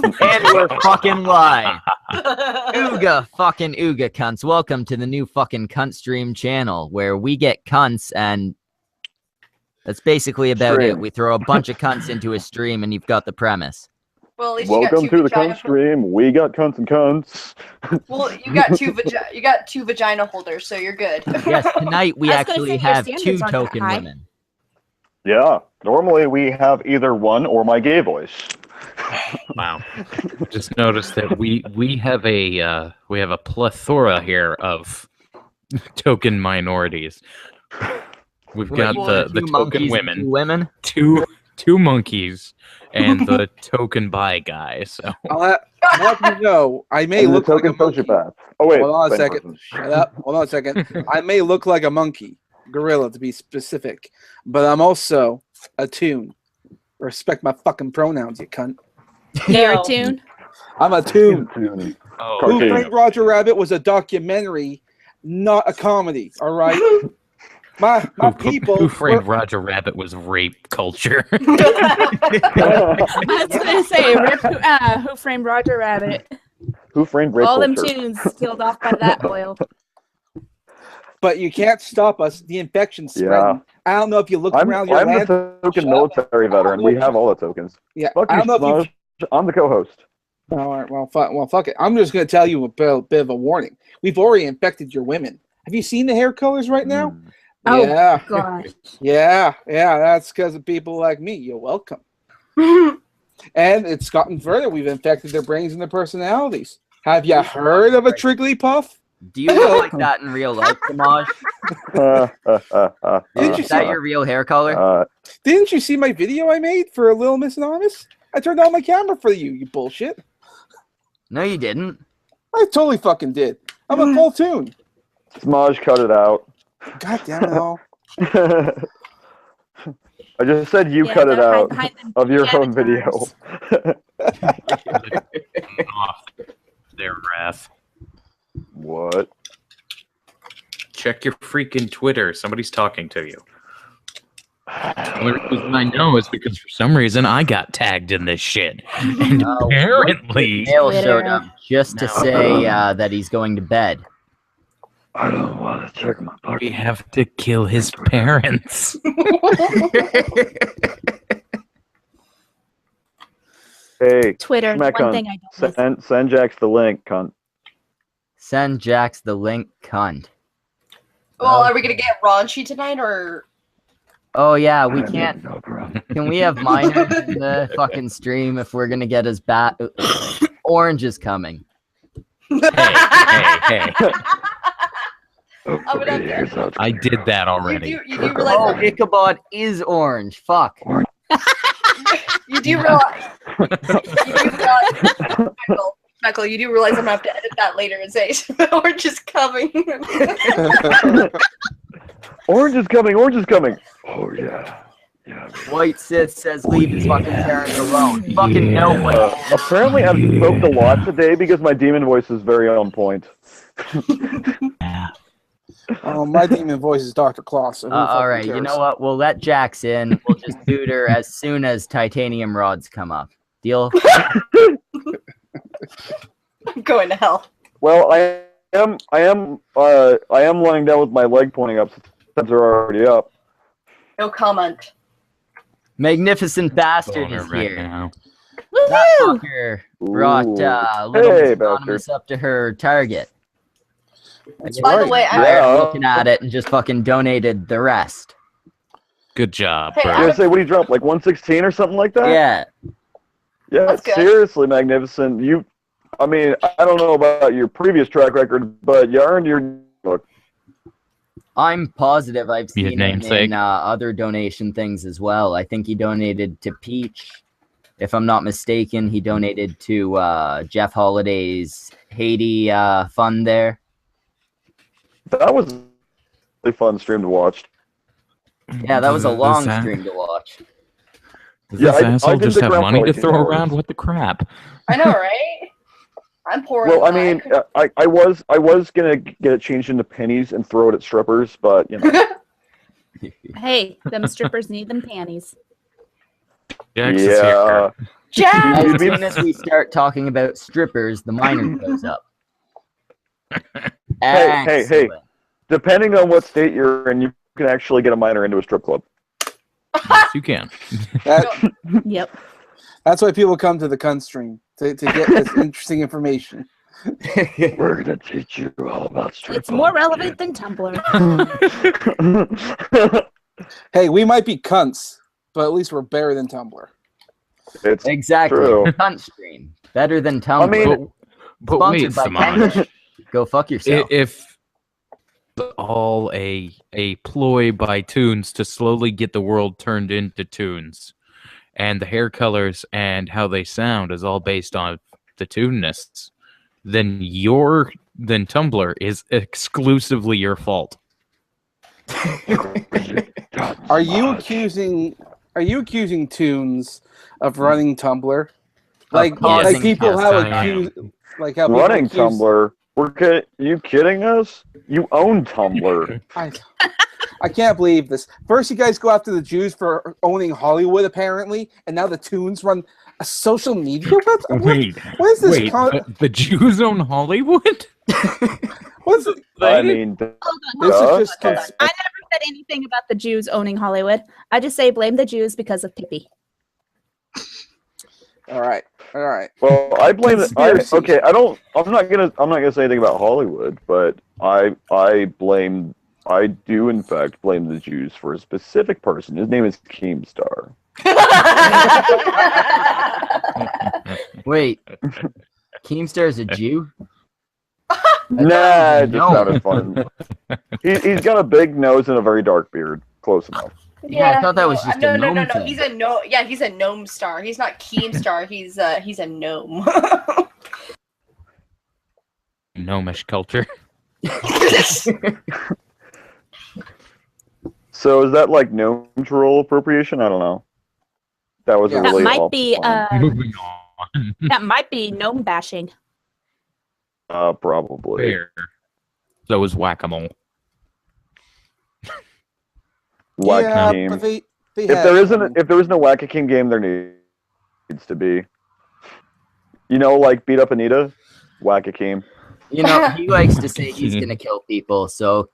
And we're fucking live. Ooga, fucking Ooga cunts. Welcome to the new fucking Cuntstream channel where we get cunts and that's basically about it. We throw a bunch of cunts into a stream and you've got the premise. Well, at least Welcome you got to the Cuntstream. We got cunts and cunts. Well, you got two vagina holders, so you're good. Yes, tonight we actually have two token women. Yeah, normally we have either one or my gay voice. Wow. Just noticed that we have a plethora here of token minorities. We've got the token women, two monkeys, and the token bi guy. So I'll let you know, I may look like a sociopath. Oh wait, hold on a second. Shut up. Hold on a second. I may look like a monkey, gorilla to be specific, but I'm also a tune. Respect my fucking pronouns, you cunt. You're a tune? I'm a tune. Oh, Who Framed Roger Rabbit was a documentary, not a comedy. All right. My people. Who Framed Roger Rabbit was rape culture. I was gonna say, Who Framed Roger Rabbit? Who Framed Rape All culture? them tunes killed off by that oil. But you can't stop us. The infection's spreading. Yeah. I don't know if you look around your land. I'm the token military veteran. We have all the tokens. Yeah. Fuck you, Semaj. I'm the co-host. All right. Well, fuck it. I'm just going to tell you a bit of a warning. We've already infected your women. Have you seen the hair colors right now? Oh, yeah. gosh. Yeah. That's because of people like me. You're welcome. And it's gotten further. We've infected their brains and their personalities. Have you heard of a Trigglypuff? Do you look like that in real life, Semaj? Is that your real hair color? Didn't you see my video I made for Little Miss Anonymous? I turned on my camera for you, you bullshit. No, you didn't. I totally fucking did. I'm a full tune. Semaj, cut it out. God damn it all. I just said you cut it out of your own video. Their wrath. What? Check your freaking Twitter. Somebody's talking to you. The only reason I know is because for some reason I got tagged in this shit. And apparently Neil showed up just to say that he's going to bed. I don't want to check my pocket. We have to kill his parents. Hey, Twitter, one thing I don't send Jax the link, cunt. Send Jax the link, cunt. Well, are we gonna get raunchy tonight, or? Oh yeah, we can't. Can we have minors in the fucking stream if we're gonna get as bad? Orange is coming. Hey. I did that already. You do realize Ichabod is orange. Fuck. You do realize. Michael, you do realize I'm gonna have to edit that later and say orange is coming. Orange is coming. Orange is coming. Oh yeah. White Sith says leave his fucking parents alone. Fucking no one. Apparently I've smoked a lot today because my demon voice is very on point. My demon voice is Dr. Claus. So all right, you know what? We'll let Jax in. We'll just boot her as soon as titanium rods come up. Deal? I'm going to hell. Well, I am lying down with my leg pointing up. Since they're already up. No comment. Magnificent Bastard is here. Now. That fucker brought Little Miss Anonymous up to her target. By the way, I'm looking at it and just fucking donated the rest. Good job, Hey, bro. I was gonna say, what do you drop? Like 116 or something like that? Yeah. Yeah, seriously, Magnificent. I mean, I don't know about your previous track record, but you earned your book. I'm positive I've seen it in other donation things as well. I think he donated to Peach. If I'm not mistaken, he donated to Jeff Holiday's Haiti fund there. That was a really fun stream to watch. Yeah, that was a long stream to watch. Does this asshole just have money to throw around? What the crap? I know, right? I'm poor. Well, I mean, I was gonna get it changed into pennies and throw it at strippers, but you know. Hey, them strippers need them panties. Jax is here. Jazz! As soon as we start talking about strippers, the minor goes up. Hey. Excellent. Depending on what state you're in, you can actually get a minor into a strip club. Yes, you can. Yep. That's why people come to the Cuntstream to get this interesting information. We're gonna teach you all about strip It's more relevant than Tumblr. Hey, we might be cunts, but at least we're better than Tumblr. It's Exactly. true. Cuntstream. Better than Tumblr. I mean, but wait, Sponsored by Semaj. Tanga. Go fuck yourself. If all a ploy by Tunes to slowly get the world turned into Tunes, and the hair colors and how they sound is all based on the Tunenists, then Tumblr is exclusively your fault. Are you accusing Tunes of running Tumblr? Like causing people chaos, have I am. accused like how running people accuse, Tumblr. You kidding us? You own Tumblr. I can't believe this. First, you guys go after the Jews for owning Hollywood, apparently, and now the Tunes run a social media website. Wait, What is this? wait, the Jews own Hollywood? What's it? I mean, Hold on, This hold on, is just hold on. I never said anything about the Jews owning Hollywood. I just say blame the Jews because of Pippi. all right. well, I blame it. Conspiracy. Okay, I'm not gonna say anything about Hollywood, but I do in fact blame the Jews for a specific person. His name is Keemstar. Wait. Keemstar is a Jew? Nah, it just No. sounded fun. He's got a big nose and a very dark beard. Close enough. Yeah, I thought that was just a gnome no. thing. He's a gnome. Yeah, he's a gnome star. He's not Keemstar. He's a gnome. Gnomish culture. So is that like gnome troll appropriation? I don't know. That was a Yeah. That really might awful be one. Moving on. that might be gnome bashing. Probably. Fair. So is whack-a-mole. Whack Yeah, game. but they If have- there isn't a Whack-A-King game, there needs to be. You know, like Beat Up Anita, Whack-A-King. You know, he likes to say he's gonna kill people, so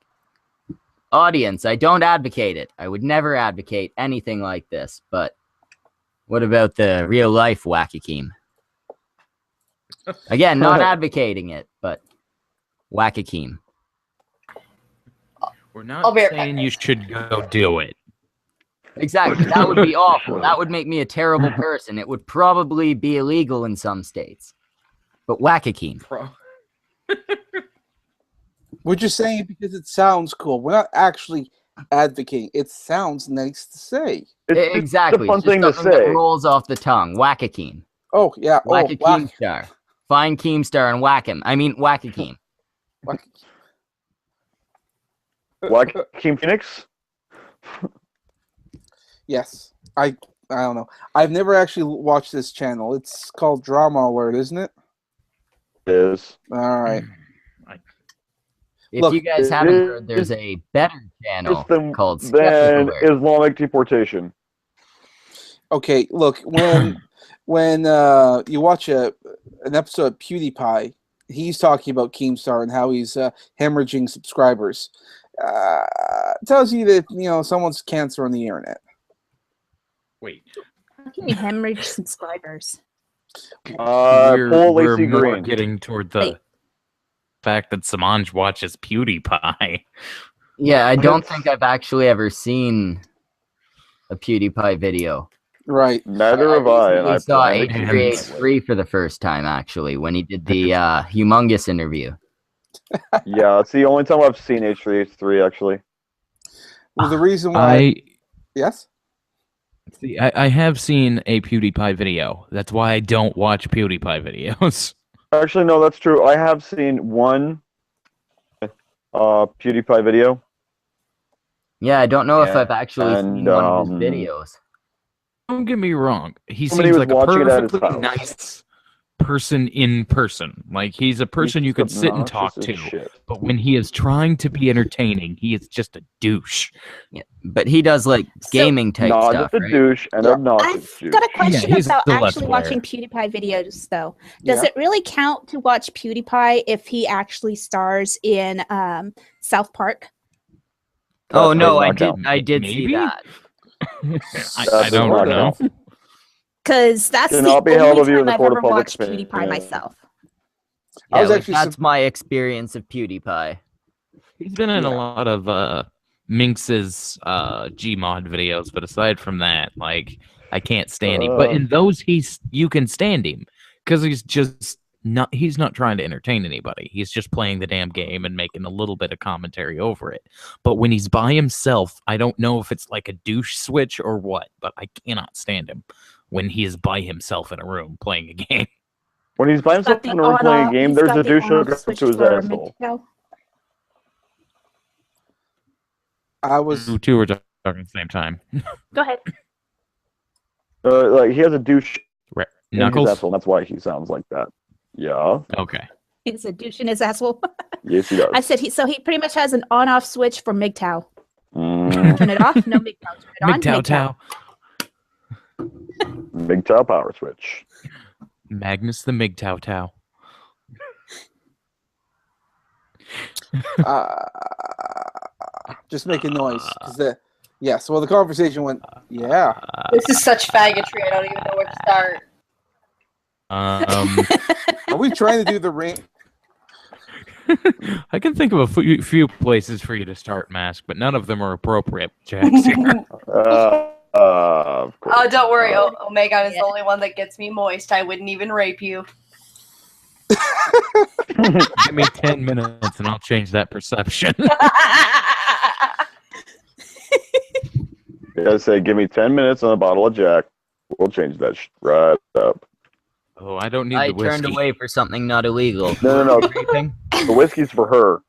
audience, I don't advocate it. I would never advocate anything like this, but what about the real life Whack-A-Keem? Again, not advocating it, but Whack-A-Keem. We're I'll not be right saying back. you should go do it. Exactly. That would be awful. That would make me a terrible person. It would probably be illegal in some states. But Whack-A-Keem. We're just saying it because it sounds cool. We're not actually advocating. It sounds nice to say. Exactly. It's a fun It's just thing to something that say. rolls off the tongue. Whack-A-Keem. Oh yeah. Whack-A-Keemstar. Find Keemstar and whack him. I mean, Whack-A-Keem. Whack-A-King Phoenix? Yes. I don't know. I've never actually watched this channel. It's called Drama Alert, isn't it? It is. All right. If Look, you guys it haven't is- heard, there's a better channel Just than called Skeptic Alert. Islamic deportation. Okay. Look, when you watch an episode of PewDiePie, he's talking about Keemstar and how he's hemorrhaging subscribers. Tells you that someone's cancer on the internet. Wait. How can you hemorrhage subscribers? Pull we're Lacey more Green. getting toward the Wait. fact that Semaj watches PewDiePie. Yeah, I don't think I've actually ever seen a PewDiePie video. Right. Neither have I. And I I saw plan to H3H3 for the first time, actually, when he did the humongous interview. Yeah, it's the only time I've seen H3H3 actually. Well, the reason why. Yes. See, I have seen a PewDiePie video. That's why I don't watch PewDiePie videos. Actually, no, that's true. I have seen one PewDiePie video. Yeah, I don't know if Yeah, I've actually seen and, one of his videos. Don't get me wrong. He Somebody seems was like a watching it at his perfectly house. nice person in person. Like, he's a person you could sit and talk to. Shit. But when he is trying to be entertaining, he is just a douche. Yeah, but he does like gaming type Not stuff, just a right? douche and obnoxious I've douche. got a question he's about a Let's actually watching Player. PewDiePie videos, though. Does it really count to watch PewDiePie if he actually stars in South Park? Oh no, That I does not count. did see Maybe? that. I don't not know. count. Because that's the Cannot be held only of you in time the I've court of ever public watched opinion. PewDiePie myself. Yeah, I was like, actually that's my experience of PewDiePie. He's been in a lot of Minx's Gmod videos, but aside from that, like, I can't stand him. But in those, you can stand him because he's not trying to entertain anybody. He's just playing the damn game and making a little bit of commentary over it. But when he's by himself, I don't know if it's like a douche switch or what, but I cannot stand him when he is by himself in a room playing a game. When he's by himself in a room playing a game, there's a douche hook up to his asshole. I was. You two were talking at the same time. Go ahead. Like, he has a douche Right. in his Knuckles? asshole, and that's why he sounds like that. Yeah. Okay. He's a douche in his asshole. Yes, he does. I said so he pretty much has an on-off switch for MGTOW. Mm, Turn it off, no MGTOW. Turn it on, MGTOW. MGTOW power switch. Magnus the MGTOW. Just making noise. So the conversation went, yeah. This is such faggotry. I don't even know where to start. Are we trying to do the ring? I can think of a few places for you to start, Mask, but none of them are appropriate, Jax. Here. Of course. Oh, don't worry. Omega is the only one that gets me moist. I wouldn't even rape you. Give me 10 minutes and I'll change that perception. You guys say, give me 10 minutes and a bottle of Jack. We'll change that right up. Oh, I don't need I the whiskey. turned away for something not illegal. No. Raping? The whiskey's for her.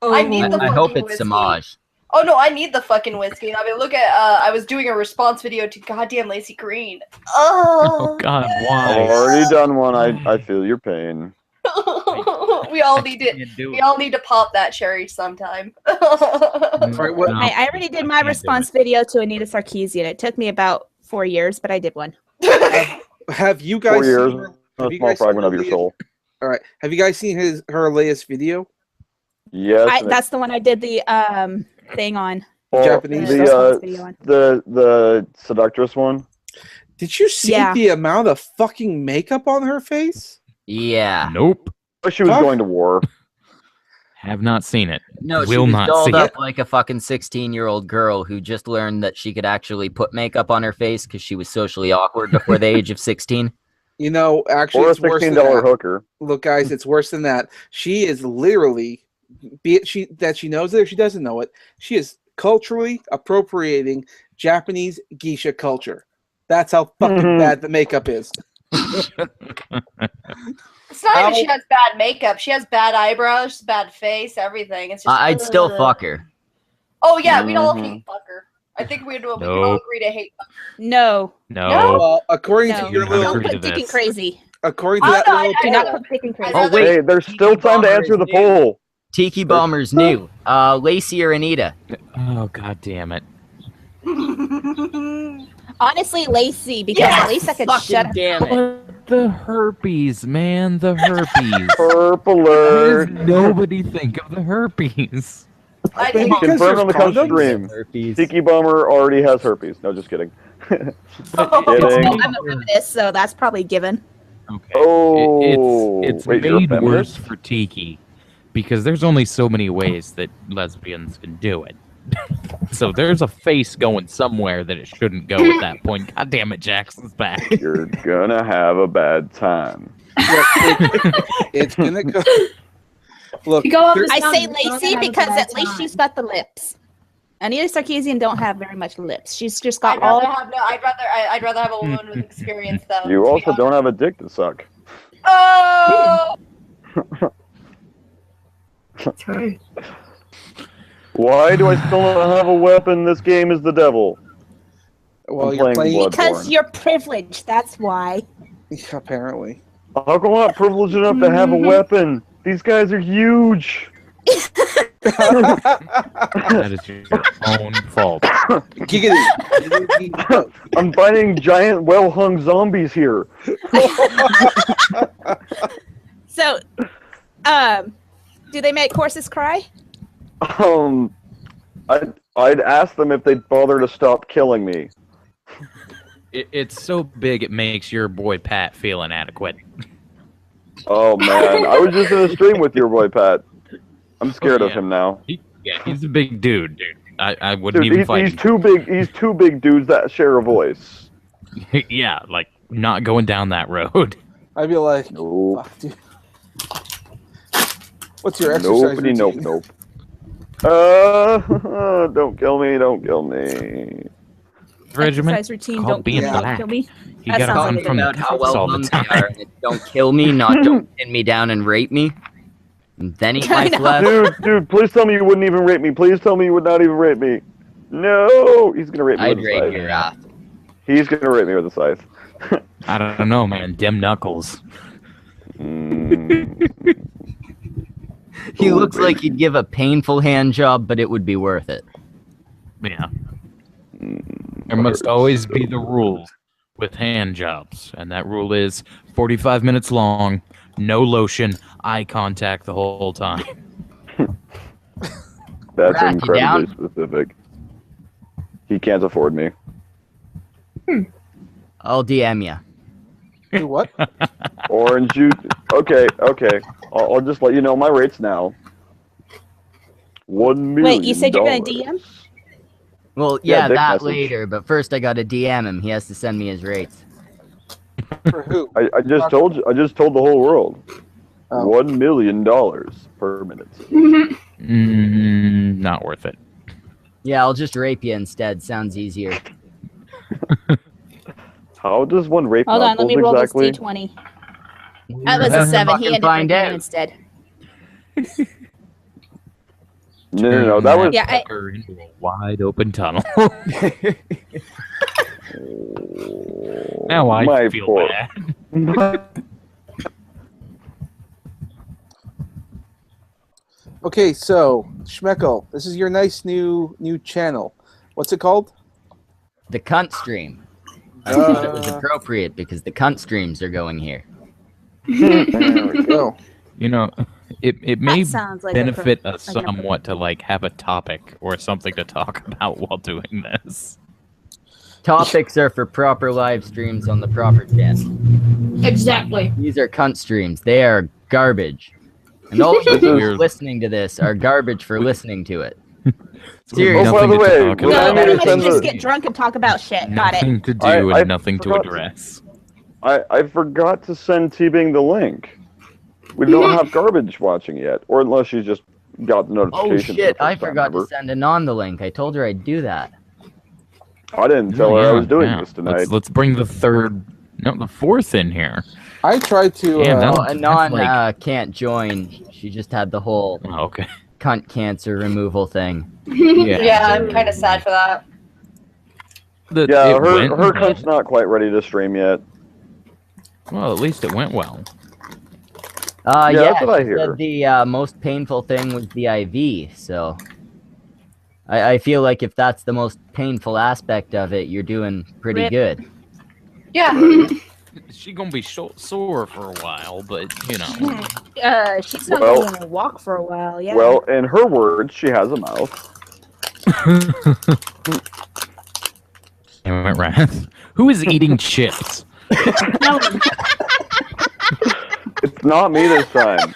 I need the I hope fucking it's whiskey. Semaj. Oh no, I need the fucking whiskey. I mean, look at I was doing a response video to goddamn Lacey Green. Oh God, I've why? already done one. I feel your pain. We all need it. We all need to pop that cherry sometime. Right, what- I already did my response video to Anita Sarkeesian. It took me about 4 years, but I did one. Have you guys 4 years, seen a small fragment of your soul. All right. Have you guys seen her latest video? Yes. That's the one I did the thing on. Japanese response video on. the seductress one. Did you see the amount of fucking makeup on her face? Yeah. Nope. She was going to war. Have not seen it. No, she Will was not dolled see up it. like a fucking 16-year-old girl who just learned that she could actually put makeup on her face because she was socially awkward before the age of 16. You know, actually, Or a it's worse than $16 that. hooker. Look, guys, it's worse than that. She is literally, be it she knows it or she doesn't know it, she is culturally appropriating Japanese geisha culture. That's how fucking bad the makeup is. It's not even she has bad makeup. She has bad eyebrows, bad face, everything. It's just. I'd still fuck her. Oh yeah, we'd all hate fuck her. I think we can all agree to hate fuck her. No. Well, according to your Don't little, agree to Put dick this. and crazy. according to Oh, that no, little, Do not put dick and crazy. Oh, wait. Hey, there's still time to answer the poll. Tiki Bomber's new. Lacey or Anita? Oh God damn it. Honestly, Lacey, because at least I could shut up. Damn it. The herpes, man. The herpes. Purple Why alert. does nobody think of the herpes? I think think because Confirmed on the there's condoms? Cuntstream. Herpes. Tiki Bomber already has herpes. No, just kidding. Kidding. Well, I'm a feminist, so that's probably given. Okay. Oh, it's wait, you're a made worse feminist? for Tiki because there's only so many ways that lesbians can do it. So there's a face going somewhere that it shouldn't go at that point. God damn it, Jackson's back. You're gonna have a bad time. it's gonna go. Look, You go up there- I say Sounds- Lacey sounds because like a at least bad she's got the lips. Anita Sarkeesian don't have very much lips. She's just got I'd all. I'd rather have a woman with experience though. You also don't have a dick to suck. Oh. Why do I still not have a weapon? This game is the devil. well, I'm you're playing playing. Blood. Because Bloodborne. you're privileged. That's why. Yeah, apparently. How come I'm not privileged enough to have a weapon? These guys are huge. That is your own fault. Giggity. I'm fighting giant, well-hung zombies here. So, do they make horses cry? I'd ask them if they'd bother to stop killing me. It's so big it makes your boy Pat feel inadequate. Oh man, I was just in a stream with your boy Pat. I'm scared of him now. He's a big dude. I wouldn't Dude, even fight he's him. too big. He's two big dudes that share a voice. Yeah, like not going down that road. I'd be like, Nope. fuck, dude. What's your exercise routine? Nope. Don't kill me. Don't kill me. Regiment Exercise routine. called Don't being don't kill me. He That got sounds on like from the About how cuts all well the hung they are. time. And don't kill me, not don't pin me down and rape me. And then eat my I know. flesh. Dude, please tell me you wouldn't even rape me. Please tell me you would not even rape me. No, he's gonna rape me I'd with a rape scythe. your ass. He's gonna rape me with a scythe. I don't know, man. Dim knuckles. He looks like he'd give a painful hand job, but it would be worth it. Yeah. There must always be the rule with hand jobs, and that rule is 45 minutes long, no lotion, eye contact the whole time. That's Rack you incredibly down? specific. He can't afford me. I'll DM you. Do what? Orange juice. Okay. I'll just let you know my rates now. $1 million. Wait, you said you're gonna DM? Well, Yeah, yeah, dick that message. later, but first I gotta DM him. He has to send me his rates. For who? I just told you. I just told the whole world. Oh. $1 million per minute. Not worth it. Yeah, I'll just rape you instead. Sounds easier. How does one rape Hold on, let me roll exactly? this d20. That was a Let's 7. He fucking ended up find drinking out. it instead. No, that was. Yeah, I- Fucker into a wide open tunnel. Now I My feel poor- bad. Okay, so Schmeckel, this is your nice new channel. What's it called? The Cuntstream. I thought it was appropriate because the Cuntstreams are going here. There we go. You know, it may That sounds like benefit us like an somewhat to like have a topic or something to talk about while doing this. Topics are for proper live streams on the proper channel. Exactly. These are Cuntstreams. They are garbage. And all of you Weird. listening to this are garbage for listening to it. So we have Seriously. Oh, by the nothing to way, talk would No, I about. need to let's send just the- get drunk and talk about shit. Got it. Nothing to do I and nothing to forgot- address. I forgot to send T-Bing the link. We don't have garbage watching yet, or unless she's just got the Oh notification. shit, for the I first time, forgot to remember? send Anon the link. I told her I'd do that. I didn't tell her I was doing this tonight. Let's bring the fourth in here. I tried to. Yeah, that- Oh, Anon like- can't join. She just had the whole Oh, okay. cunt cancer removal thing. Yeah, I'm kind of sad for that. Yeah, It went her good. cunt's not quite ready to stream yet. Well, at least it went well. Yeah, Yeah, that's what I she hear. said the most painful thing was the IV, so I feel like if that's the most painful aspect of it, you're doing pretty Rip. good. Yeah. She's gonna be sore for a while, but you know. She's not Well- going to walk for a while. Yeah. Well, in her words, she has a mouth. Damn it, Wrath. Who is eating chips? No, It's not me this time.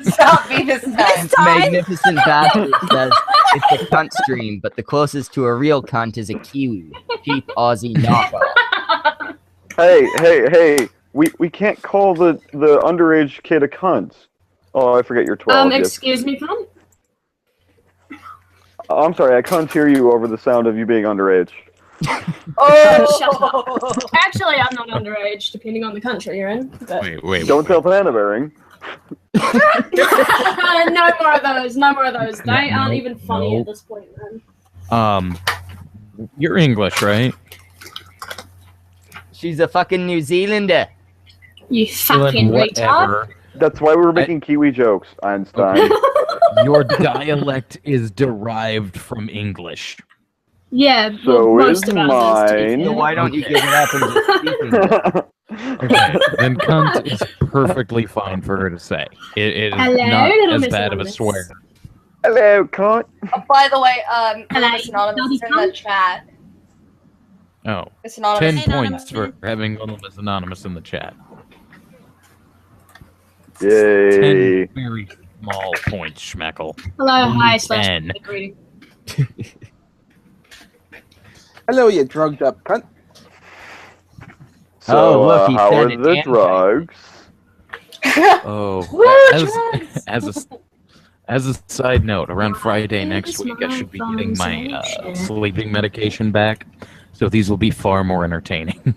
Stop me this time. Magnificent Bastard says it's a cunt stream, but the closest to a real cunt is a Kiwi. Cheap Aussie knockoff. Hey, we can't call the underage kid a cunt. Oh, I forget you're 12. yes. Excuse me, Tom? I'm sorry, I can't hear you over the sound of you being underage. Oh! Actually, I'm not underage, depending on the country you're in. But Wait. Don't tell Panda Bearing. no more of those. No more of those. They aren't even funny no. at this point, man. You're English, right? She's a fucking New Zealander. You fucking retard. That's why we were making Kiwi jokes, Einstein. Your dialect is derived from English. Yeah, So well, most is of ours is, to be mine. fair. So why don't you give it up and just speak English? Okay, then cunt is perfectly fine for her to say. It is Hello, not little as Miss bad of a Anonymous. swear. Hello, cunt. By the way, Hello, Miss Anonymous is in Dobby the chat. Oh, Miss Anonymous. 10 points for having Little Miss Anonymous in the chat. Yay. 10 very small points, Schmeckle. Hello, hi, Ten. / greeting. Hello, you drugged up cunt. So, look, he how said are it, the damn drugs? Oh, as a side note, around Friday next week, I should be getting my sleeping medication back, so these will be far more entertaining.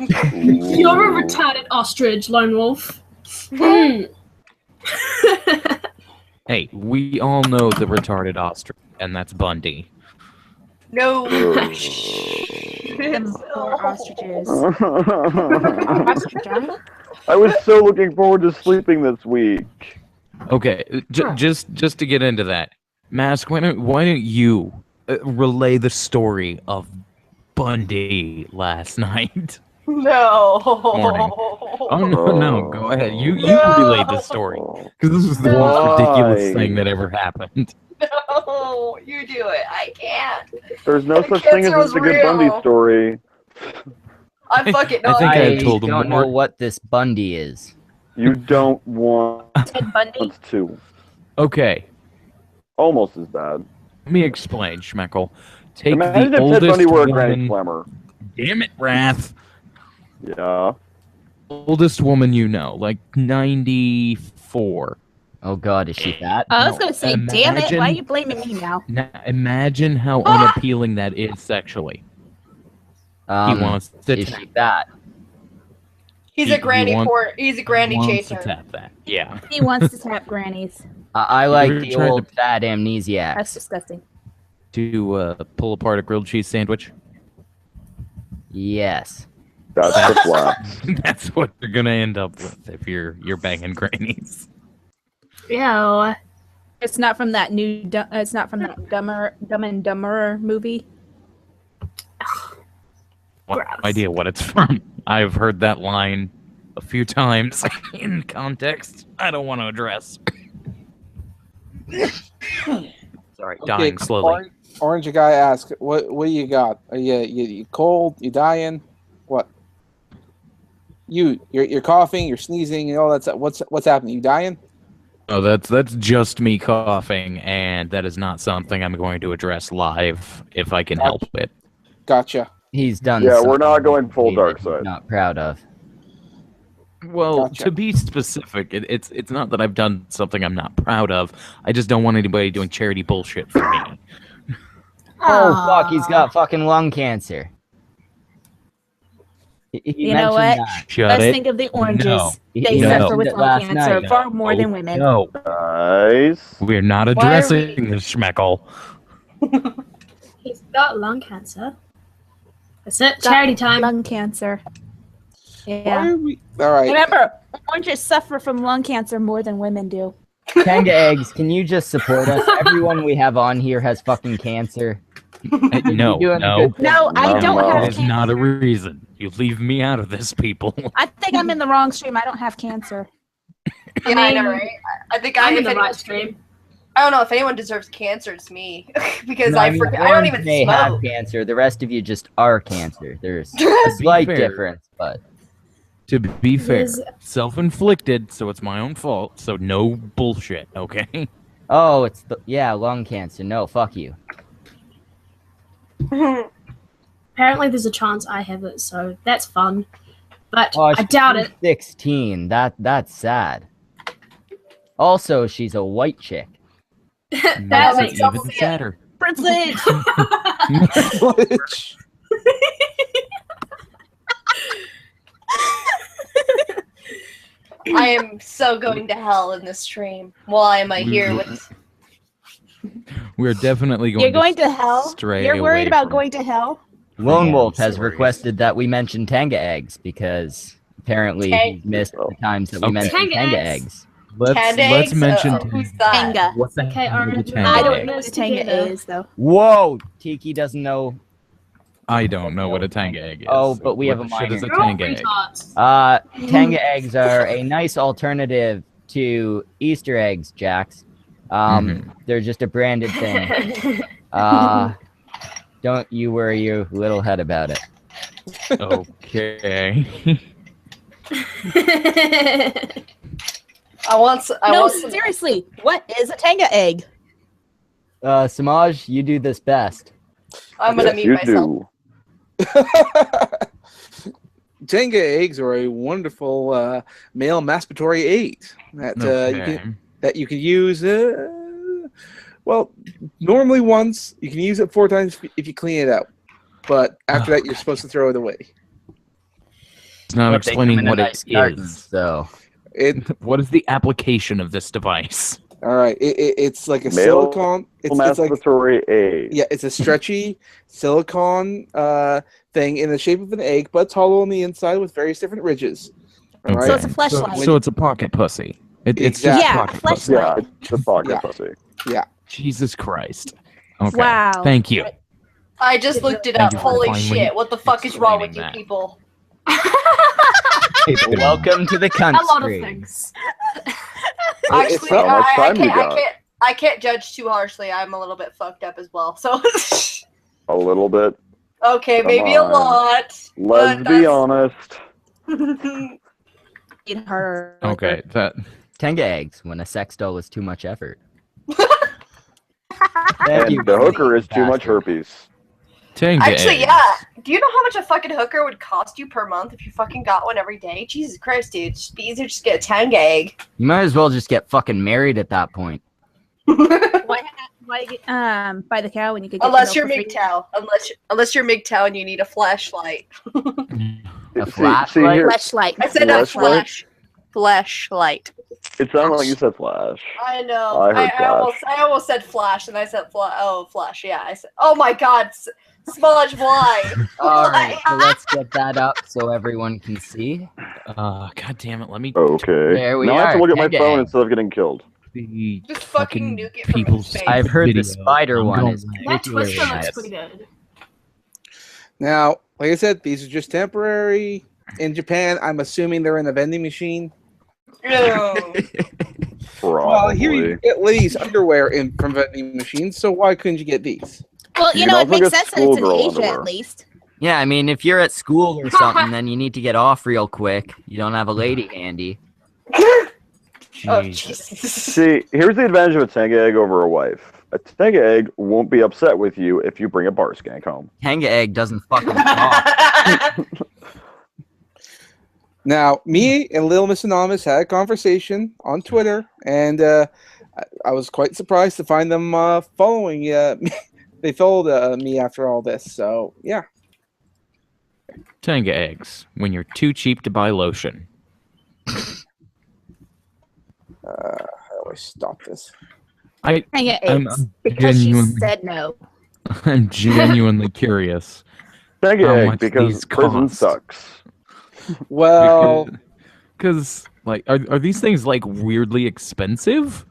You're a retarded ostrich, lone wolf. Hey, we all know the retarded ostrich, and that's Bundy. No. Them poor ostriches. I was so looking forward to sleeping this week. Okay, just to get into that, Mask, why don't you relay the story of Bundy last night? No. Morning. Oh no, go ahead. You relay the story, because this was the most ridiculous thing that ever happened. No, you do it. I can't. There's no such thing as Cancer a good was Bundy real. story. I fucking know. I think I I've told him don't more. know what this Bundy is. You don't want Ted Bundy. to. Okay, Almost as bad. let me explain, Schmeckle. Take Imagine the if Ted oldest Bundy were a Granny woman. Slammer. Damn it, Wrath. Yeah. Oldest woman you know, like 94. Oh God, is she fat? I was gonna say, damn it! Imagine- Why are you blaming me now? Now, imagine how unappealing that is sexually. He wants to Is she fat? He's a granny want- he's a granny wants to chaser. tap that. Yeah. He wants to tap grannies. I like ever the tried old to- fat amnesiac. That's disgusting. To pull apart a grilled cheese sandwich. Yes. That's the flaps. That's what you're gonna end up with if you're banging grannies. Ew. It's not from that new. It's not from that Dumb and Dumber movie. No Gross. idea what it's from. I've heard that line a few times in context I don't want to address. Sorry, dying slowly. Orange guy asks, what do you got? Are you cold? You dying? What? You're coughing, you're sneezing, and all that stuff. What's happening? You dying? Oh, that's just me coughing, and that is not something I'm going to address live if I can help it. Gotcha. He's done. Yeah, we're not something going full that dark he's side. Not proud of. Well, Gotcha. to be specific, it's not that I've done something I'm not proud of. I just don't want anybody doing charity bullshit for me. Oh fuck, he's got fucking lung cancer. He You know what? mentioned that. Shut Let's it. think of the oranges. No. They He suffer mentioned with it lung last cancer night. far more than women. No, Nice. we're not Why are addressing this, Schmeckle. He's got lung cancer. That's it. Charity time. Lung cancer. Why Yeah. are we... All right. Remember, oranges suffer from lung cancer more than women do. Tanga Eggs, can you just support us? Everyone we have on here has fucking cancer. No, You're doing a no. good thing. No, I don't No. have That is cancer. not a reason. You leave me out of this, people. I think I'm in the wrong stream. I don't have cancer. Yeah, I know, right? I think I'm in if the anyone- right stream. I don't know if anyone deserves cancer. It's me because No, I mean, don't Orange even may have smoke. cancer. The rest of you just are cancer. There's a slight fair. difference, but To be fair, Is- self-inflicted, so it's my own fault. So no bullshit, okay? oh, it's lung cancer. No, fuck you. Apparently, there's a chance I have it, so that's fun. But Oh, I doubt it. 16. That's sad. Also, she's a white chick. That Makes makes it even sense. sadder. Privilege. Which- I am so going to hell in this stream. Why am I here with? We're definitely going. You're going to hell? Stray You're worried away about from- going to hell? Lone Yeah, Wolf has stories. requested that we mention Tanga Eggs because Apparently, he missed the times that we mentioned Tanga Eggs. Let's mention who's that? Tanga. What the Okay, hell is a alright. Tanga I don't egg? know what a Tanga is, though. Whoa! Tiki doesn't know. I don't know what a Tanga egg is. Oh, but we What have a the shit is a minor. Tanga egg? Tanga eggs are a nice alternative to Easter eggs, Jax. They're just a branded thing. Don't you worry your little head about it. Okay. I want some. Seriously, what is a Tanga egg? Semaj, you do this best. I'm gonna mute myself. Tanga eggs are a wonderful male masturbatory aid that you can use. Well, normally once. You can use it 4 times if you clean it out. But after that, you're supposed to throw it away. It's not explaining what it is. So, what is the application of this device? All right, it's like a silicone. It's masturbatory aid. Yeah, it's a stretchy silicone thing in the shape of an egg, but it's hollow on the inside with various different ridges. All right? So it's a fleshlight. So it's a pocket pussy. It's Exactly. just Yeah, pocket pussy. Yeah, it's a pocket pussy. Yeah. Jesus Christ. Okay. Wow. Thank you. I just looked it up. Holy shit! What the fuck is wrong with you people? welcome to the Cuntstream. A lot of things. Actually, how much time you got? I can't judge too harshly. I'm a little bit fucked up as well. So. A little bit. Okay, Come maybe on. a lot. Let's be honest. Okay, that. Tanga eggs when a sex doll is too much effort. And the hooker is too much herpes. Tanga Actually, eggs. yeah. Do you know how much a fucking hooker would cost you per month if you fucking got one every day? Jesus Christ, dude. It'd just be easier to just get a Tanga egg. You might as well just get fucking married at that point. Why buy the cow when you could get Unless the you're milk for free? unless you're MGTOW and you need a flashlight. A flashlight? Fleshlight. I said a flashlight. It sounded like you said flash. I know. I heard I almost said flash, and I said flash. Yeah, I said. Oh my God, Smudge, why? All right, so let's get that up so everyone can see. God damn it! Let me. Okay. There we now I have to are, look at my Tanga phone eggs. instead of getting killed. Just fucking nuke it from people's space. I've heard the video. spider one is That particularly Twister looks nice. pretty good. Now, like I said, these are just temporary. In Japan, I'm assuming they're in a vending machine. Ew. Well, here you get ladies' underwear from vending machines, so why couldn't you get these? Well, You you know, can it makes also get sense that it's in schoolgirl Asia underwear. at least. Yeah, I mean, if you're at school or something, then you need to get off real quick. You don't have a lady handy. Oh, Jesus. Jesus. See, here's the advantage of a Tanga egg over a wife. A Tanga egg won't be upset with you if you bring a bar skank home. Tanga egg doesn't fucking talk. Now, me and Little Miss Anonymous had a conversation on Twitter, and I was quite surprised to find them following me. They followed me after all this, so yeah. Tanga eggs when you're too cheap to buy lotion. How do I stop this? Tanga I'm eggs. Because she genuinely- said no. I'm genuinely curious. Tanga How egg much because these prison cost? sucks. Well, Because like, are these things like weirdly expensive?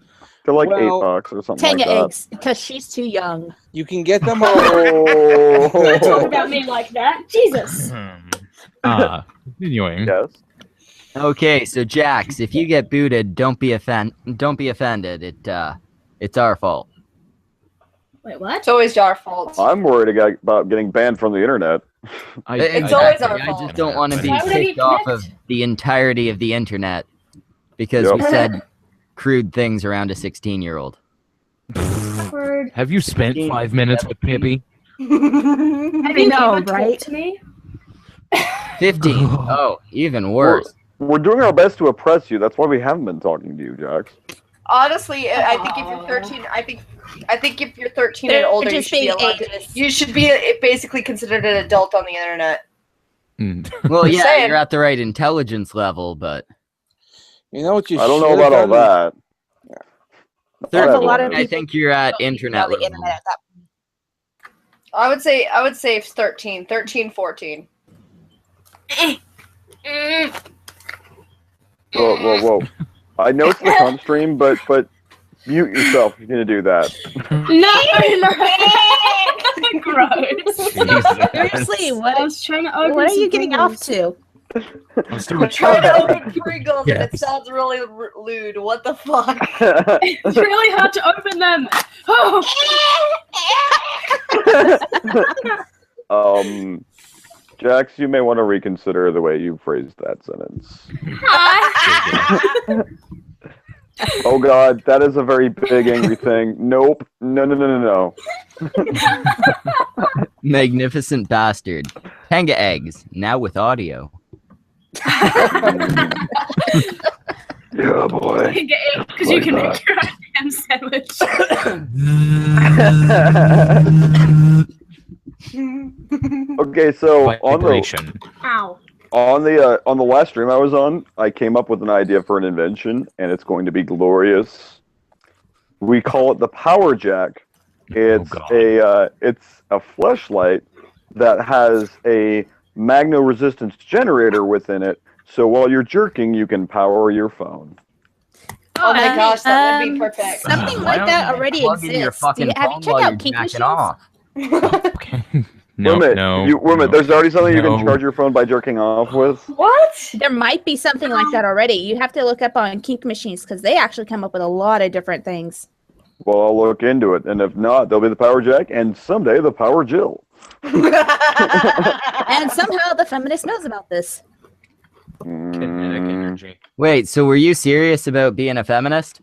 They're like Well, $8 or something Tanga like that. eggs, because she's too young. you can get them Don't talk Oh. about me like that. Jesus. Continuing. Yes. Okay, so Jax, if you get booted, don't be offended. It's our fault. Wait, what? It's always our fault. I'm worried about getting banned from the internet. It's always our I fault. just don't want to be Why would I be kicked off of picked? the entirety of the internet because Yep. we said crude things around a 16-year-old. Awkward. Have you spent 5 minutes with Pippi? Have I you know, ever right? talked to me? 15. Oh, even worse. We're doing our best to oppress you. That's why we haven't been talking to you, Jax. Honestly, I think if you're 13, I think if you're 13 and They're older, just being ageist. you should be basically considered an adult on the internet. Well, Just yeah, saying. you're at the right intelligence level, but You know what you I don't know should about all have done? that. there's a lot of I think you're at internet the level. internet at that point. I would say it's 13, 14. Whoa. I know it's the Cuntstream, but mute yourself if you're gonna do that. No. Gross. Seriously, what I was trying to open are you some getting Pringles. off to? Let's do a Trying to open Pringles and it Yes. sounds really lewd. What the fuck? It's really hard to open them. Oh. Jax, you may want to reconsider the way you phrased that sentence. Oh God, that is a very big angry thing. Nope. No. Magnificent bastard. Tanga Eggs, now with audio. Yeah, boy. Because you can make your own ham sandwich. Okay, so Vibration. Ow. on the last stream I was on, I came up with an idea for an invention, and it's going to be glorious. We call it the Power Jack. It's a fleshlight that has a magno-resistance generator within it. So while you're jerking, you can power your phone. Oh my gosh, that would be perfect. Something like that already Plug in your exists. fucking Have you phone checked while out you're kink jacking machines? off. Okay. No, Wait a minute, no. wait a minute. no. There's already something you can No. charge your phone by jerking off with. What? There might be something like that already. You have to look up on kink machines because they actually come up with a lot of different things. Well, I'll look into it, and if not, there'll be the Power Jack, and someday the Power Jill. And somehow the feminist knows about this. Kinetic energy. Wait, so were you serious about being a feminist?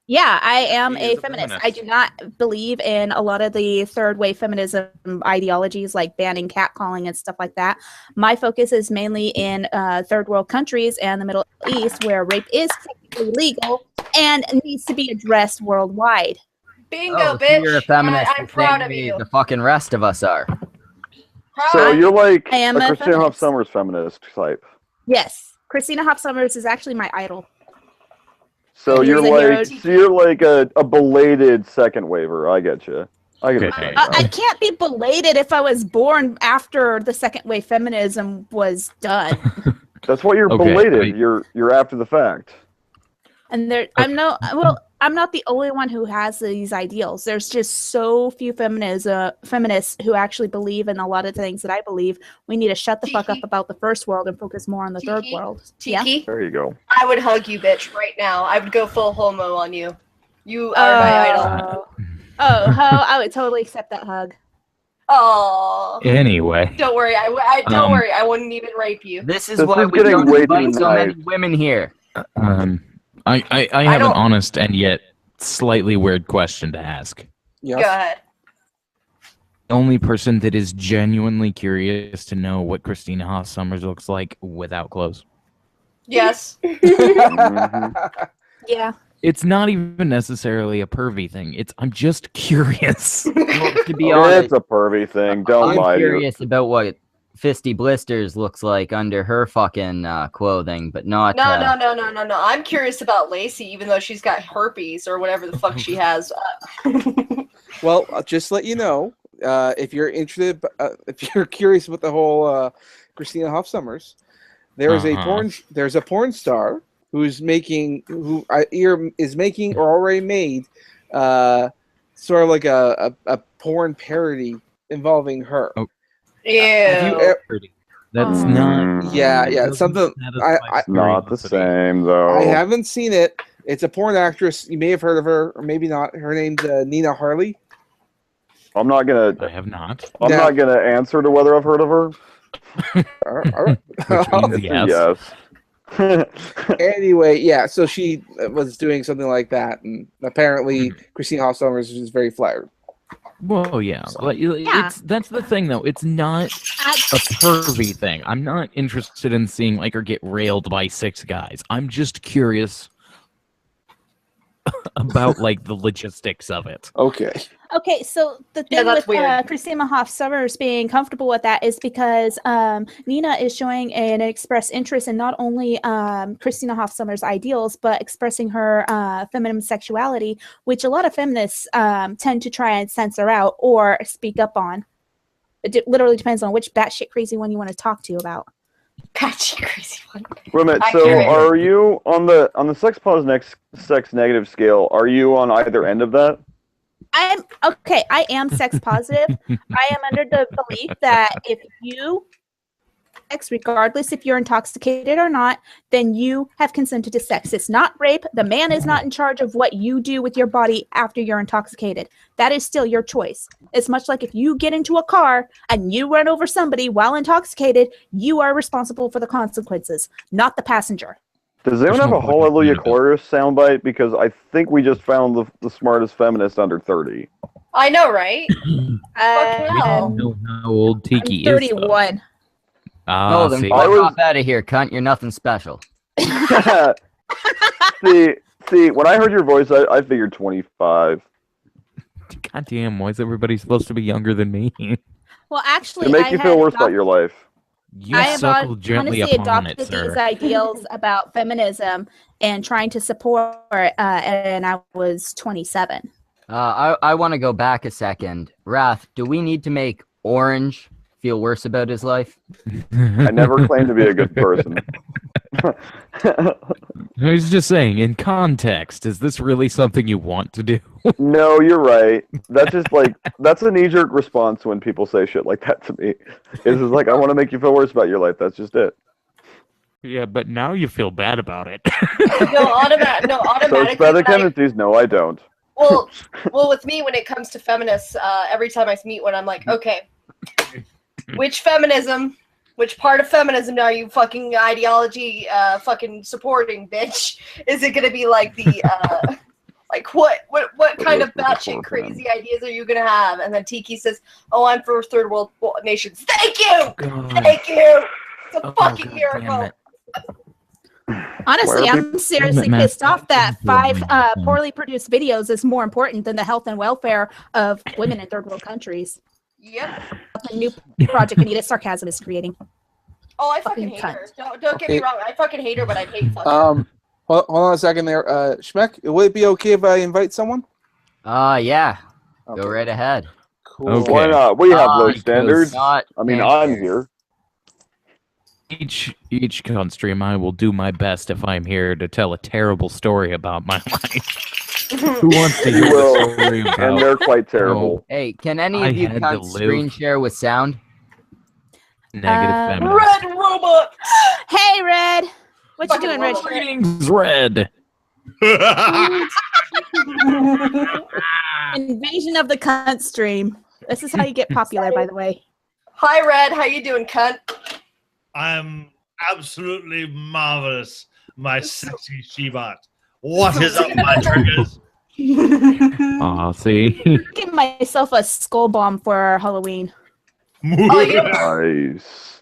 Yeah, I am She a is a feminist. feminist. I do not believe in a lot of the third wave feminism ideologies like banning catcalling and stuff like that. My focus is mainly in third world countries and the Middle East where rape is technically legal and needs to be addressed worldwide. Bingo, Oh, so bitch. you're a feminist. I'm the proud same of way you. The fucking rest of us are. So you're like I am a a Christina Hoff feminist. Sommers feminist type. Yes, Christina Hoff Sommers is actually my idol. So He you're is a hero. like a belated second waver. I get you. I Okay. understand. I can't be belated if I was born after the second wave feminism was done. That's why you're Okay, belated. You're after the fact. And I'm not the only one who has these ideals. There's just so few feminists who actually believe in a lot of things that I believe. We need to shut the fuck up about the first world and focus more on the third world. Yeah. Tiki, There you go. I would hug you, bitch, right now. I would go full homo on you. You are my idol. Oh, I would totally accept that hug. Oh. Anyway. Don't worry. Don't worry. I wouldn't even rape you. This is This why is we getting don't way invite too so many nice. women here. I have an don't- honest and yet slightly weird question to ask. Yes. Go ahead. The only person that is genuinely curious to know what Christina Hoff Sommers looks like without clothes. Yes. Mhm. Yeah. It's not even necessarily a pervy thing. I'm just curious. Well, to be honest, It's a pervy thing. Don't I'm lie to you. curious about what Fisty Blisters looks like under her fucking clothing, but not. No. I'm curious about Lacey, even though she's got herpes or whatever the fuck she has. Well, I'll just let you know, if you're interested, if you're curious about the whole Christina Hoff Sommers, there's a porn star is making or already made sort of like a porn parody involving her. Oh. Ew. That's Mm. not. Yeah, something. It's not the same though. I haven't seen it. It's a porn actress. You may have heard of her, or maybe not. Her name's Nina Harley. I'm not gonna. I have not. I'm Yeah. not gonna answer to whether I've heard of her. All right. Which means yes. Yes. Anyway, yeah. So she was doing something like that, and apparently Christina Hoff Sommers is very flattered. Well, yeah. But that's the thing, though. It's not a pervy thing. I'm not interested in seeing her get railed by 6 guys. I'm just curious about the logistics of it. Okay. Okay, so the thing that's with weird. Christina Hoff Sommers being comfortable with that is because Nina is showing an express interest in not only Christina Hoff Sommers' ideals, but expressing her feminine sexuality, which a lot of feminists tend to try and censor out or speak up on. It literally depends on which batshit crazy one you want to talk to about. Patchy crazy one. Wait a minute. So, Accurate. are you on the sex positive sex negative scale? Are you on either end of that? I'm okay. I am sex positive. I am under the belief that if you sex, regardless if you're intoxicated or not, then you have consented to sex. It's not rape. The man is not in charge of what you do with your body after you're intoxicated. That is still your choice. It's much like if you get into a car and you run over somebody while intoxicated, you are responsible for the consequences, not the passenger. Does anyone have a Hallelujah Chorus soundbite? Because I think we just found the smartest feminist under 30. I know, right? We don't know how old Tiki is. 31. Oh, then see. fuck off out of here, cunt. You're nothing special. see, when I heard your voice, I figured 25. God damn, why is everybody supposed to be younger than me? Well, actually, To make you feel worse about your life. You suckle gently honestly upon adopted it, sir. these ideals about feminism and trying to support, and I was 27. I want to go back a second. Wrath, do we need to make Orange feel worse about his life? I never claimed to be a good person. I was just saying, in context, is this really something you want to do? No, you're right. That's just like, that's a knee-jerk response when people say shit like that to me. It's just like, I want to make you feel worse about your life. That's just it. Yeah, but now you feel bad about it. Automatically. Sociopathic tendencies? No, I don't. Well, with me, when it comes to feminists, every time I meet one, I'm like, okay, which part of feminism are you fucking ideology fucking supporting, bitch? Is it gonna be like the like what kind of batshit crazy ideas are you gonna have? And then Tiki says, "Oh, I'm for third world nations." Thank you, thank you. It's a fucking miracle. Honestly, I'm seriously pissed off that 5 poorly produced videos is more important than the health and welfare of women in third world countries. Yep. A new project Anita Sarcasm is creating. Oh, I fucking hate her. Don't get me wrong. I fucking hate her, but I hate fucking her. Hold on a second there. Schmeck, would it be okay if I invite someone? Yeah. Okay. Go right ahead. Cool. Okay. Why not? We have low standards. Not I mean, fair. I'm here. Each Cuntstream, I will do my best if I'm here to tell a terrible story about my life. Who wants to hear the story about? And they're quite terrible. Hey, can any I of you had to cunts live- screen share with sound? Negative feminist. Red robot. Hey, Red. What you Fucking doing, Red? love Greetings, Red. Invasion of the cunt stream. This is how you get popular, by the way. Hi, Red. How you doing, cunt? I'm absolutely marvelous, my sexy she-bot. What is up, my triggers? Aw, see? Give myself a skull bomb for Halloween. Oh, you know, Nice.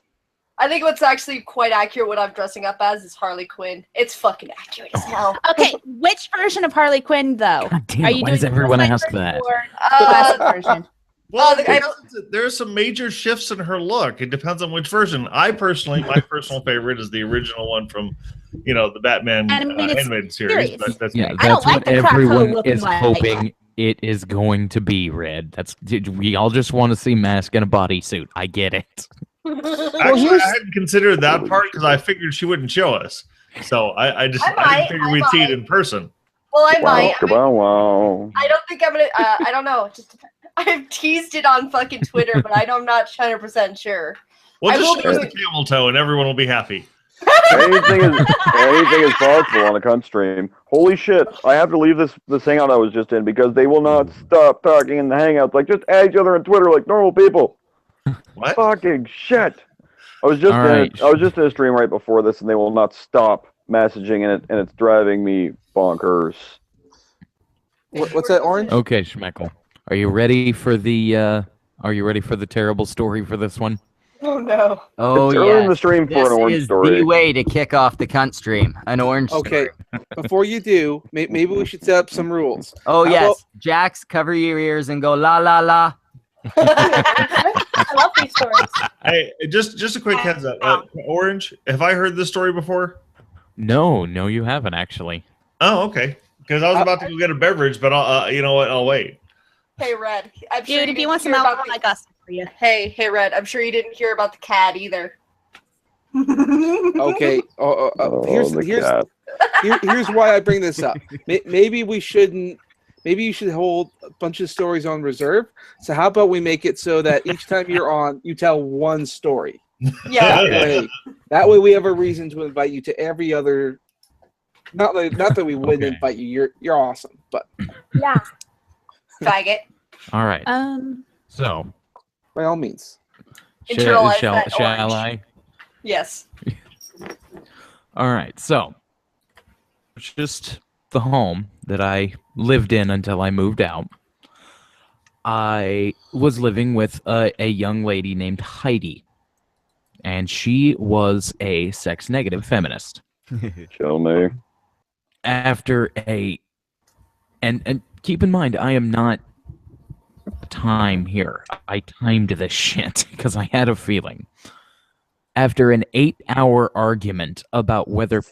I think what's actually quite accurate what I'm dressing up as is Harley Quinn. It's fucking accurate as hell. Okay, which version of Harley Quinn, though? God damn it, why does doing the everyone Fortnite ask version that? or the classic version? Well, I there are some major shifts in her look. It depends on which version. My personal favorite is the original one from, the Batman animated series. That's Yeah, me. I don't that's like what the crack hoe everyone looking is like. hoping it is going to be, Red. We all just want to see Mask in a bodysuit. I get it. Actually, I hadn't considered that part because I figured she wouldn't show us. So I didn't figure we'd see it in person. Well, I might. Wow. I don't think I'm gonna. I don't know. I've teased it on fucking Twitter, but I'm not 100% sure. Well, I will just show us be- the camel toe, and everyone will be happy. Anything is possible on a cunt stream. Holy shit! I have to leave this hangout I was just in because they will not stop talking in the hangouts. Like, just add each other on Twitter like normal people. What? Fucking shit! I was just in a stream right before this, and they will not stop messaging in it, and it's driving me bonkers. What's that, Orange? Okay, Schmeckle. Are you ready for the terrible story for this one? Oh no. Oh, It's early in yes. the stream for This an orange is story. the way to kick off the cunt stream. An orange Okay, story. before you do, maybe we should set up some rules. Oh, How yes. about- Jax, cover your ears and go la la la. I love these stories. Hey, just a quick heads up. Orange, have I heard this story before? No, you haven't actually. Oh, okay. Because I was about to go get a beverage, but you know what? I'll wait. Hey, Red. I'm sure Dude, if you didn't want some hear about alcohol, I got some for you. Hey, Red. I'm sure you didn't hear about the cat either. Okay. Here's why I bring this up. Maybe we shouldn't. Maybe you should hold a bunch of stories on reserve. So how about we make it so that each time you're on, you tell one story. Yeah. That way we have a reason to invite you to every other. Not that we wouldn't invite you. You're awesome, but yeah. Faggot. All right. So by all means. Shall that I? Yes. All right. So it's just the home that I lived in until I moved out. I was living with a young lady named Heidi, and she was a sex-negative feminist. Kill me. After and keep in mind, I am not time here. I timed this shit because I had a feeling. After an 8-hour argument about whether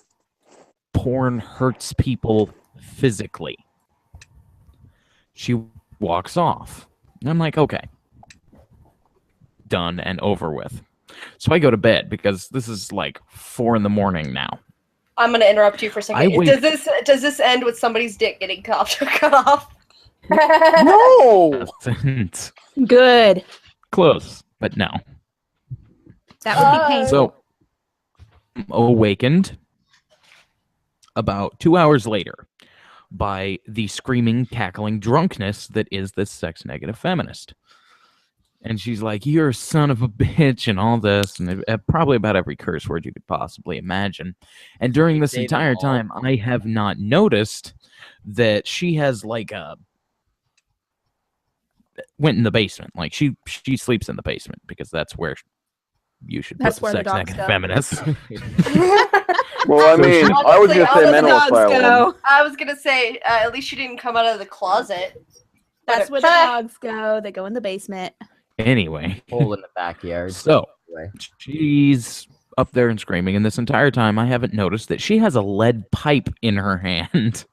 porn hurts people physically, she walks off. And I'm like, okay. Done and over with. So I go to bed because this is like 4 a.m. now. I'm going to interrupt you for a second. Does this end with somebody's dick getting cut off? No! Good. Close, but no. That would be painful. So, awakened about 2 hours later by the screaming, cackling drunkenness that is this sex-negative feminist. And she's like, "You're a son of a bitch," and all this, and probably about every curse word you could possibly imagine. And during this entire time, I have not noticed that she has like went in the basement. Like she sleeps in the basement because that's where you should put the sex-negative feminist. Well, I mean, I was going to say mental asylum. I was going to say, at least she didn't come out of the closet. That's where the dogs go. They go in the basement. Anyway. Hole in the backyard. So, she's up there and screaming, and this entire time I haven't noticed that she has a lead pipe in her hand.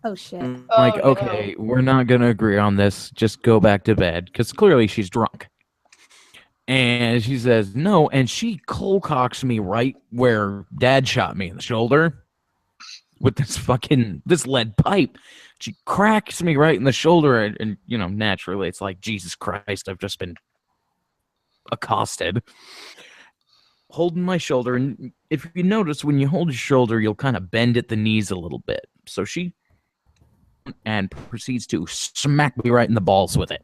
Oh, shit. Like, okay, we're not going to agree on this. Just go back to bed, because clearly she's drunk. And she says, no, and she cold cocks me right where Dad shot me in the shoulder with this lead pipe. She cracks me right in the shoulder, and you know, naturally, it's like, Jesus Christ, I've just been accosted. Holding my shoulder, and if you notice, when you hold your shoulder, you'll kind of bend at the knees a little bit. So she proceeds to smack me right in the balls with it.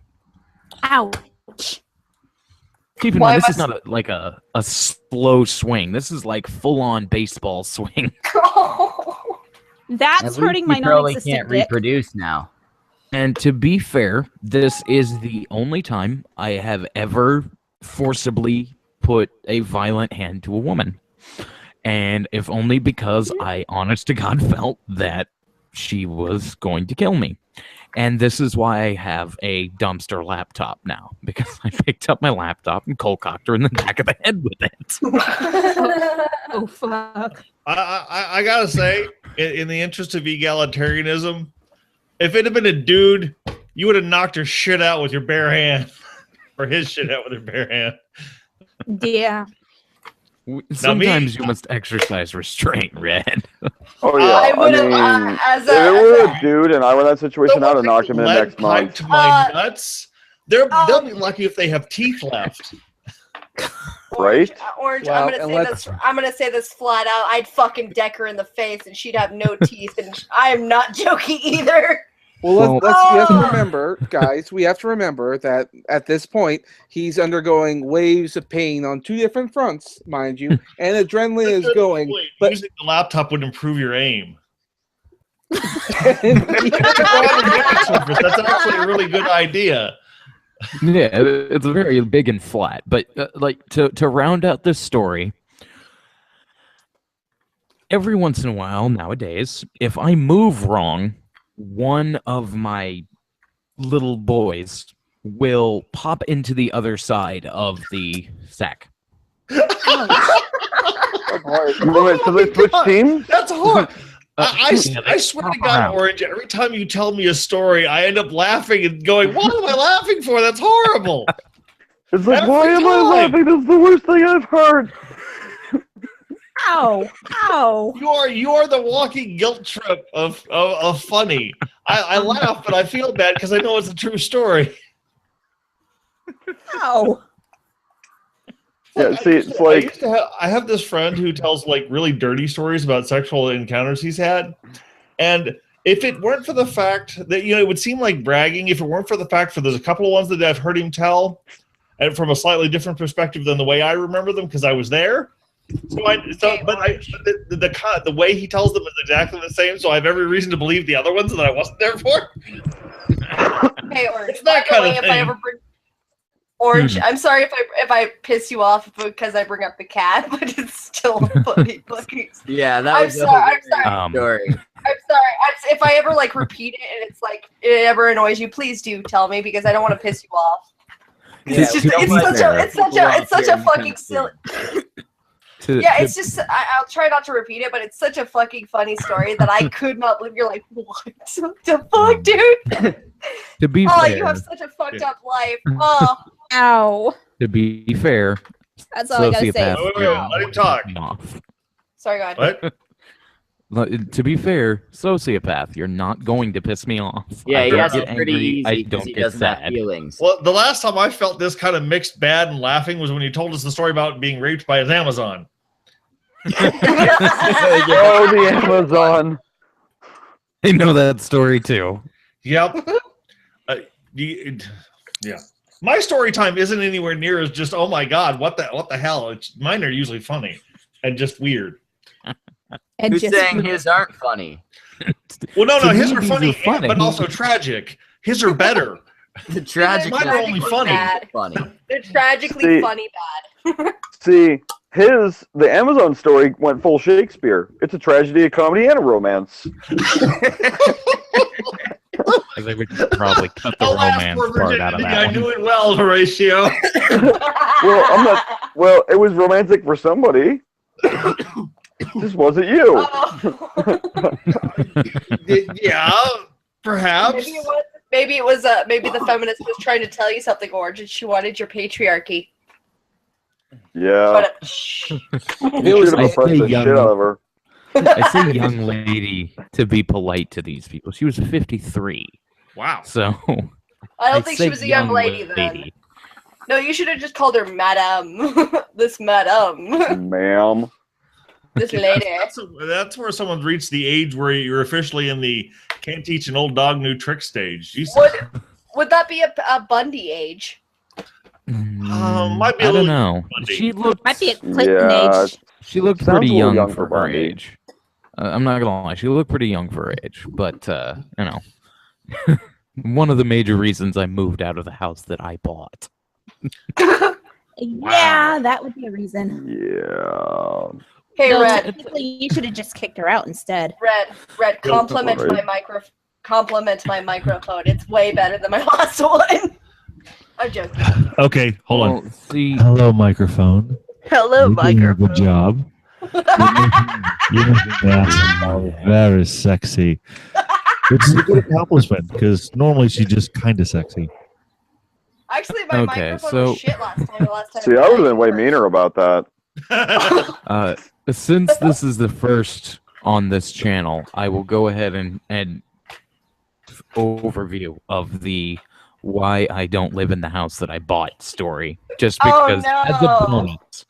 Ouch. Keep in mind, this is not a slow swing. This is like full-on baseball swing. That's hurting my non-existent can't dick. reproduce now. And to be fair, this is the only time I have ever forcibly put a violent hand to a woman. And if only because I, honest to God, felt that she was going to kill me. And this is why I have a dumpster laptop now, because I picked up my laptop and cold-cocked her in the back of the head with it. Oh, fuck. I gotta say, in the interest of egalitarianism, if it had been a dude, you would have knocked her shit out with your bare hand. Or his shit out with your bare hand. Yeah. Sometimes you must exercise restraint, Red. Oh yeah, I mean, if it were a dude and I were in that situation, I'd have knocked him in next month. To my nuts, they'll be lucky if they have teeth left. Right? Orange. Well, I'm gonna say this flat out. I'd fucking deck her in the face, and she'd have no teeth, and I am not joking either. Well, we have to remember, guys, we have to remember that at this point, he's undergoing waves of pain on 2 different fronts, mind you, and adrenaline is going. But using the laptop would improve your aim. That's actually a really good idea. Yeah, it's very big and flat. But like to round out this story, every once in a while nowadays, if I move wrong, one of my little boys will pop into the other side of the sack. So they switch teams? That's hard. I swear to God, Orange, every time you tell me a story, I end up laughing and going, what am I laughing for? That's horrible. It's like, Every why am I time. laughing? This is the worst thing I've heard. Ow! Ow! You are the walking guilt trip of funny. I laugh, but I feel bad because I know it's a true story. Ow! Yeah, see, it's like I have this friend who tells like really dirty stories about sexual encounters he's had, and if it weren't for the fact that it would seem like bragging. If it weren't for the fact there's a couple of ones that I've heard him tell, and from a slightly different perspective than the way I remember them because I was there. The way he tells them is exactly the same. So I have every reason to believe the other ones that I wasn't there for. Hey, Orange. It's that By the kind way, of if thing. I ever bring Orange, I'm sorry if I piss you off because I bring up the cat, but it's still funny. Yeah, that I'm was sorry. story. I'm sorry. If I ever like repeat it and it's like it ever annoys you, please do tell me because I don't want to piss you off. Yeah, It's such a fucking silly. Yeah, it's just I'll try not to repeat it, but it's such a fucking funny story that I could not believe. You're like, what the fuck, dude? To be Oh, fair, you have such a fucked up life. Oh, Ow! to be fair, That's all I gotta say. sociopath, Wait, you're let him talk. off. sorry, go ahead. What? To be fair, sociopath, you're not going to piss me off. Yeah, I he don't has get it pretty angry, easy I because don't he get doesn't have sad. feelings. Well, the last time I felt this kind of mixed bad and laughing was when you told us the story about being raped by his Amazon. oh, the Amazon. I know that story too. Yep. Yeah. My story time isn't anywhere near as just oh my god, what the hell? Mine are usually funny and just weird. And Who's just saying his aren't funny? Well, no, To his me, are these funny, are funny. but also tragic. His are better. The tragic Mine are only funny. Bad. funny. They're tragically See- funny bad. See, the Amazon story went full Shakespeare. It's a tragedy, a comedy, and a romance. I think we could probably cut the Alas, romance poor part out of virginity, that I one. knew it well, Horatio. Well, it was romantic for somebody. This wasn't you. Oh. Yeah, perhaps. Maybe the feminist was trying to tell you something, Orange, and she wanted your patriarchy. Yeah. But, You It was should have I oppressed say the young- shit out of her. I say young lady to be polite to these people. She was 53. Wow. So I don't I'd think say she was a young lady then. No, you should have just called her Madame. This Madame. Ma'am. This lady. That's where someone's reached the age where you're officially in the can't teach an old dog new trick stage. Jesus. Would that be a Bundy age? Might be a I don't little know. Bundy. She looked Might be a Clinton Yeah. age. She looked Sounds pretty a little young young for for her Bundy. age. I'm not gonna lie, she looked pretty young for her age. But you know, one of the major reasons I moved out of the house that I bought. Yeah, that would be a reason. Yeah. Hey, No, Red. technically, you should have just kicked her out instead. Red, compliment Right. my microphone. It's way better than my last one. I'm joking. Okay, hold on. Well, see, Hello, microphone. Hello, You're doing a microphone. good job. You're making that very sexy. Which is a good accomplishment because normally she's just kind of sexy. Actually, my Okay, microphone so- was shit last time. See, I would have been way meaner about that. since this is the first on this channel, I will go ahead and overview of the why I don't live in the house that I bought story. Just Oh, because as a no. bonus.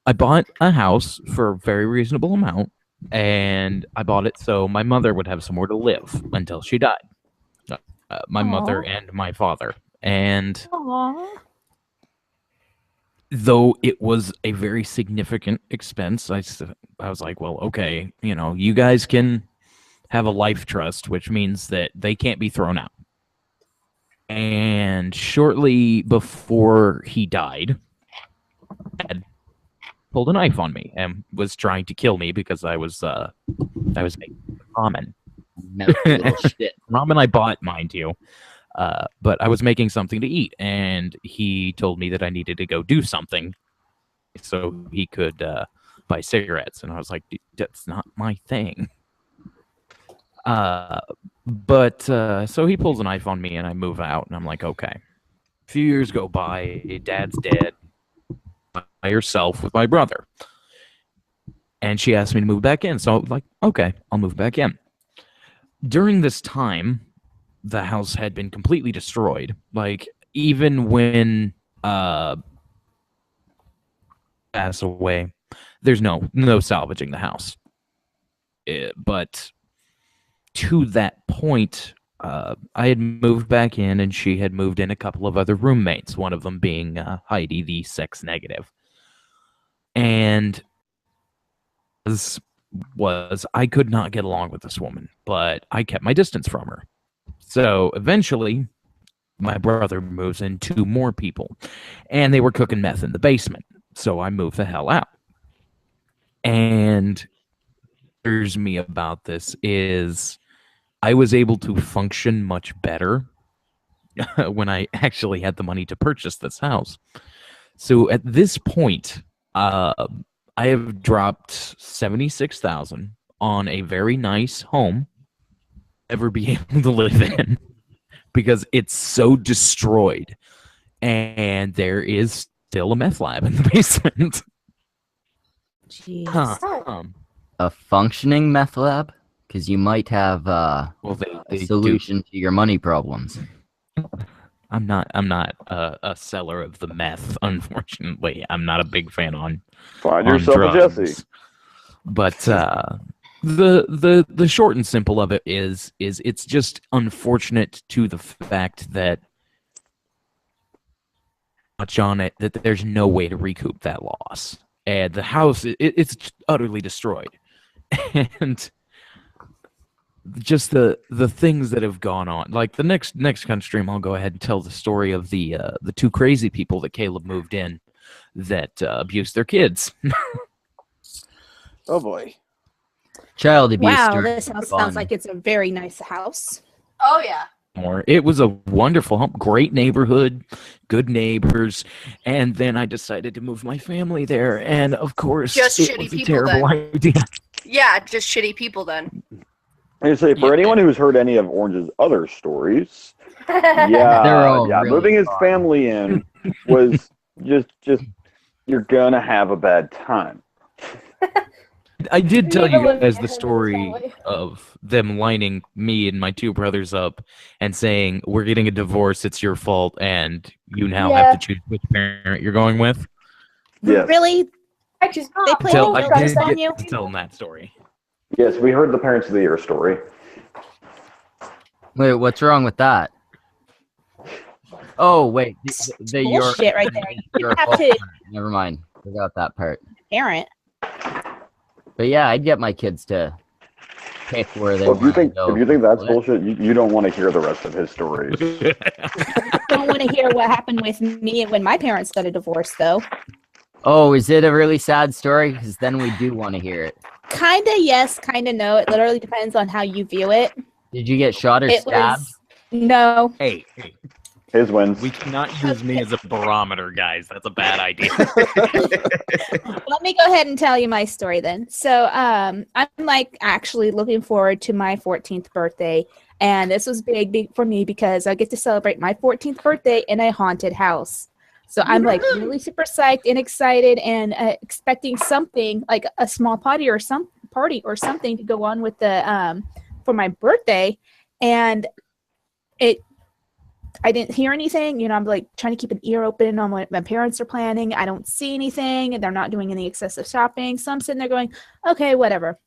I bought a house for a very reasonable amount, and I bought it so my mother would have somewhere to live until she died. My mother and my father. And Aww. though it was a very significant expense, I was like, well, okay, you know, you guys can have a life trust, which means that they can't be thrown out. And shortly before he died, Dad pulled a knife on me and was trying to kill me because I was making ramen. Little shit. Ramen I bought, mind you. But I was making something to eat, and he told me that I needed to go do something so he could buy cigarettes. And I was like, that's not my thing. But so he pulls a knife on me, and I move out, and I'm like, okay, few years go by, Dad's dead by herself with my brother. And she asked me to move back in. So I was like, okay, I'll move back in. During this time, the house had been completely destroyed. Like, even when passed away, there's no salvaging the house. But to that point, I had moved back in, and she had moved in a couple of other roommates, one of them being Heidi, the sex negative. And was I could not get along with this woman, but I kept my distance from her. So eventually, my brother moves in 2 more people, and they were cooking meth in the basement. So I moved the hell out. And what bothers me about this is I was able to function much better when I actually had the money to purchase this house. So at this point, I have dropped $76,000 on a very nice home ever be able to live in because it's so destroyed, and there is still a meth lab in the basement. Jeez. A functioning meth lab? Because you might have a solution to your money problems. I'm not a seller of the meth, unfortunately. I'm not a big fan on Find on yourself drugs. a Jesse. But the short and simple of it is it's just unfortunate to the fact that much on it that there's no way to recoup that loss. And the house it's utterly destroyed. And just the things that have gone on, like the next Cuntstream, I'll go ahead and tell the story of the 2 crazy people that Caleb moved in that abused their kids. Oh boy. Child abuse. Wow, this house sounds like it's a very nice house. Oh yeah. It was a wonderful home, great neighborhood, good neighbors, and then I decided to move my family there, and of course, Just it shitty was a people terrible then. idea. Yeah, just shitty people then. I say for Yeah. anyone who's heard any of Orange's other stories, They're yeah, all really moving his fun. family in was just you're gonna have a bad time. I did tell Never you lived guys in the his story family. of them lining me and my 2 brothers up and saying, "We're getting a divorce. It's your fault, and you now Yeah. have to choose which parent you're going with." Yes. Really? I just They played So I guilt did on get you? to tell them that story. Yes, we heard the Parents of the Year story. Wait, what's wrong with that? Oh, wait. Your Bullshit right there. You your have fault. to Never mind. Forgot that part. parent. But yeah, I'd get my kids to pick where they Well, if you want to think go. if you think that's What? bullshit, you don't want to hear the rest of his stories. I don't want to hear what happened with me when my parents got a divorce, though. Oh, is it a really sad story? Because then we do want to hear it. Kinda yes, kinda no. It literally depends on how you view it. Did you get shot or It stabbed? was no. Hey, His wins. we cannot use me as a barometer, guys. That's a bad idea. Let me go ahead and tell you my story then. So I'm like actually looking forward to my 14th birthday. And this was big for me because I get to celebrate my 14th birthday in a haunted house. So I'm like really super psyched and excited and expecting something like a small party or something to go on with the for my birthday. And I didn't hear anything. You know, I'm like trying to keep an ear open on what my parents are planning. I don't see anything, and they're not doing any excessive shopping. So I'm sitting there going, okay, whatever.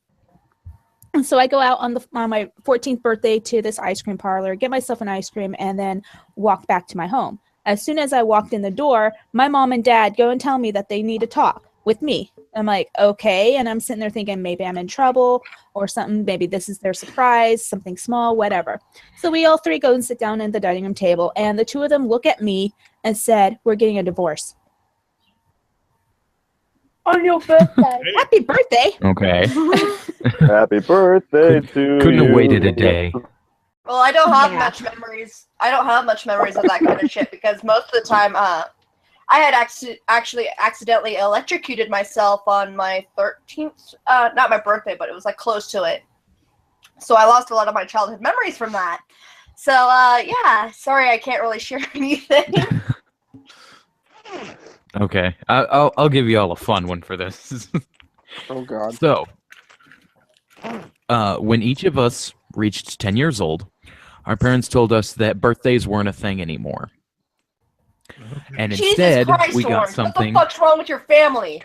And so I go out on my 14th birthday to this ice cream parlor, get myself an ice cream, and then walk back to my home. As soon as I walked in the door, my mom and dad go and tell me that they need to talk with me. I'm like, okay. And I'm sitting there thinking maybe I'm in trouble or something. Maybe this is their surprise, something small, whatever. So we all 3 go and sit down at the dining room table. And the 2 of them look at me and said, we're getting a divorce. On your birthday. Happy birthday. Okay. Happy birthday to Couldn't you. have waited a day. Well, I don't have Yeah. much memories. I don't have much memories of that kind of shit because most of the time, I had actually accidentally electrocuted myself on my 13th, not my birthday, but it was like close to it. So I lost a lot of my childhood memories from that. So yeah, sorry I can't really share anything. Okay, I'll give you all a fun one for this. Oh God. So, when each of us reached 10 years old, our parents told us that birthdays weren't a thing anymore. And Jesus instead, Christ, we got Orange, something. What the fuck's wrong with your family?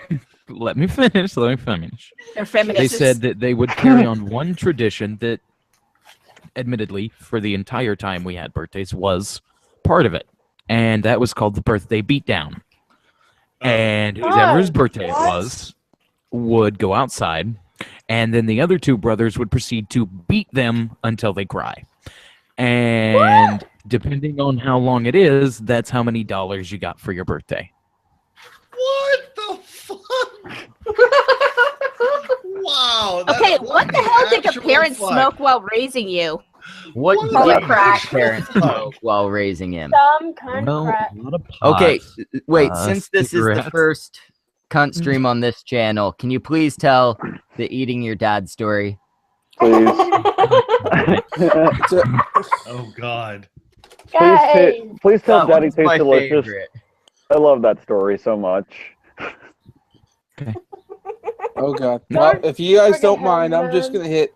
Let me finish. Let me finish. They're They feminists. said that they would carry on one tradition that, admittedly, for the entire time we had birthdays, was part of it. And that was called the birthday beatdown. And whoever's birthday it was would go outside, and then the other two brothers would proceed to beat them until they cry. And depending on how long it is, that's how many dollars you got for your birthday. What the fuck? Wow. Okay, what the hell did your parents smoke while raising you? What Holy did crack. his parents smoke while raising him? Some kind Well, of crap. a lot of pot, Okay, wait, since this is the cigarettes. first cunt stream on this channel, can you please tell the eating your dad story? Please. Oh God. Guys, Please tell That Daddy one's Tastes my Delicious. favorite. I love that story so much. Oh God. Well, if you guys friggin' don't mind, I'm just man. gonna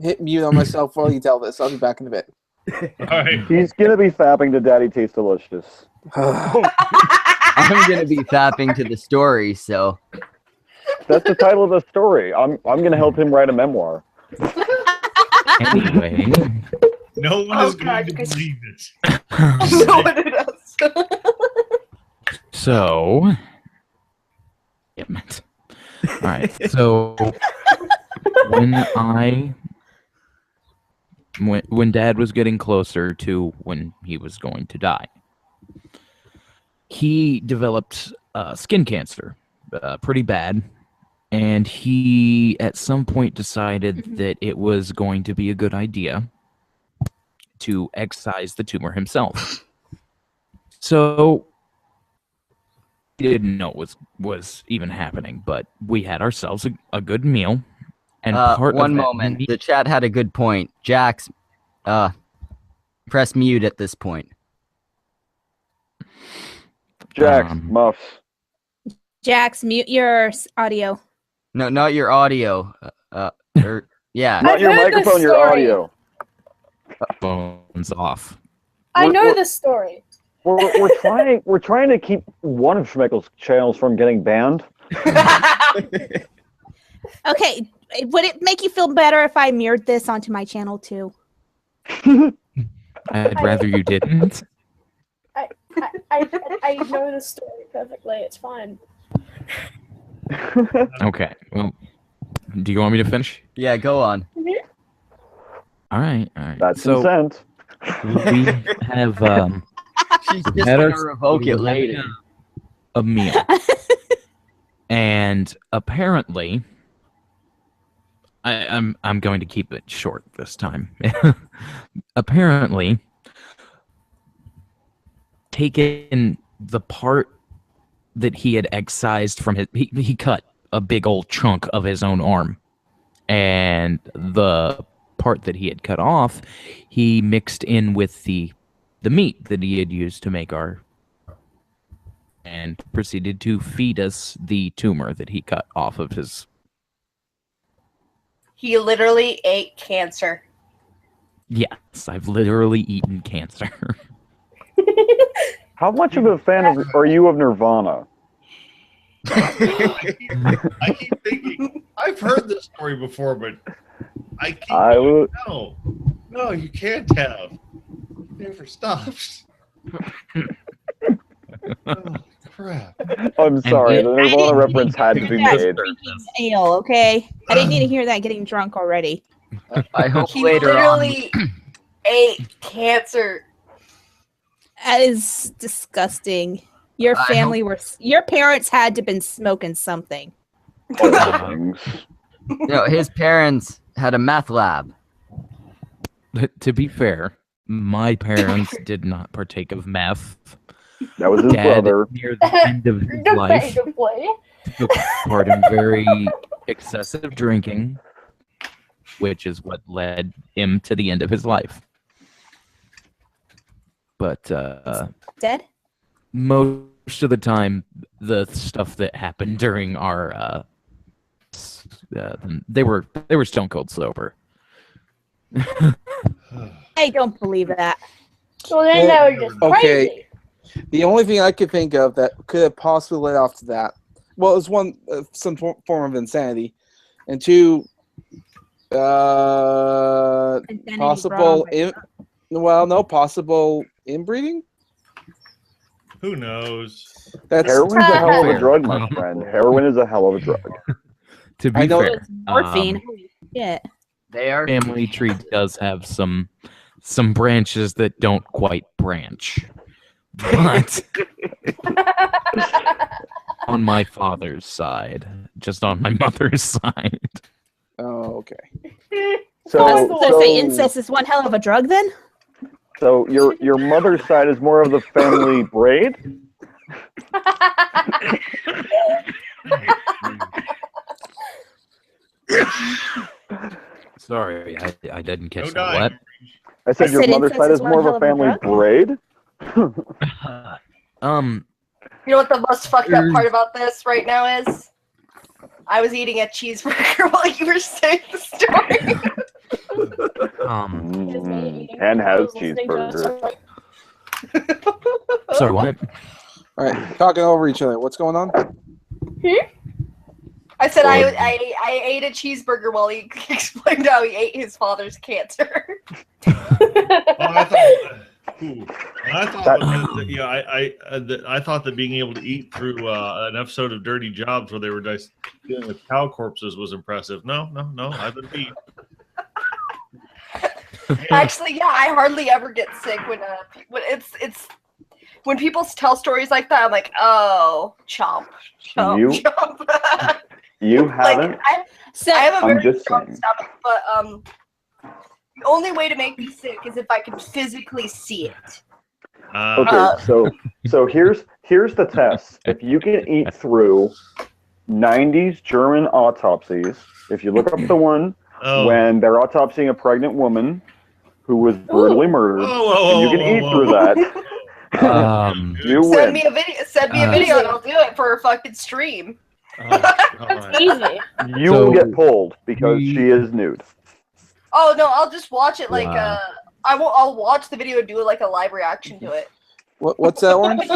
hit mute on myself while you tell this. I'll be back in a bit. All right. He's gonna be fapping to Daddy Tastes Delicious. I'm gonna be fapping to the story, so That's the title of the story. I'm gonna help him write a memoir. Anyway, No one Oh, is going God, to guys. believe it. No one else. so, damn it. All right. So when Dad was getting closer to when he was going to die, he developed skin cancer, pretty bad, and he at some point decided that it was going to be a good idea to excise the tumor himself. So he didn't know it was even happening, but we had ourselves a good meal. And part one of that moment. meal- The chat had a good point. Jax, press mute at this point. Jax, muffs. Jax, mute your audio. No, not your audio. Yeah. Not I've your heard this microphone, your story. audio. phones off. I We're- know we're- the story. We're trying to keep one of Schmeckel's channels from getting banned. Okay, would it make you feel better if I mirrored this onto my channel too? I'd rather you didn't. I know the story perfectly. It's fine. Okay. Well, do you want me to finish? Yeah, go on. All right. All right. That's so consent. we have She's just had gonna our- revoke it we later. had a meal, and apparently, I'm going to keep it short this time. Apparently, taking the part that he had excised from his, he cut a big old chunk of his own arm, and the part that he had cut off, he mixed in with the meat that he had used to make our, and proceeded to feed us the tumor that he cut off of his. He literally ate cancer. Yes, I've literally eaten cancer. How much of a fan are you of Nirvana? I keep thinking I've heard this story before, but I keep no, you can't have. It never stops. Oh, crap. I'm sorry, the Nirvana reference had to be Yeah, made. drinking ale, okay? I didn't need to hear that getting drunk already. I hope He later on. literally ate cancer. That is disgusting. Your I family your parents had to have been smoking something. No, his parents had a meth lab. To be fair, my parents did not partake of meth. That was his Dad, brother. near the end of his life, took part in very excessive drinking, which is what led him to the end of his life. But Dead? most most of the time, the stuff that happened during our they were stone cold sober. I don't believe that. Well, then Well, they were just okay. crazy. The only thing I could think of that could have possibly led off to that, well, it was one, some form of insanity, and two, Insanity possible, brought on by possible inbreeding? Who knows? That's Heroin's a hell of a Fair. drug, my friend. Heroin is a hell of a drug. To I be know- fair, morphine. Holy shit. They are family tree does have some branches that don't quite branch, but on my father's side, just on my mother's side. Oh, okay. So say incest is one hell of a drug then? So your mother's side is more of the family braid? Sorry, I didn't catch No that. dying. What? I said your said mother's incest side is is more of one a hell of a family drug? braid? You know what the most fucked up part about this right now is? I was eating a cheeseburger while you were saying the story. Ken has cheeseburger. Sorry, what? All right, talking over each other. What's going on? I said I ate a cheeseburger while he explained how he ate his father's cancer. I thought that being able to eat through an episode of Dirty Jobs where they were just dealing with cow corpses was impressive. No, I've been beat. Actually, yeah, I hardly ever get sick when it's when people tell stories like that. I'm like, oh, chomp, chomp. You haven't? I have a I'm very just strong saying. stomach, but the only way to make me sick is if I can physically see it. Okay, so here's the test. If you can eat through 90s German autopsies, if you look up the one when they're autopsying a pregnant woman who was brutally murdered, and you can eat through that, you Send win. me a video. Send me a video, and I'll do it for a fucking stream. Easy. You will get pulled because she is nude. Oh no, I'll just watch it like I'll watch the video and do like a live reaction to it. What's that, Orange?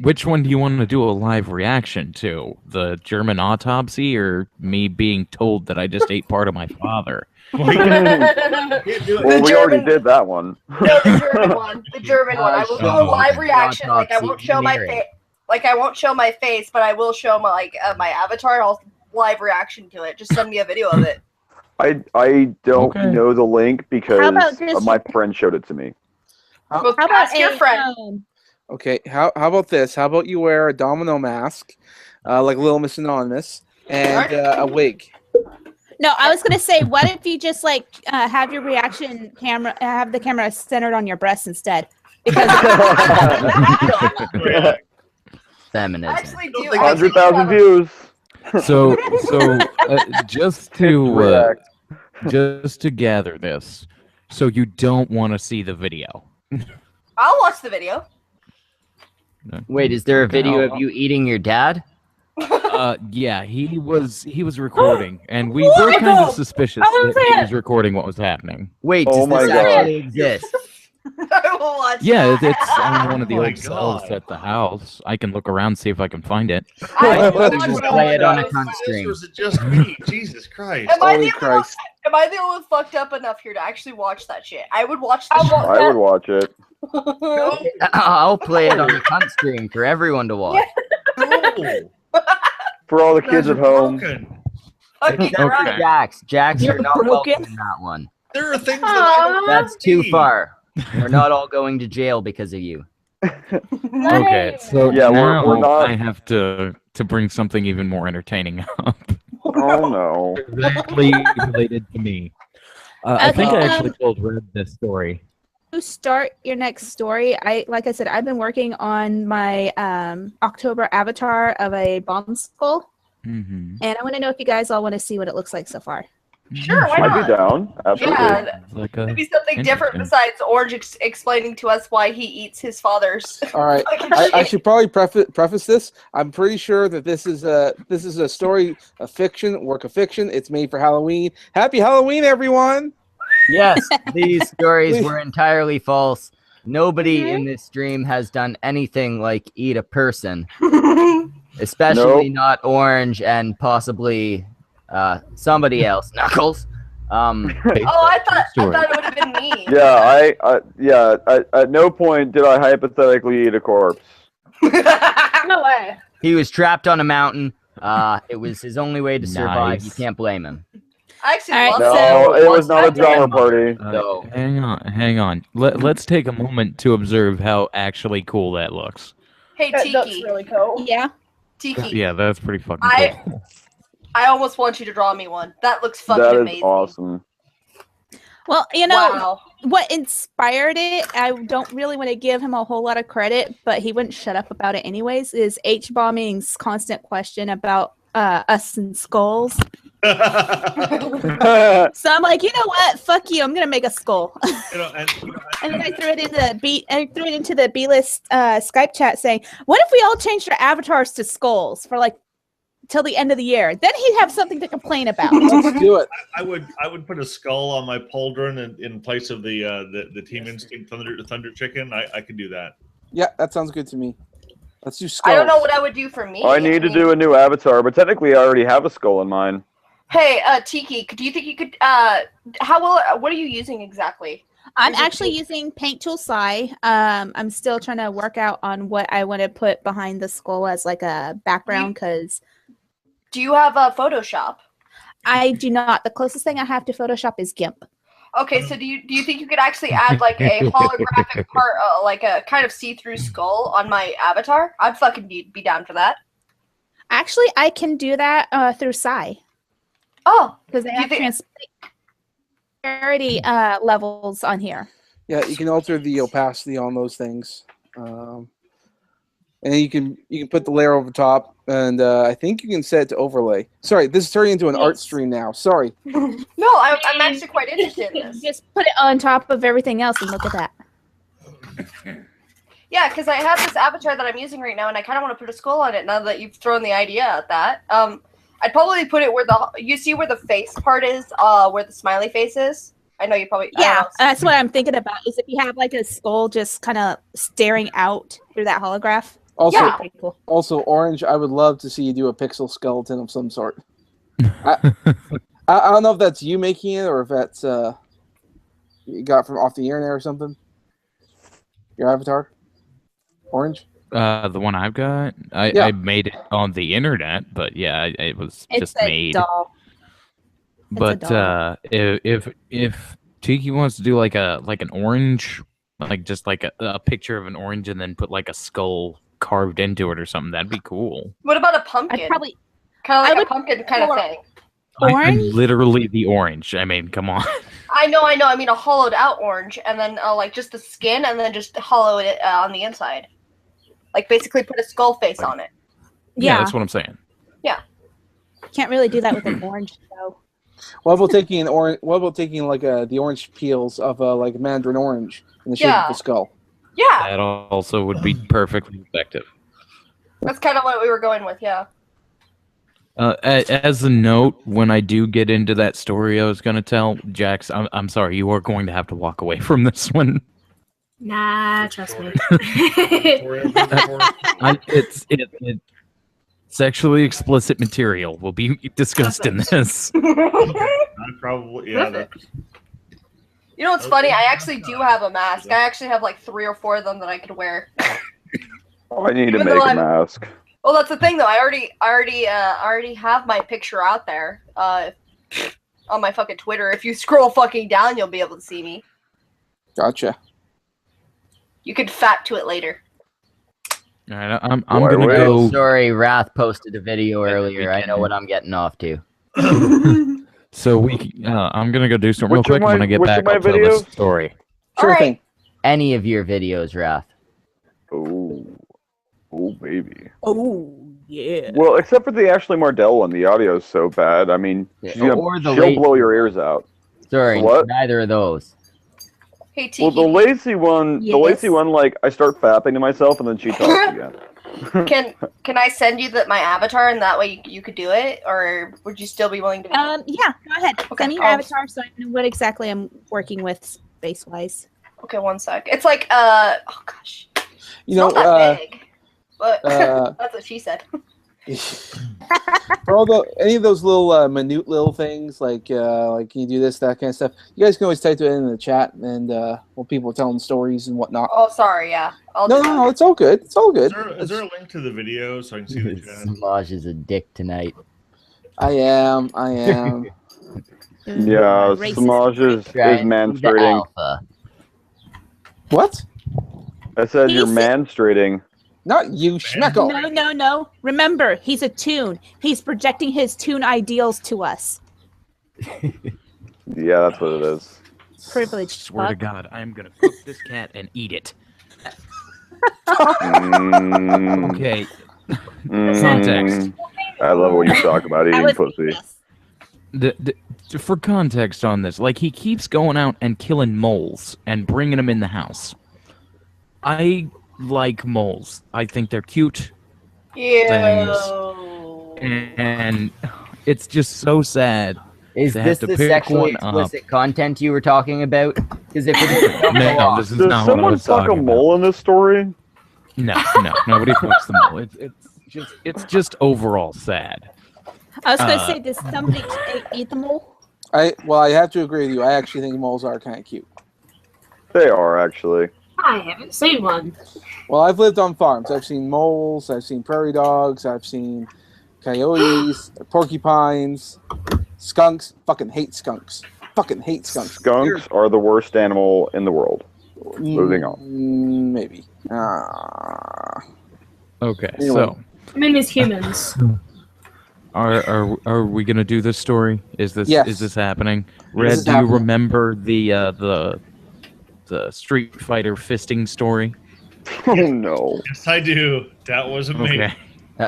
Which one do you want to do a live reaction to? The German autopsy or me being told that I just ate part of my father? Well, we already did that one. No, the German one. The German one. I will do a live reaction. Like I won't show my face. Like I won't show my face, but I will show my my avatar. And I'll live reaction to it. Just send me a video of it. I don't know the link because this? my friend showed it to me. Well, How about ask your friend. Okay, how about this? How about you wear a domino mask, like Little Miss Anonymous, and a wig? No, I was gonna say, what if you just like have your reaction camera, have the camera centered on your breasts instead? Because feminism. Actually, do 100,000 views. So just to gather this, so you don't want to see the video. I'll watch the video. Wait, is there a video of you eating your dad? Yeah, he was recording, and we were kind of suspicious that he was recording what was happening. Wait, Oh does my this God. actually exist? I will watch Yeah, that. it's on one of the Oh my old cells God. at the house. I can look around, see if I can find it. I will We'll watch play it on a that. cunt stream. Was it just me? Jesus Christ. Am I Holy the only one? Christ! Am I the only one fucked up enough here to actually watch that shit? I would watch that I would watch it. shit. I'll play it on a cunt stream for everyone to watch. No. For all the You kids guys at are home. broken. Fucking Okay. right. Jax, You're you're not broken. welcome in that one. There are things that I don't That's too see. far. We're not all going to jail because of you. Okay, so Yeah, now we're not- I have to bring something even more entertaining up. Oh no. Directly related to me. I think I actually told Red this story. to start your next story, like I said, I've been working on my October avatar of a bomb skull, Mm-hmm. and I want to know if you guys all want to see what it looks like so far. Sure, why I'd not? be down. Absolutely. Yeah, Like maybe something different besides Orange explaining to us why he eats his father's. All right, I should probably preface this. I'm pretty sure that this is a story, a fiction, work of fiction. It's made for Halloween. Happy Halloween, everyone! Yes, these stories were entirely false. Nobody in this stream has done anything like eat a person, especially not Orange and possibly somebody else. Knuckles. I thought it would have been me. Yeah, at no point did I hypothetically eat a corpse. No way. He was trapped on a mountain. It was his only way to survive. Nice. You can't blame him. I actually Alright, love No, that. it was not a drama party. Hang on. Let's take a moment to observe how actually cool that looks. Hey, That Tiki. looks really cool. Yeah. Tiki. Yeah, that's pretty fucking cool. I almost want you to draw me one. That looks fucking That is amazing. awesome. Well, you know, Wow. what inspired it, I don't really want to give him a whole lot of credit, but he wouldn't shut up about it anyways, is H-Bombing's constant question about us and skulls. So I'm like, you know what? Fuck you. I'm going to make a skull. And then I threw it into the B-list Skype chat saying, what if we all changed our avatars to skulls for like till the end of the year? Then he'd have something to complain about. Let's do it. I would put a skull on my pauldron in place of the Team Instinct Thunder Chicken. I could do that. Yeah, that sounds good to me. Let's do skulls. I don't know what I would do for me. I need to do a new avatar, but technically I already have a skull in mine. Hey, Tiki, do you think you could? What are you using exactly? I'm actually using Paint Tool Sci. I'm still trying to work out on what I want to put behind the skull as like a background because. Do you have Photoshop? I do not. The closest thing I have to Photoshop is GIMP. Okay, so do you think you could actually add like a holographic part, like a kind of see-through skull on my avatar? I'd fucking be down for that. Actually, I can do that through Sci. Oh, because they have transparency levels on here. Yeah, you can alter the opacity on those things, and you can put the layer over top, and I think you can set it to overlay. Sorry, this is turning into an art stream now. Sorry. No, I'm actually quite interested in this. Just put it on top of everything else and look at that. Yeah, because I have this avatar that I'm using right now, and I kind of want to put a skull on it now that you've thrown the idea at that. I'd probably put it where you see where the face part is, where the smiley face is. I know you probably that's what I'm thinking about. Is if you have like a skull just kind of staring out through that holograph. Also, yeah. Pretty cool. Also, Orange, I would love to see you do a pixel skeleton of some sort. I don't know if that's you making it or if that's you got from off the internet or something. Your avatar, Orange. The one I've got, I made it on the internet, but yeah, it was just made. Doll. But if Tiki wants to do like an orange, like just like a picture of an orange, and then put like a skull carved into it or something, that'd be cool. What about a pumpkin? I'd probably kind of like a pumpkin kind of thing. Orange? I'm literally the orange. I mean, come on. I know. I mean, a hollowed out orange, and then like just the skin, and then just hollow it on the inside. Like basically put a skull face on it. Yeah, that's what I'm saying. Yeah. Can't really do that with an orange though. What about taking like the orange peels of like a mandarin orange in the shape of a skull? Yeah. That also would be perfectly effective. That's kind of what we were going with, yeah. As a note, when I do get into that story I was going to tell, Jax, I'm sorry, you are going to have to walk away from this one. Nah, trust me. It's sexually explicit material will be discussed in this. Probably, yeah. You know what's funny? I actually do have a mask. I actually have like 3 or 4 of them that I could wear. Oh, I need to make a mask. Well, that's the thing, though. I already have my picture out there on my fucking Twitter. If you scroll fucking down, you'll be able to see me. Gotcha. You can fat to it later. All right, I'm gonna go. Sorry, Wrath posted a video earlier. I know what I'm getting off to. So I'm gonna go do something real quick. When I get back, I'll tell the story. Sure thing. Any of your videos, Wrath. Oh, baby. Oh. Yeah. Well, except for the Ashley Mardell one, the audio is so bad. I mean, Yeah, she'll blow your ears out. Sorry, What? neither of those. Hey, Tiki. Well, the lazy one, like I start fapping to myself and then she talks again. Can I send you my avatar and that way you could do it, or would you still be willing to? Yeah, go ahead. Okay, Send me your avatar so I know what exactly I'm working with space wise. Okay, one sec. It's like oh gosh, You it's know, not that big, but that's what she said. For all any of those little minute little things like can you do this, that kind of stuff, you guys can always type it in the chat and when people are telling stories and whatnot. Oh, sorry, yeah. No, it's all good. It's all good. Is there a link to the video so I can see the chat? Semaj is a dick tonight. I am. Yeah, Semaj is menstruating. What? I said you're menstruating. Not you, Schmecko. No. Remember, he's a toon. He's projecting his toon ideals to us. Yeah, that's what it is. Privileged. Swear to God, I'm gonna cook this cat and eat it. Okay. Context. I love when you talk about eating pussy. For context on this, like he keeps going out and killing moles and bringing them in the house. I like moles. I think they're cute things. And it's just so sad. Is this the sexually explicit content you were talking about? Because if it is, no, this is not what I was fuck a mole in this story? No, nobody fucks the mole. It's just overall sad. I was going to say, does somebody eat the mole? I have to agree with you. I actually think moles are kind of cute. They are, actually. I haven't seen one. Well, I've lived on farms. I've seen moles. I've seen prairie dogs. I've seen coyotes, porcupines, skunks. Fucking hate skunks. Skunks are the worst animal in the world. Moving on. Maybe. Okay, Anyway. so I mean, as humans. Are we gonna do this story? Is this happening? Red, This is do happening. you remember the Street Fighter fisting story? Oh no. Yes, I do. That was amazing. Okay.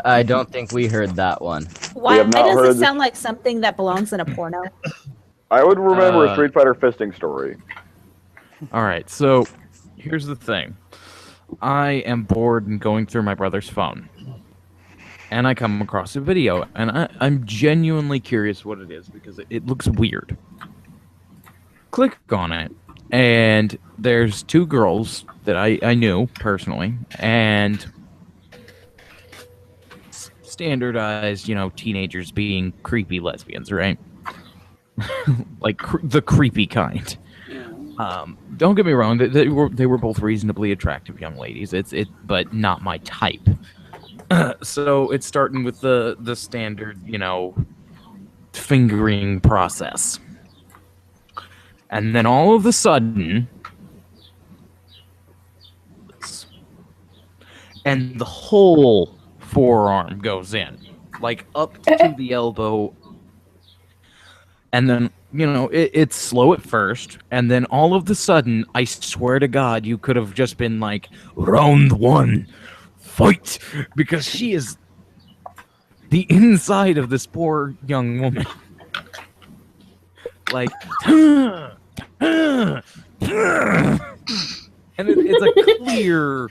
I don't think we heard that one. Why have not does heard it this- sound like something that belongs in a porno? I would remember a Street Fighter fisting story. All right, so here's the thing. I am bored and going through my brother's phone. And I come across a video, and I'm genuinely curious what it is because it looks weird. Click on it, and there's two girls that I knew personally, and standardized, teenagers being creepy lesbians, right? Like the creepy kind. Don't get me wrong; they were both reasonably attractive young ladies. But not my type. So it's starting with the standard, fingering process. And then all of a sudden, and the whole forearm goes in, like up to the elbow. And then, it's slow at first. And then all of a sudden, I swear to God, you could have just been like, round one. Fight, because she is the inside of this poor young woman. Like, and it's a clear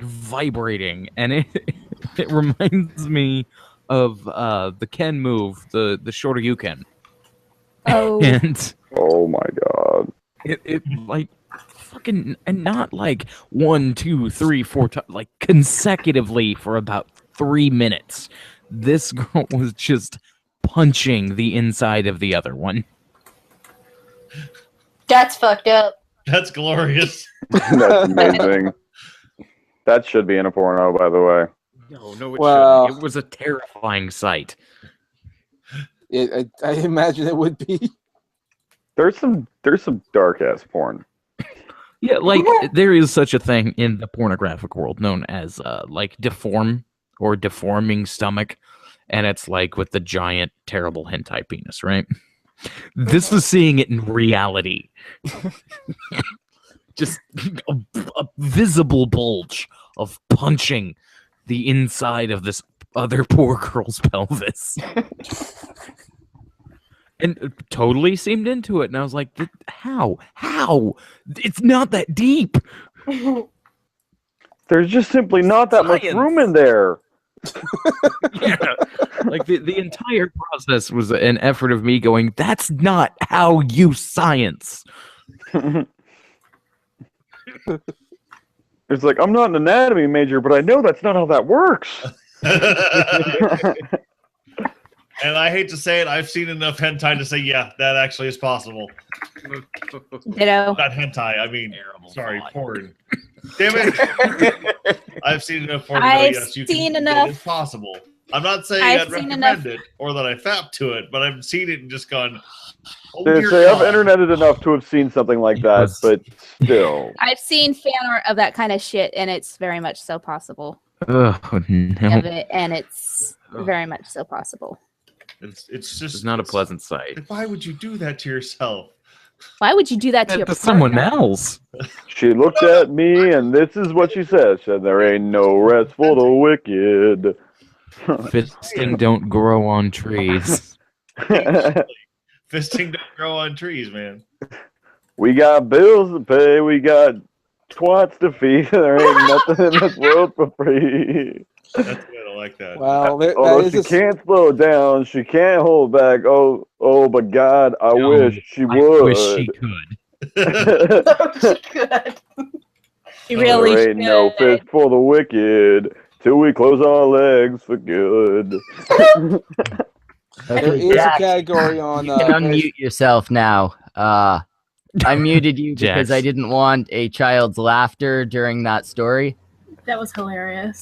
vibrating, and it reminds me of the Ken move, the shorter you can. Oh. And oh my God. It like fucking, and not like 1, 2, 3, 4 times, like consecutively for about 3 minutes. This girl was just punching the inside of the other one. That's fucked up. That's glorious. That's amazing. That should be in a porno, by the way. No, it shouldn't. It was a terrifying sight. I imagine it would be. There's some dark ass porn. Yeah, like there is such a thing in the pornographic world known as like deform or deforming stomach, and it's like with the giant terrible hentai penis, right? This was seeing it in reality. Just a visible bulge of punching the inside of this other poor girl's pelvis. And totally seemed into it. And I was like, how? How? It's not that deep. There's just simply not that much room in there. Yeah. Like the entire process was an effort of me going, that's not how you science. It's like, I'm not an anatomy major, but I know that's not how that works. And I hate to say it, I've seen enough hentai to say, yeah, that actually is possible. Ditto. Not hentai, I mean, sorry, porn. Damn it! I've seen enough porn to know, yes, you can. It's possible. I'm not saying I'd recommend it or that I fap to it, but I've seen it and just gone. Oh, dear I've interneted enough to have seen something like that, but still. I've seen fan art of that kind of shit, and it's very much so possible. Oh, no. Of it, and it's very much so possible. It's just it's not a pleasant sight. Why would you do that to yourself? Why would you do that to your someone partner? else? She looked at me, and this is what she said. She said, there ain't no rest for the wicked. Fisting don't grow on trees. Fisting don't grow on trees, man. We got bills to pay. We got twats to feed. There ain't nothing in this world for free. That's good. I like that. Well, she can't slow down. She can't hold back. Oh, but God, I wish she would. I wish she could. She could. She really there ain't no fist for the wicked till we close our legs for good. There is a category on. You can unmute yourself now. I muted you because I didn't want a child's laughter during that story. That was hilarious.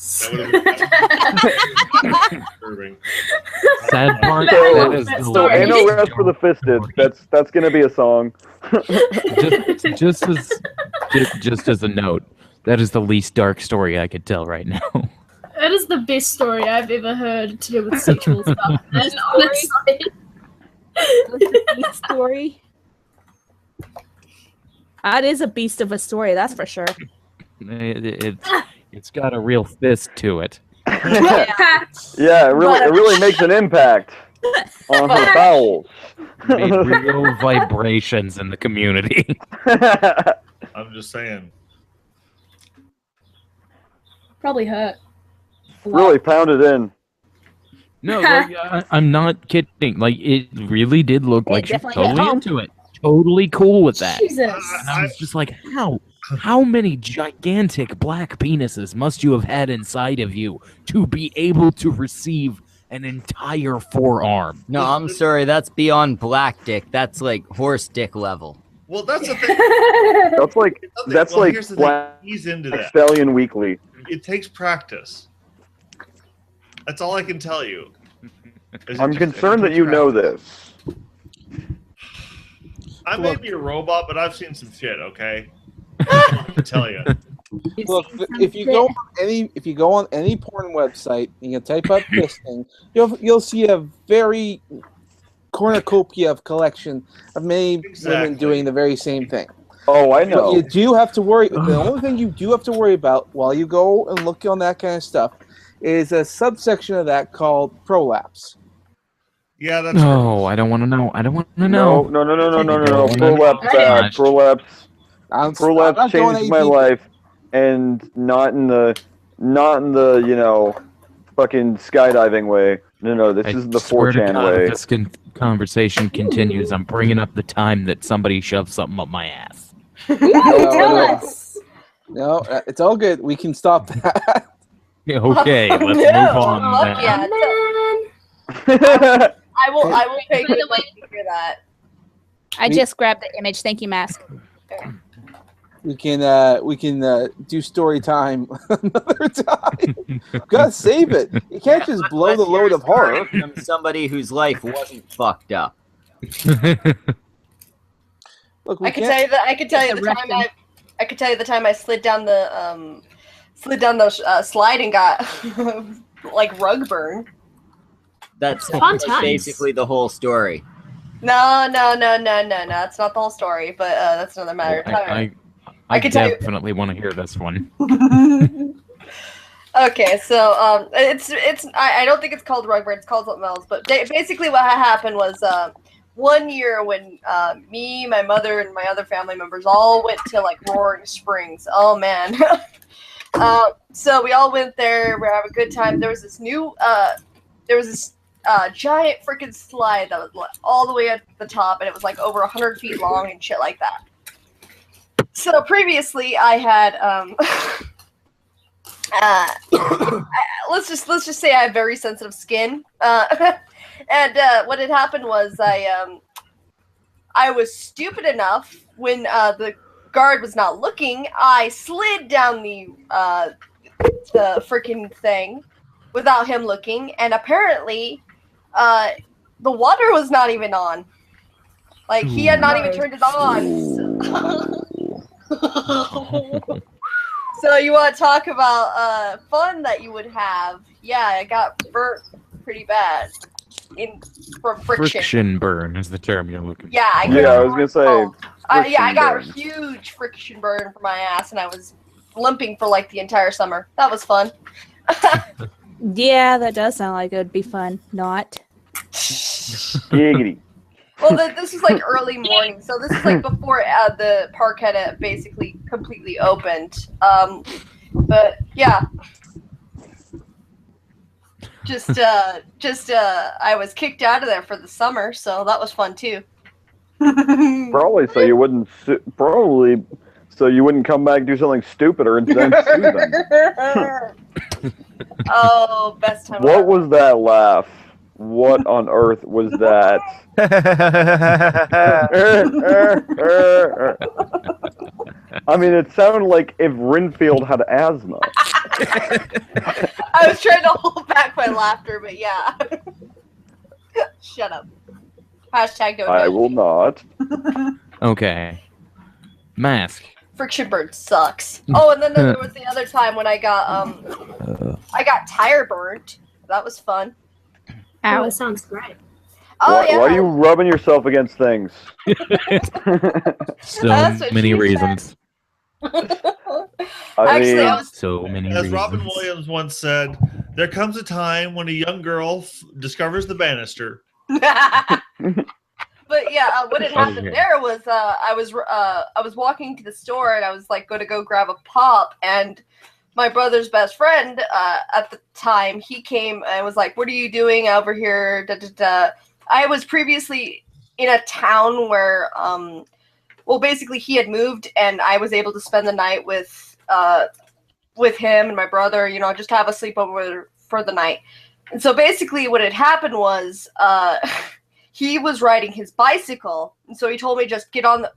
Sad part. So ain't no rest for the fisted. That's gonna be a song. just as a note, that is the least dark story I could tell right now. That is the best story I've ever heard to do with sexual stuff. And honestly, story. That is a beast of a story, that's for sure. It's got a real fist to it. Yeah, it really makes an impact on her bowels. Made real vibrations in the community. I'm just saying. probably hurt. Really pounded in. No, like, I'm not kidding. Like, it really did look like she was totally into it. Totally cool with that. Jesus. And I was just like, how many gigantic black penises must you have had inside of you to be able to receive an entire forearm? No, I'm sorry. That's beyond black dick. That's like horse dick level. Well, that's the thing. That's like here's the Black thing. He's into that. Stallion Weekly. It takes practice. That's all I can tell you. I'm concerned that you know this. I may be a robot, but I've seen some shit. Okay, I can tell you. Look, if you go on any porn website and you type up fisting, you'll see a very cornucopia of collection of many women doing the very same thing. Oh, I know. But you do have to worry. The only thing you do have to worry about while you go and look on that kind of stuff is a subsection of that called prolapse. Yeah, that's. No, I don't want to know. I don't want to know. No. Prolapse bad. Prolapse changed my life, and not in the fucking skydiving way. No, this is the 4chan way. If this conversation continues, I'm bringing up the time that somebody shoved something up my ass. Tell us. No, it's all good. We can stop that. Okay, let's move on. I will pay good money to hear that. I just grabbed the image. Thank you, Mask. We can do story time another time. Gotta save it. You can't just blow the load of horror from somebody whose life wasn't fucked up. Look, I could tell you the time I slid down the slide and got like rug burn. That's Fun times. basically the whole story. No. That's not the whole story, but that's another matter of time. I definitely want to hear this one. Okay, so it's I don't think it's called rug burn. It's called something else. But basically, what happened was one year when me, my mother, and my other family members all went to like Roaring Springs. Oh man. So we all went there. We're having a good time. There was this giant freaking slide that was all the way at the top, and it was like over 100 feet long and shit like that. So previously, I had let's just say I have very sensitive skin, and what had happened was I was stupid enough when the guard was not looking. I slid down the freaking thing without him looking, and apparently the water was not even on. Like, he had not even turned it on. So you want to talk about fun that you would have? Yeah, I got burnt pretty bad from friction. Friction burn is the term you're looking for. Yeah, I was gonna say. I got a huge friction burn from my ass, and I was limping for like the entire summer. That was fun. Yeah, that does sound like it would be fun. Not. Giggity. Well, this was like early morning, so this is like before the park had basically completely opened. But yeah, I was kicked out of there for the summer, so that was fun too. Probably so you wouldn't come back and do something stupider and then sue them. Oh, best time. What was that laugh? What on earth was that? I mean, it sounded like if Renfield had asthma. I was trying to hold back my laughter, but yeah. Shut up. Hashtag don't. I will not. Okay. Mask. Friction burn sucks. Oh, and then there was the other time when I got tire burnt. That was fun. Oh, that sounds great. Oh, yeah. Why are you rubbing yourself against things? So many reasons. So many As reasons. Robin Williams once said, there comes a time when a young girl discovers the banister. But yeah, what had happened there was I was walking to the store and I was like going to go grab a pop, and my brother's best friend at the time, he came and was like, "What are you doing over here?" Da, da, da. I was previously in a town where basically he had moved, and I was able to spend the night with him and my brother, just have a sleepover for the night. And so basically what had happened was he was riding his bicycle, and so he told me just get on the...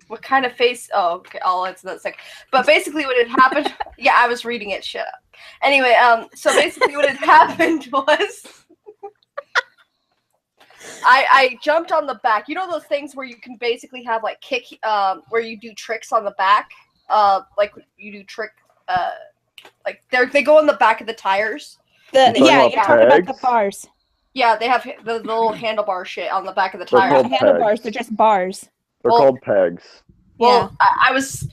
What kind of face? Oh, okay, I'll answer that in a second. But basically what had happened... Yeah, I was reading it. Shut up. Anyway, so basically what had happened was... I jumped on the back. You know those things where you can basically have like where you do tricks on the back? Like you do trick... like they go on the back of the tires. You're talking about the bars. Yeah, they have the little handlebar shit on the back of the They're tire. called Handlebars, pegs. they're just bars. They're called pegs. Well, I was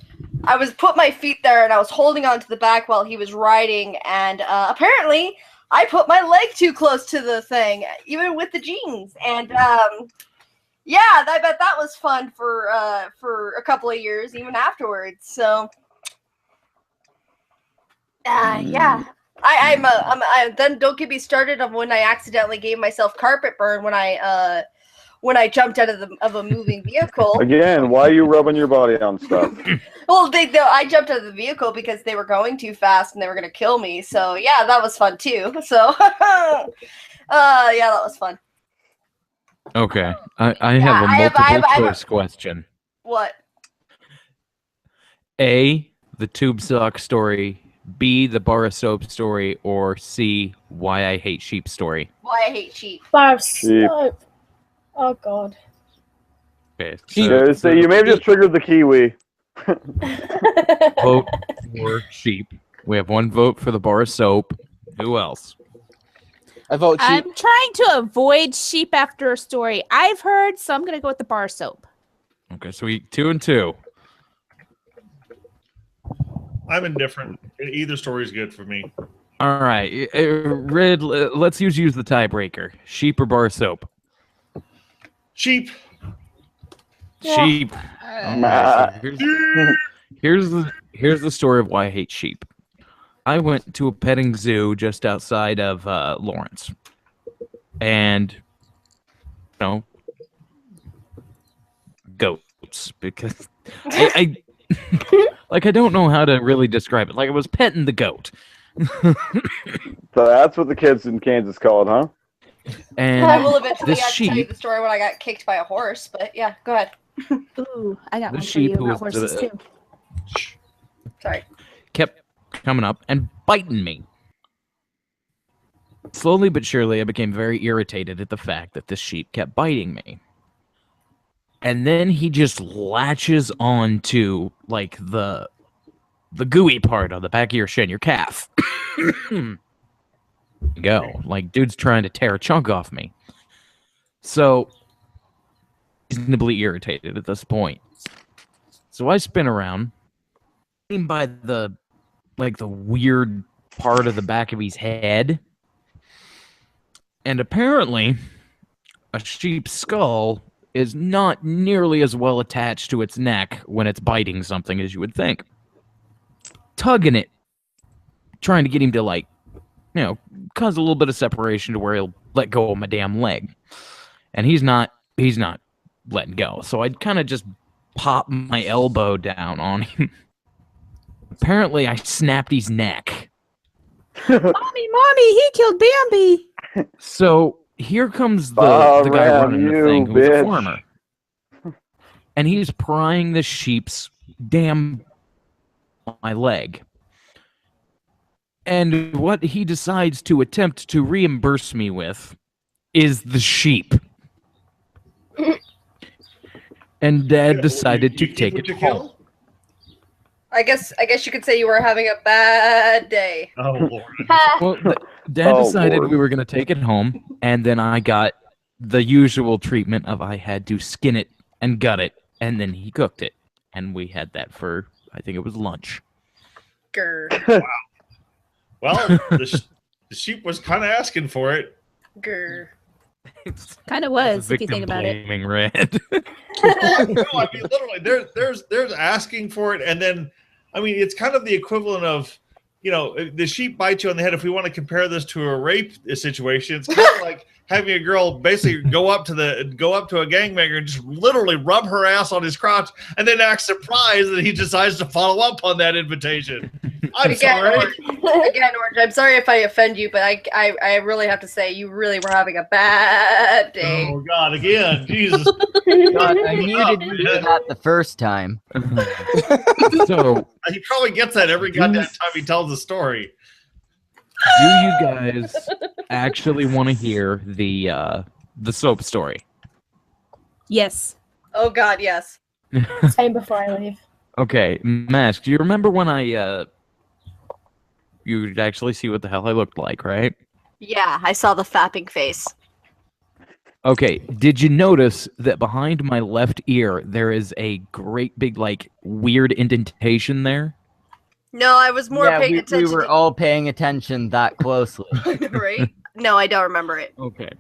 put my feet there and I was holding on to the back while he was riding, and apparently I put my leg too close to the thing, even with the jeans. And yeah, I bet that was fun for a couple of years, even afterwards. So yeah. Then don't get me started on when I accidentally gave myself carpet burn when I jumped out of a moving vehicle. Again, why are you rubbing your body on stuff? Well, I jumped out of the vehicle because they were going too fast and they were going to kill me. So yeah, that was fun too. So yeah, that was fun. Okay, I have a multiple choice question. What? A, the tube sock story. B, the bar of soap story, or C, why I hate sheep story. Why I hate sheep. Bar of soap. Oh god. Okay, So you may have just triggered the kiwi. Vote for sheep. We have one vote for the bar of soap. Who else? I vote sheep. I'm trying to avoid sheep after a story I've heard, so I'm going to go with the bar of soap. Okay, so we 2 and 2. I'm indifferent. Either story is good for me. All right, Red. Let's use the tiebreaker. Sheep or bar soap? Sheep. Sheep. Okay, so here's the story of why I hate sheep. I went to a petting zoo just outside of Lawrence, and goats, because I like, I don't know how to really describe it. Like, I was petting the goat. So that's what the kids in Kansas call it, huh? I will And eventually this tell you sheep, the story when I got kicked by a horse, but yeah, go ahead. Ooh, I got The one for sheep you who about was horses too. Sorry. kept coming up and biting me. Slowly but surely, I became very irritated at the fact that this sheep kept biting me. And then he just latches on to, like, the gooey part on the back of your shin, your calf. Go. Like, dude's trying to tear a chunk off me. So, reasonably irritated at this point. So I spin around, aim by the weird part of the back of his head. And apparently, a sheep's skull is not nearly as well attached to its neck when it's biting something as you would think. Tugging it, trying to get him to, like, cause a little bit of separation to where he'll let go of my damn leg. And he's not letting go. So I'd kind of just pop my elbow down on him. Apparently, I snapped his neck. Mommy, he killed Bambi. So here comes the guy running the thing, who's a farmer. And he's prying the sheep's damn my leg. And what he decides to attempt to reimburse me with is the sheep. And Dad decided to take it home. I guess you could say you were having a bad day. Oh Lord. Well, Dad decided we were going to take it home, and then I got the usual treatment of I had to skin it and gut it, and then he cooked it. And we had that for, I think it was lunch. Grr. Wow. Well, the sheep was kind of asking for it. Grr. Kind of was, if you think about it. Red. No, I mean, literally, there's asking for it, and then, I mean, it's kind of the equivalent of, the sheep bites you on the head. If we want to compare this to a rape situation, it's kind of like having a girl basically go up to a gangbanger and just literally rub her ass on his crotch, and then act surprised that he decides to follow up on that invitation. I'm sorry. Again, Orange, I'm sorry if I offend you, but I really have to say you really were having a bad day. Oh God, again, Jesus. God, I muted you for that the first time. So he probably gets that every goddamn time he tells a story. Do you guys actually want to hear the soap story? Yes. Oh God, yes. Same before I leave. Okay, Mask, do you remember when you could actually see what the hell I looked like, right? Yeah, I saw the fapping face. Okay, did you notice that behind my left ear there is a great big, like, weird indentation there? No, I was more paying attention. We were all paying attention that closely. Right? No, I don't remember it. Okay,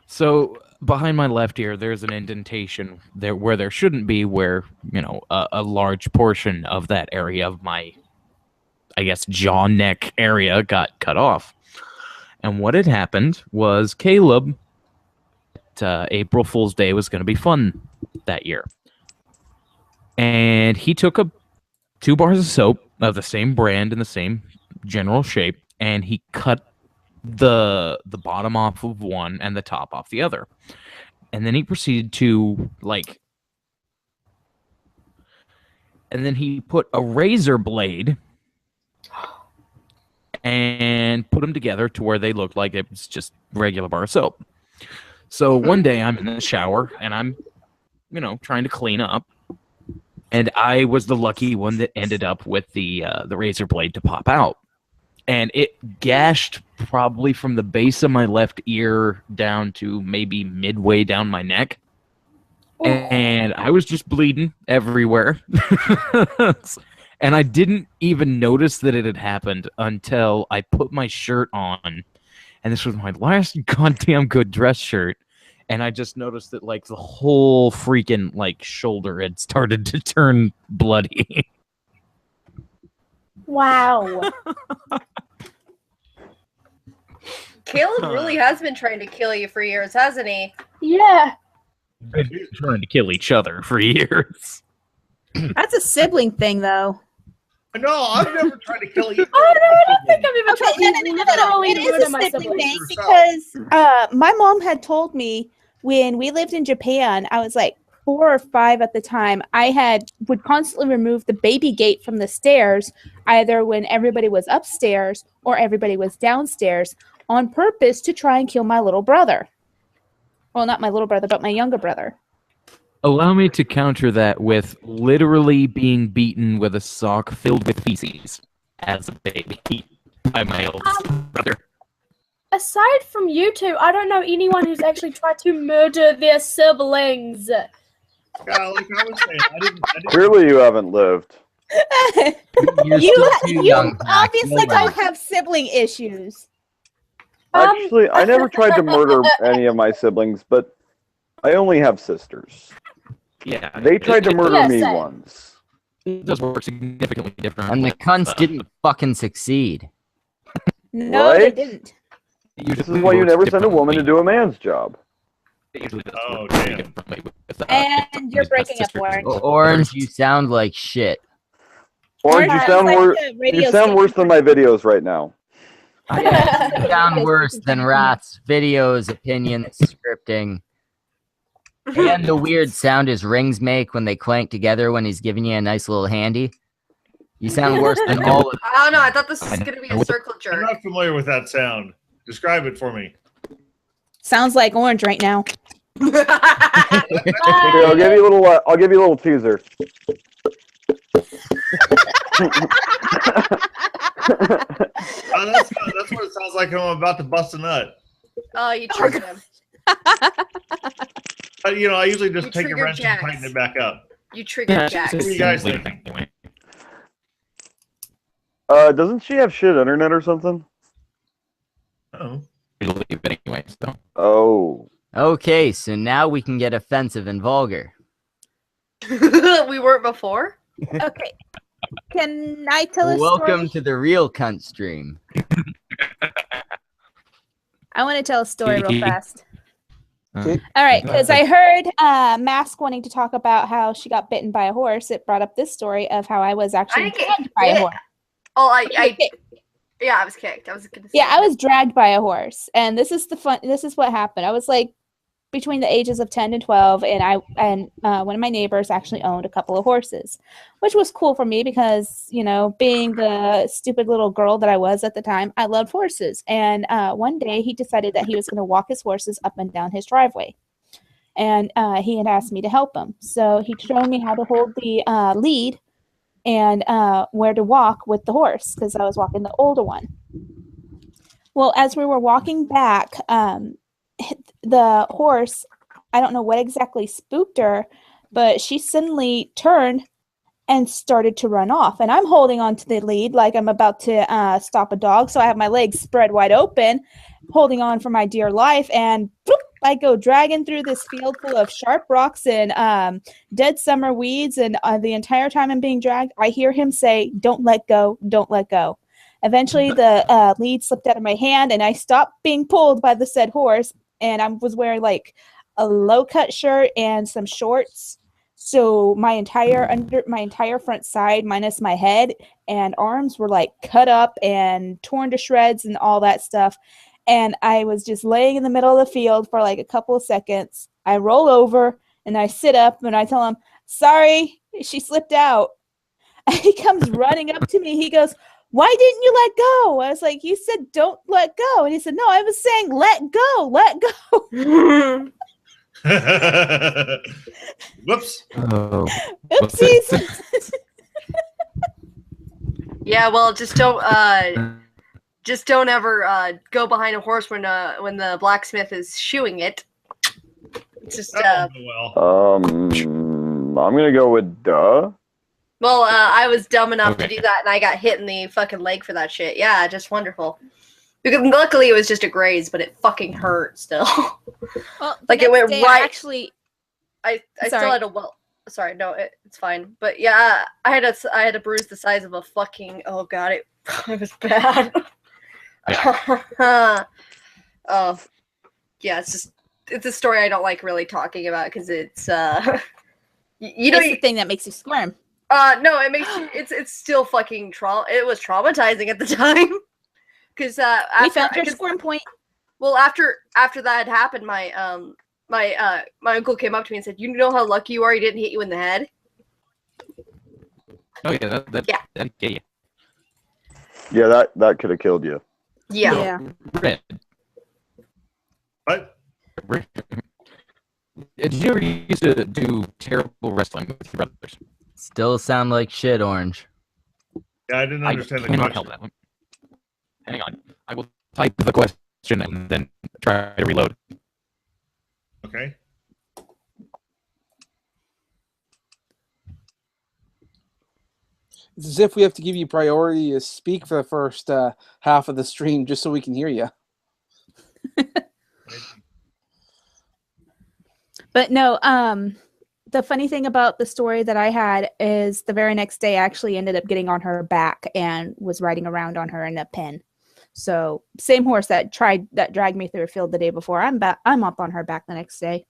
so behind my left ear there's an indentation there where there shouldn't be, where, a large portion of that area of my, I guess, jaw neck area got cut off. And what had happened was Caleb, April Fool's Day was going to be fun that year. And he took 2 bars of soap of the same brand and the same general shape, and he cut the bottom off of one and the top off the other. And then he proceeded to, and then he put a razor blade and put them together to where they looked like it was just regular bar of soap. So one day I'm in the shower and I'm, trying to clean up, and I was the lucky one that ended up with the razor blade to pop out, and it gashed probably from the base of my left ear down to maybe midway down my neck, and I was just bleeding everywhere. And I didn't even notice that it had happened until I put my shirt on. And this was my last goddamn good dress shirt. And I just noticed that, like, the whole freaking, like, shoulder had started to turn bloody. Wow. Caleb really has been trying to kill you for years, hasn't he? Yeah. They've been trying to kill each other for years. That's a sibling thing, though. No, I've never tried to kill you. Oh, no, I don't think I've even tried Okay, to no. literally It murder is a my sibling siblings. thing because my mom had told me when we lived in Japan, I was like 4 or 5 at the time. Would constantly remove the baby gate from the stairs, either when everybody was upstairs or everybody was downstairs, on purpose to try and kill my little brother. Well, not my little brother, but my younger brother. Allow me to counter that with literally being beaten with a sock filled with feces as a baby by my oldest brother. Aside from you two, I don't know anyone who's actually tried to murder their siblings. Yeah, like I was saying, I didn't Clearly, you haven't lived. You obviously don't have sibling issues. Actually, I never tried to murder any of my siblings, but I only have sisters. Yeah, They tried to murder me same. once. It does work significantly different. And the cunts didn't fucking succeed. No, Right? they didn't. This is why you never send a woman to do a man's job. Oh, damn. And you're breaking up, Orange. Orange, you sound like shit. Orange, you Orange sound sounds worse. like a radio You sound worse than my videos right now. You sound worse than Rat's videos, opinions, scripting. And the weird sound his rings make when they clank together when he's giving you a nice little handy. You sound worse than all of I don't know. I thought this was going to be a circle I'm jerk. not familiar with that sound. Describe it for me. Sounds like Orange right now. Here, I'll give you a little. I'll give you a little teaser. That's what it sounds like when I'm about to bust a nut. Oh, you triggered him. You know, I usually just You take a triggered wrench Jax. and tighten it back up. You triggered Jax. What do you guys think? Doesn't she have shit internet or something? Oh. Anyway, so. Oh. Okay, so now we can get offensive and vulgar. We weren't before? Okay. Can I tell a Welcome story? to the real cunt stream. I want to tell a story real fast. Okay. All right, because I heard Mask wanting to talk about how she got bitten by a horse. It brought up this story of how I was actually didn't get dragged by a bit. horse. Oh, yeah, I was kicked. I was gonna say Yeah, I was dragged by a horse, and this is what happened. I was like between the ages of 10 and 12, and one of my neighbors actually owned a couple of horses, which was cool for me because, you know, being the stupid little girl that I was at the time, I loved horses. And one day he decided that he was going to walk his horses up and down his driveway, and he had asked me to help him. So he showed me how to hold the lead and where to walk with the horse because I was walking the older one. Well, as we were walking back, the horse, I don't know what exactly spooked her, but she suddenly turned and started to run off. And I'm holding on to the lead like I'm about to stop a dog. So I have my legs spread wide open, holding on for my dear life. And boop, I go dragging through this field full of sharp rocks and dead summer weeds. And the entire time I'm being dragged, I hear him say, "Don't let go, don't let go." Eventually, the lead slipped out of my hand, and I stopped being pulled by the said horse. And I was wearing like a low-cut shirt and some shorts. So my entire front side, minus my head and arms, were like cut up and torn to shreds and all that stuff. And I was just laying in the middle of the field for like a couple of seconds. I roll over and I sit up and I tell him, "Sorry, she slipped out." And he comes running up to me. He goes, "Why didn't you let go?" I was like, "You said don't let go." And he said, "No, I was saying let go, let go." Whoops. Oh. Oopsies. Yeah, well, just don't ever go behind a horse when the blacksmith is shoeing it. It's just That won't go well. I'm gonna go with duh. Well, I was dumb enough to Okay. do that, and I got hit in the fucking leg for that shit. Yeah, just wonderful. Because luckily it was just a graze, but it fucking hurt still. Well, Like, it went right- Actually, I still Sorry. had a Sorry, no, it's fine. But yeah, I had a bruise the size of a fucking. Oh god, it was bad. Oh, yeah, it's a story I don't like really talking about because it's you know it's the thing that makes you squirm. no, it makes it's still fucking it was traumatizing at the time because We found your squirm point. well after that had happened my uncle came up to me and said, "You know how lucky you are he didn't hit you in the head?" Oh yeah, Yeah. that'd get you. Yeah, that could have killed you. Yeah. Red. What? Did you ever used to do terrible wrestling with your brothers? Still sound like shit, Orange. Yeah, I didn't understand I the cannot question. help that one. Hang on. I will type the question and then try to reload. Okay. It's as if we have to give you priority to speak for the first half of the stream just so we can hear you. But no, the funny thing about the story that I had is the very next day I actually ended up getting on her back and was riding around on her in a pen. So same horse that dragged me through a field the day before. I'm up on her back the next day.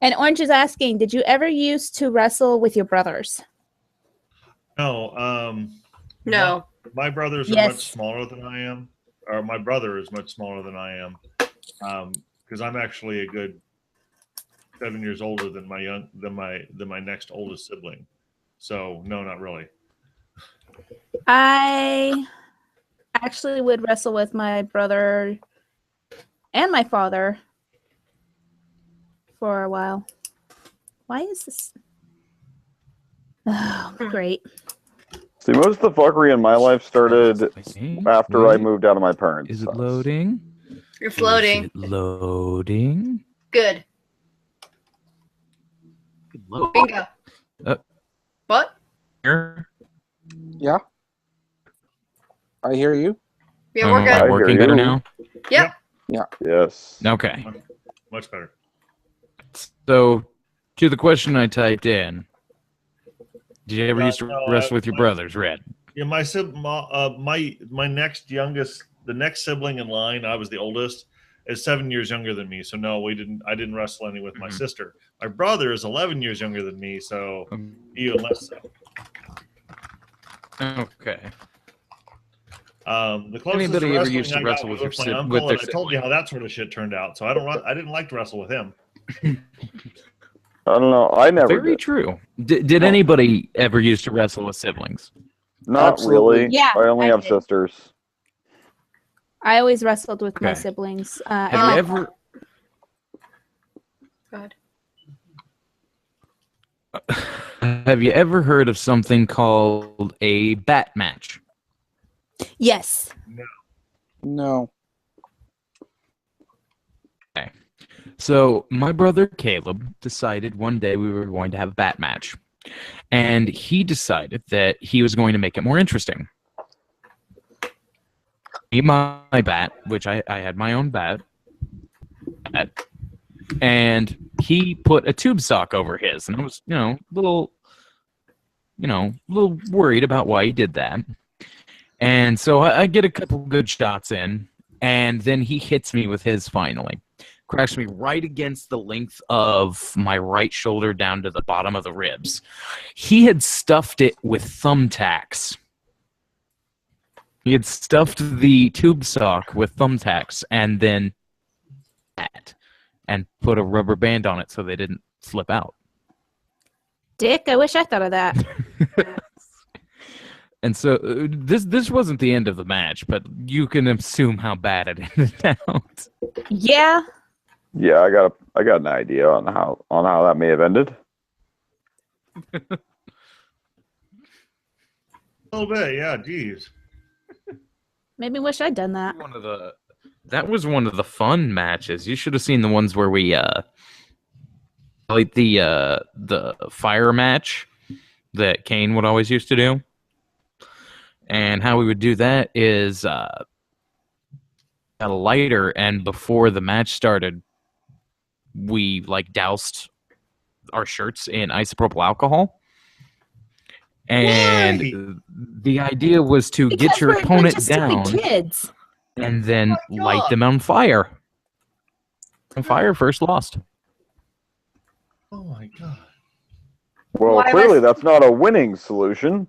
And Orange is asking, did you ever used to wrestle with your brothers? No. No. My brothers are Yes. much smaller than I am. Or my brother is much smaller than I am. Because I'm actually a good 7 years older than my next oldest sibling. So no, not really. I actually would wrestle with my brother and my father for a while. Why is this? Oh, great. See, most of the fuckery in my life started after I moved out of my parents' Is it house. loading? You're floating. Is it loading? Good. Load. Bingo. What? Here. Yeah? I hear you. Yeah, we're I good. hear Working you. better now? Yep. Yes. Okay. Much better. So, to the question I typed in, did you ever used to No, wrestle with your brothers, Red? Yeah, my next youngest, the next sibling in line, I was the oldest, is 7 years younger than me. So no, I didn't wrestle any with my sister. My brother is 11 years younger than me, so even less so. Okay. The closest Anybody to ever used to wrestling I wrestle got with was your my with uncle, their and I told you how that sort of shit turned out. So I didn't like to wrestle with him. I don't know. I never Very did. true. Did anybody ever used to wrestle with siblings? Not Absolutely. really. Yeah, I only I have did. sisters. I always wrestled with my Okay. siblings. Have and you my ever God. have you ever heard of something called a bat match? Yes. No. So my brother Caleb decided one day we were going to have a bat match. And he decided that he was going to make it more interesting. My bat, which I had my own bat, and he put a tube sock over his, and I was, a little worried about why he did that. And so I get a couple good shots in, and then he hits me with his finally. Cracks me right against the length of my right shoulder down to the bottom of the ribs. He had stuffed it with thumbtacks. He had stuffed the tube sock with thumbtacks and then and put a rubber band on it so they didn't slip out. Dick, I wish I thought of that. And so this wasn't the end of the match, but you can assume how bad it ended out. Yeah. Yeah, I got an idea on how that may have ended. A little bit, yeah. Geez. Made me wish I'd done that. That was one of the fun matches. You should have seen the ones where we like the fire match that Kane would always used to do. And how we would do that is a lighter, and before the match started, we like doused our shirts in isopropyl alcohol. And the idea was to get your opponent just down stupid kids. and then light them on fire. And fire first lost. Oh my god. Well, Why clearly was- that's not a winning solution.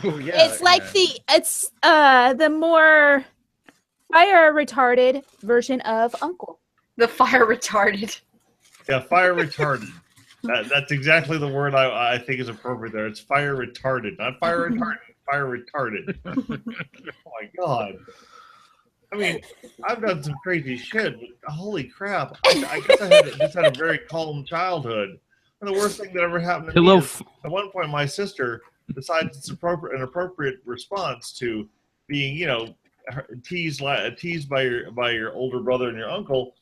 It's like the more fire retarded version of Uncle. The fire retarded. Yeah, fire retarded. That's exactly the word I think is appropriate there. It's fire retarded, not fire retarded. Fire retarded. Oh my god. I mean, I've done some crazy shit, but holy crap. I guess I just had a very calm childhood. And the worst thing that ever happened to me is, at one point, my sister decides it's an appropriate response to being, you know, teased by your older brother and your uncle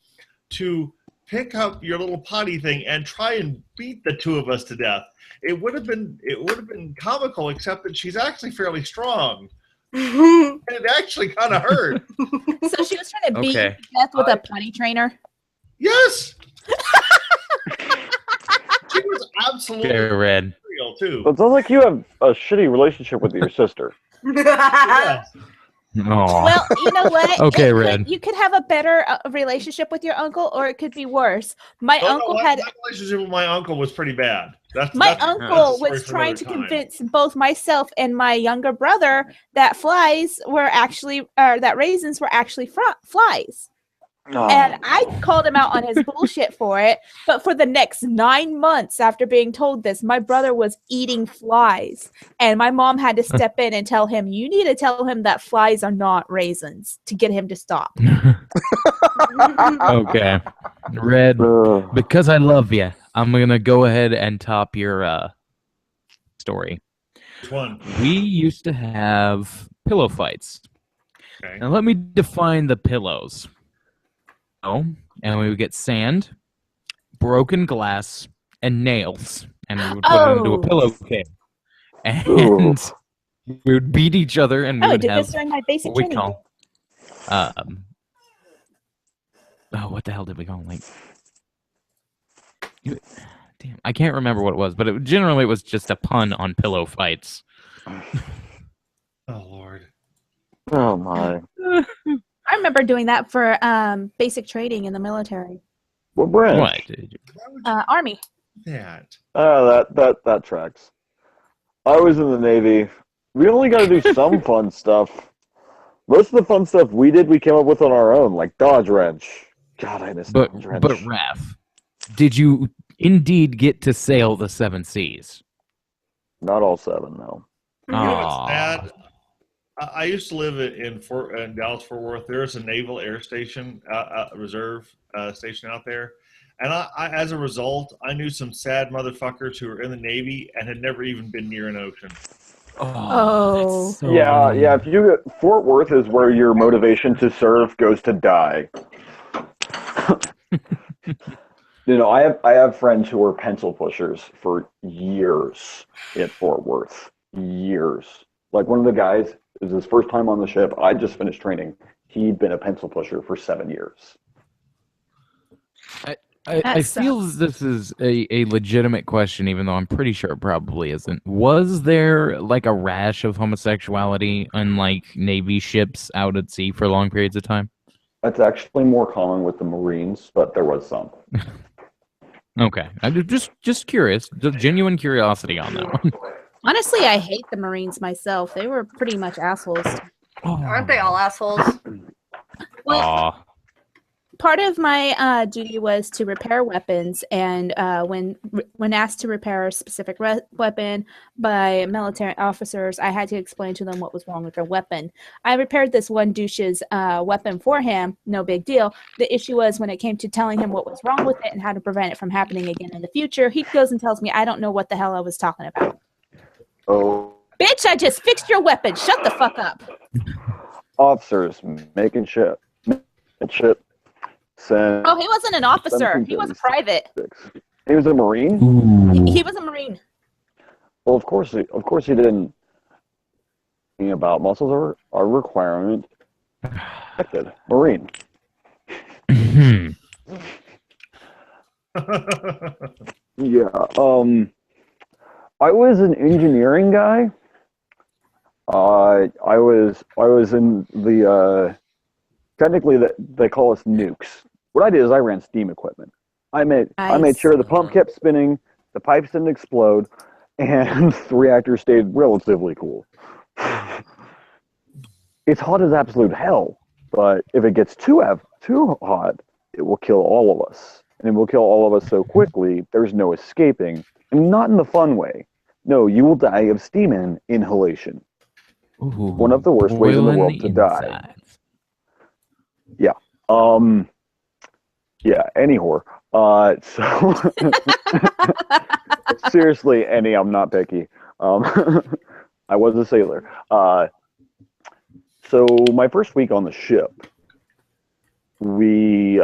to pick up your little potty thing and try and beat the two of us to death. It would have been comical, except that she's actually fairly strong. And it actually kind of hurt. So she was trying to beat you to death with a potty trainer? Yes! She was absolutely Red. real, too. So it sounds like you have a shitty relationship with your sister. Yes. Well, you know what? Okay, Red. You could have a better relationship with your uncle, or it could be worse. My uncle had. My relationship with my uncle was pretty bad. My uncle was trying to convince both myself and my younger brother that that raisins were actually flies. Oh. And I called him out on his bullshit for it. But for the next 9 months after being told this, my brother was eating flies. And my mom had to step in and tell him, you need to tell him that flies are not raisins, to get him to stop. Okay. Red, because I love you, I'm going to go ahead and top your story. Which one? We used to have pillow fights. Okay. Now let me define the pillows. And we would get sand, broken glass, and nails, and we would put it into a pillowcase. And we would beat each other, and we I would did have this during my basic what we training. call what the hell did we call them? Damn, I can't remember what it was, but generally it was just a pun on pillow fights. Oh Lord. Oh my. I remember doing that for basic training in the military. What branch? What? Army. That. That tracks. I was in the Navy. We only got to do some fun stuff. Most of the fun stuff we came up with on our own, like Dodge Wrench. God, I miss Dodge Wrench. But Raph, did you indeed get to sail the 7 seas? Not all 7, no. You know what's sad? I used to live in Dallas-Fort Worth. There's a naval air station, reserve station out there. And I, as a result, I knew some sad motherfuckers who were in the Navy and had never even been near an ocean. Oh. So Yeah. If you get Fort Worth is where your motivation to serve goes to die. You know, I have friends who were pencil pushers for years at Fort Worth. Years. Like one of the guys, it was his first time on the ship. I just finished training. He'd been a pencil pusher for 7 years. I feel this is a legitimate question, even though I'm pretty sure it probably isn't. Was there like a rash of homosexuality on like Navy ships out at sea for long periods of time? That's actually more common with the Marines, but there was some. Okay, I'm just curious, just genuine curiosity on that one. Honestly, I hate the Marines myself. They were pretty much assholes. Aren't they all assholes? Well, part of my duty was to repair weapons, and when asked to repair a specific weapon by military officers, I had to explain to them what was wrong with their weapon. I repaired this one douche's weapon for him, no big deal. The issue was when it came to telling him what was wrong with it and how to prevent it from happening again in the future, he goes and tells me I don't know what the hell I was talking about. Oh. Bitch, I just fixed your weapon. Shut the fuck up. Officers making shit. Send, Oh, he wasn't an officer. He was a private. He was a Marine? Ooh. He was a Marine. Well, of course he didn't. Thinking about muscles are a requirement. Expected. Marine. Yeah. I was an engineering guy. I was in the technically they call us nukes. What I did is I ran steam equipment. I made sure the pump kept spinning, the pipes didn't explode, and the reactor stayed relatively cool. It's hot as absolute hell, but if it gets too hot, it will kill all of us. And it will kill all of us so quickly, there's no escaping. And not in the fun way. No, you will die of steam inhalation. Ooh, One of the worst ways in the world to die. Yeah. Yeah, any whore. So seriously, any, I'm not picky. I was a sailor. So my first week on the ship, we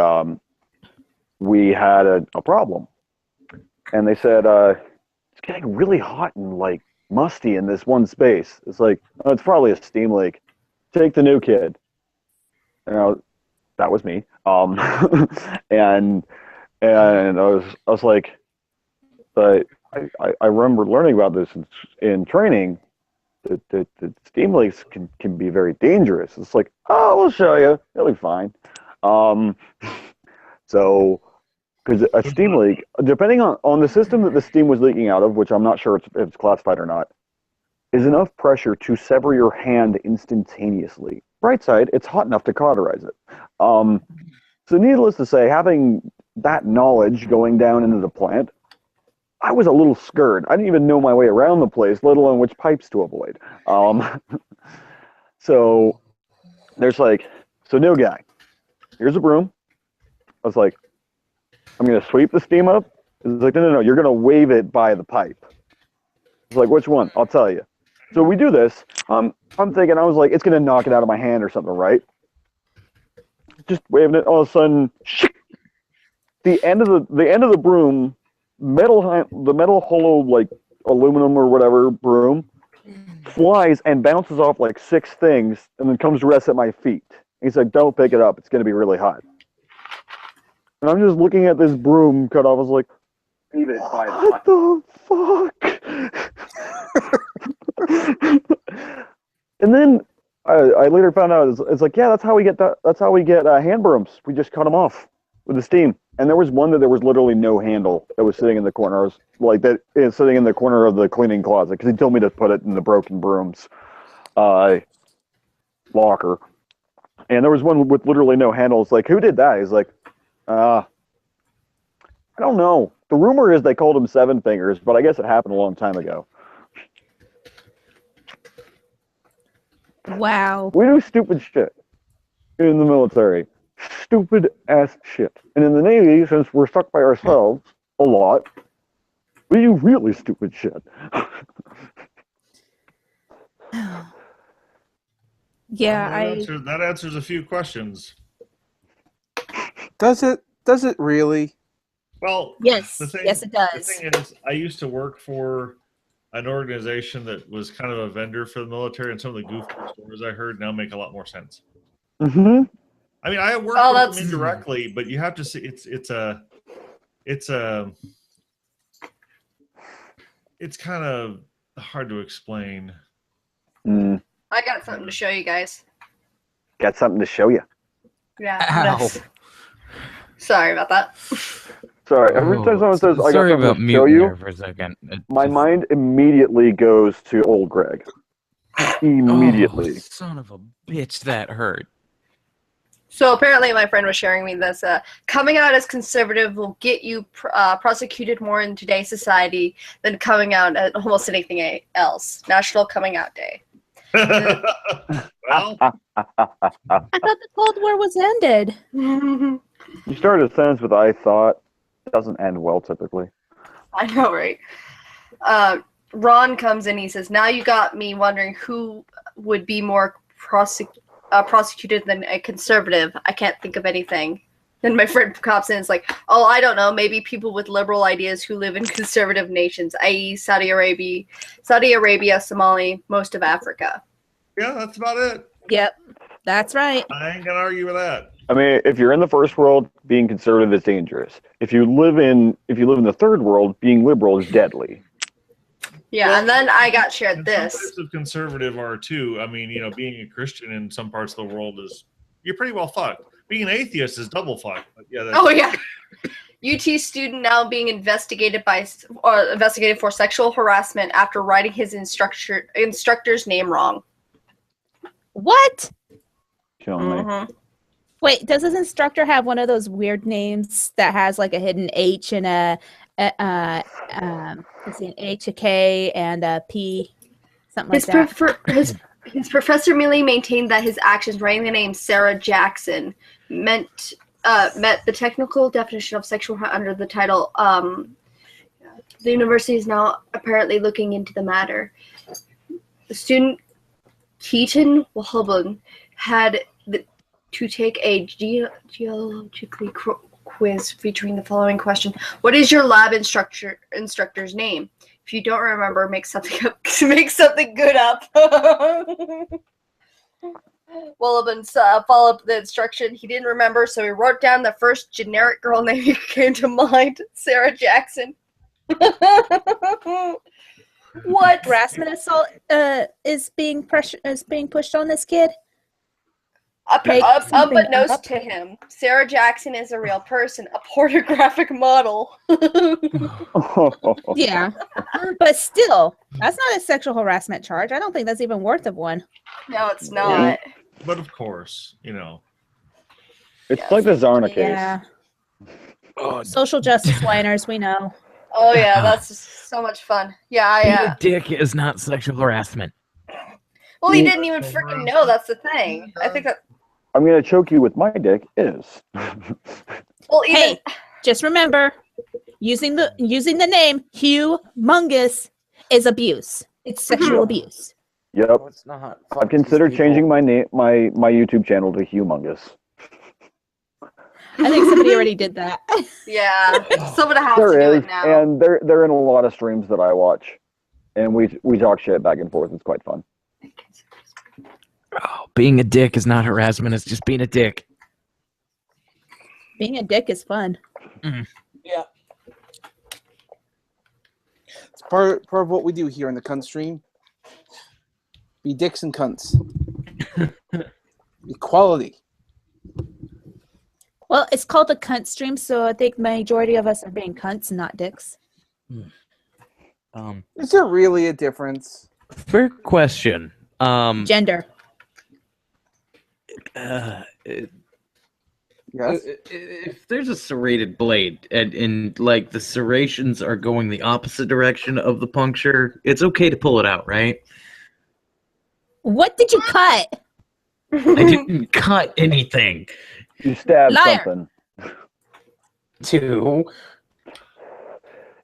had a problem, and they said it's getting really hot and like musty in this one space. It's like, oh, it's probably a steam leak. Take the new kid. And that was me. And I was like, but I remember learning about this in training. The steam leaks can be very dangerous. It's like, oh, we'll show you. It'll be fine. So, because a steam leak, depending on the system that the steam was leaking out of, which I'm not sure if it's classified or not, is enough pressure to sever your hand instantaneously. Bright side, it's hot enough to cauterize it. So needless to say, having that knowledge going down into the plant, I was a little scared. I didn't even know my way around the place, let alone which pipes to avoid. So there's like, so new guy, here's a broom. I was like, I'm going to sweep the steam up. It's like, no, you're going to wave it by the pipe. It's like, which one? I'll tell you. So we do this. I'm thinking, I was like, it's going to knock it out of my hand or something, right? Just waving it. All of a sudden, the end of the broom, the metal hollow, like aluminum or whatever broom, flies and bounces off like 6 things and then comes to rest at my feet. He's like, don't pick it up. It's going to be really hot. And I'm just looking at this broom cut off. I was like, what the fuck? And then I later found out it's like, yeah, that's how we get hand brooms. We just cut them off with the steam. And there was one that there was literally no handle that was sitting in the corner. I was like, that is sitting in the corner of the cleaning closet because he told me to put it in the broken brooms locker. And there was one with literally no handle. It's like, who did that? He's like, I don't know. The rumor is they called him Seven Fingers, but I guess it happened a long time ago. Wow. We do stupid shit in the military. Stupid ass shit. And in the Navy, since we're stuck by ourselves a lot, we do really stupid shit. Yeah, that answers a few questions. Does it really? Well, yes, it does. The thing is, I used to work for an organization that was kind of a vendor for the military, and some of the goofy stories I heard now make a lot more sense. Mm-hmm. I mean, I work with them indirectly, but you have to see it's kind of hard to explain. I got something to show you guys. Got something to show you. Yeah. No. Sorry about that. Sorry. Every time someone says, "I got something to show you," for a second. My mind immediately goes to old Greg. Immediately. Oh, son of a bitch, that hurt. So apparently my friend was sharing me this. Coming out as conservative will get you prosecuted more in today's society than coming out at almost anything else. National Coming Out Day. Well, I thought the Cold War was ended. You started a sentence with "I thought." It doesn't end well typically. I know, right? Ron comes in. He says, "Now you got me wondering who would be more prosecuted than a conservative. I can't think of anything." Then my friend cops in and is like, oh, I don't know, maybe people with liberal ideas who live in conservative nations, i.e. Saudi Arabia, Somalia, most of Africa. Yeah, that's about it. Yep, that's right. I ain't gonna argue with that. I mean, if you're in the first world, being conservative is dangerous. If you live in the third world, being liberal is deadly. Yeah, Well, and then I got shared and this. Some types of conservative are too. I mean, being a Christian in some parts of the world you're pretty well fucked. Being an atheist is double fucked. But yeah. Oh yeah. UT student now being investigated for sexual harassment after writing his instructor's name wrong. What? Killing me. Mm-hmm. Wait, does this instructor have one of those weird names that has like a hidden H and let's see, an H, a K, and a P, something like that? His professor merely maintained that his actions writing the name Sarah Jackson met the technical definition of sexual under the title. The university is now apparently looking into the matter. The student Keaton Wahobin had to take a geologically quiz featuring the following question: what is your lab instructor's name? If you don't remember, make something up. Make something good up. Wahobin followed up the instruction. He didn't remember, so he wrote down the first generic girl name that came to mind: Sarah Jackson. What harassment assault is being pushed on this kid? Unbeknownst to him, Sarah Jackson is a real person, a pornographic model. Yeah, but still, that's not a sexual harassment charge. I don't think that's even worth of one. No, it's not. But of course, It's like the Zarna case. Yeah. Social justice whiners, we know. Oh yeah, that's just so much fun. Yeah, Being a dick is not sexual harassment. Well, he didn't even freaking know. That's the thing. I think that. I'm gonna choke you with my dick is. Well, even... Hey, just remember, using the name humongous is abuse. It's sexual abuse. Yep. No, it's not. I've considered changing my name, my YouTube channel to Humongous. I think somebody already did that. Yeah, someone has There to do is, it now. and they're in a lot of streams that I watch, and we talk shit back and forth. It's quite fun. Oh, being a dick is not harassment. It's just being a dick. Being a dick is fun. Mm. Yeah. It's part of what we do here in the Cuntstream. Be dicks and cunts. Equality. Well, it's called a cunt stream, so I think the majority of us are being cunts, not dicks. Is there really a difference? Fair question. Gender. Yes. If there's a serrated blade and like the serrations are going the opposite direction of the puncture, it's okay to pull it out, right? What did you cut? I didn't cut anything. You stabbed Liar. something. Two.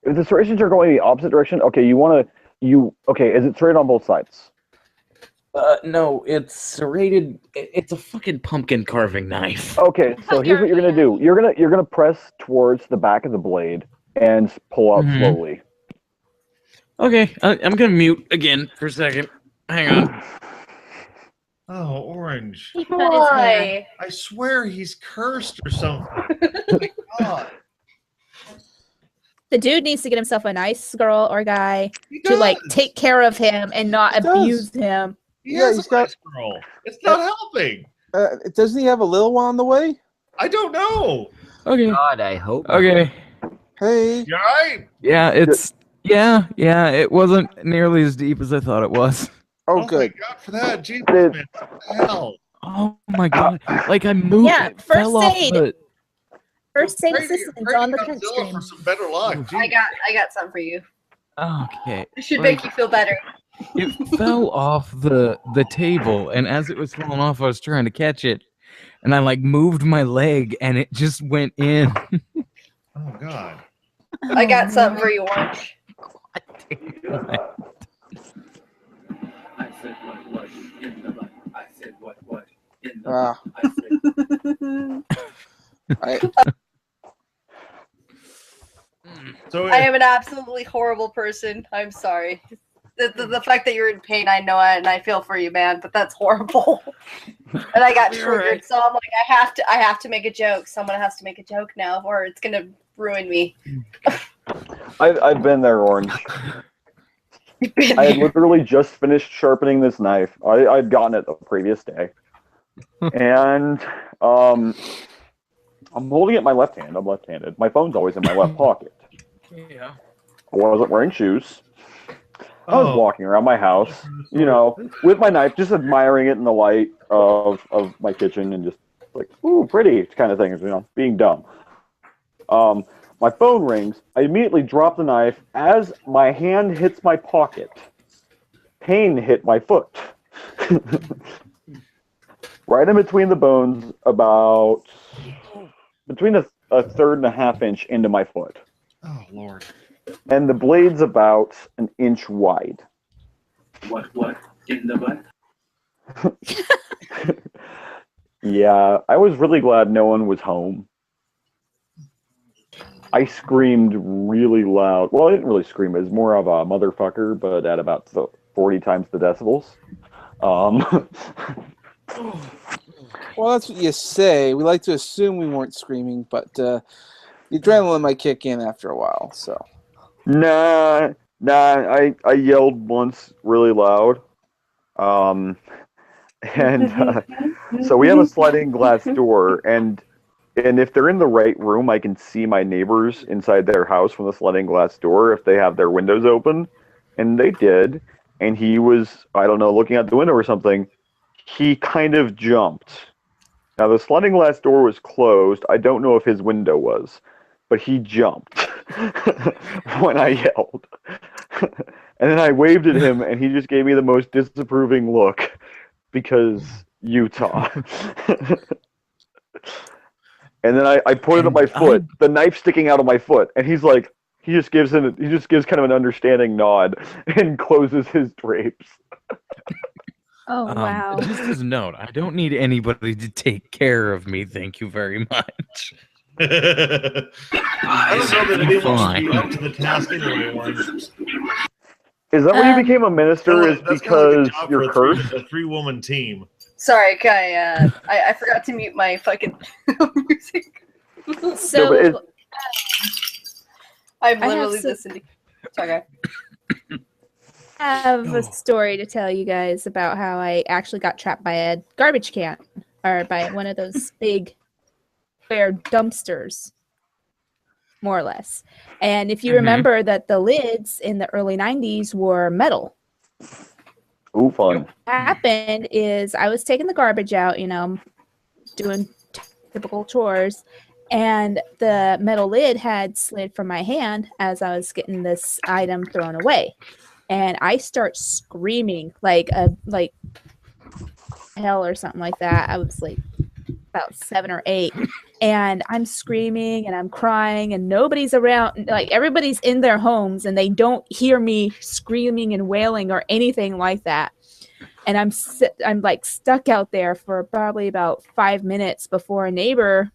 If the serrations are going the opposite direction, okay, okay, is it straight on both sides? No, it's serrated. It's a fucking pumpkin carving knife. Okay, so here's what you're gonna do. You're gonna press towards the back of the blade and pull out slowly. Okay, I'm gonna mute again for a second. Hang on. Oh, Orange. He cut his hand. Why? I swear he's cursed or something. Oh my God. The dude needs to get himself a nice girl or guy He to like does. take care of him and not He does. abuse him. He Yeah, has he's a got- nice girl. It's not helping. Doesn't he have a little one on the way? I don't know. Okay. God, I hope. Okay. Hey. You all right? Yeah, it's it wasn't nearly as deep as I thought it was. Oh, good. Thank God for that. Jesus, It- man. What the hell? Oh my god. Like I moved Yeah, it first fell off aid. the First aid Pray to- assistance pray to on the Godzilla cunt stream. for some better luck. I got something for you. Okay. It should Like- make you feel better. It fell off the table, and as it was falling off, I was trying to catch it, and I like moved my leg, and it just went in. Oh God. I got something for you, Orange. Ah. So I am an absolutely horrible person. I'm sorry. The fact that you're in pain, I know it, and I feel for you, man. But that's horrible. And I got triggered, so I'm like, I have to make a joke. Someone has to make a joke now, or it's gonna ruin me. I've been there, Orange. I had literally just finished sharpening this knife. I'd gotten it the previous day, and I'm holding it in my left hand. I'm left-handed. My phone's always in my left pocket. Yeah. I wasn't wearing shoes. I was walking around my house, you know, with my knife, just admiring it in the light of my kitchen and just like, ooh, pretty kind of thing, you know, being dumb. My phone rings. I immediately drop the knife. As my hand hits my pocket, pain hit my foot. Right in between the bones, about between a third and a half inch into my foot. Oh, Lord. And the blade's about an inch wide. What in the butt? Yeah, I was really glad no one was home. I screamed really loud. Well, I didn't really scream. It was more of a motherfucker, but at about 40 times the decibels. Well, that's what you say. We like to assume we weren't screaming, but the adrenaline might kick in after a while. So. Nah. I yelled once really loud. So we have a sliding glass door, and if they're in the right room, I can see my neighbors inside their house from the sliding glass door if they have their windows open, and they did. And he was, I don't know, looking out the window or something. He kind of jumped. Now the sliding glass door was closed. I don't know if his window was, but he jumped when I yelled. And then I waved at him, and he just gave me the most disapproving look because Utah. And then I pointed at my foot, the knife sticking out of my foot, and he's like, he just gives kind of an understanding nod and closes his drapes. Oh, wow. Just as a note, I don't need anybody to take care of me. Thank you very much. I don't know that anyone should be up to the task anyway, Orange. Is that when you became a minister? Is because you're cursed? A three-woman team. Sorry, Kai. I forgot to mute my fucking music. So I'm literally listening. Sorry. I have a story to tell you guys about how I actually got trapped by a garbage can, or by one of those big square dumpsters, more or less. And if you remember that the lids in the early 90s were metal. Ooh, fun. What happened is I was taking the garbage out, you know, doing typical chores, and the metal lid had slid from my hand as I was getting this item thrown away. And I start screaming like hell or something like that. I was like about 7 or 8, and I'm screaming and I'm crying, and nobody's around. Like, everybody's in their homes and they don't hear me screaming and wailing or anything like that. And I'm like stuck out there for probably about 5 minutes before a neighbor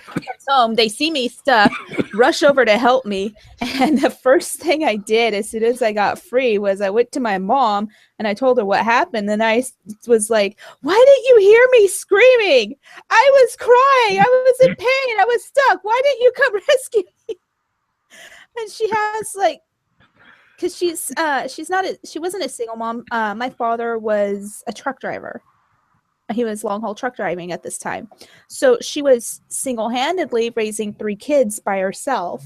comes home. They see me stuck, rush over to help me, and the first thing I did as soon as I got free was I went to my mom and I told her what happened. And I was like, "Why didn't you hear me screaming? I was crying, I was in pain, I was stuck. Why didn't you come rescue me?" And she has like, because she wasn't a single mom. My father was a truck driver. He was long haul truck driving at this time. So she was single-handedly raising 3 kids by herself.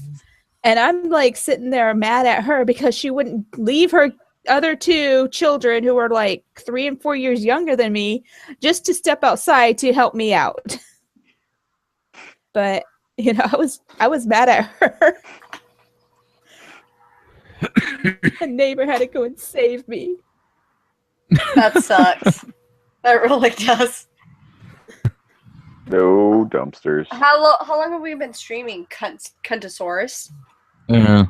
And I'm like sitting there mad at her because she wouldn't leave her other 2 children, who were like 3 and 4 years younger than me, just to step outside to help me out. But, you know, I was mad at her. A neighbor had to go and save me. That sucks. That really does. No dumpsters. How long have we been streaming, Cuntosaurus? Yeah.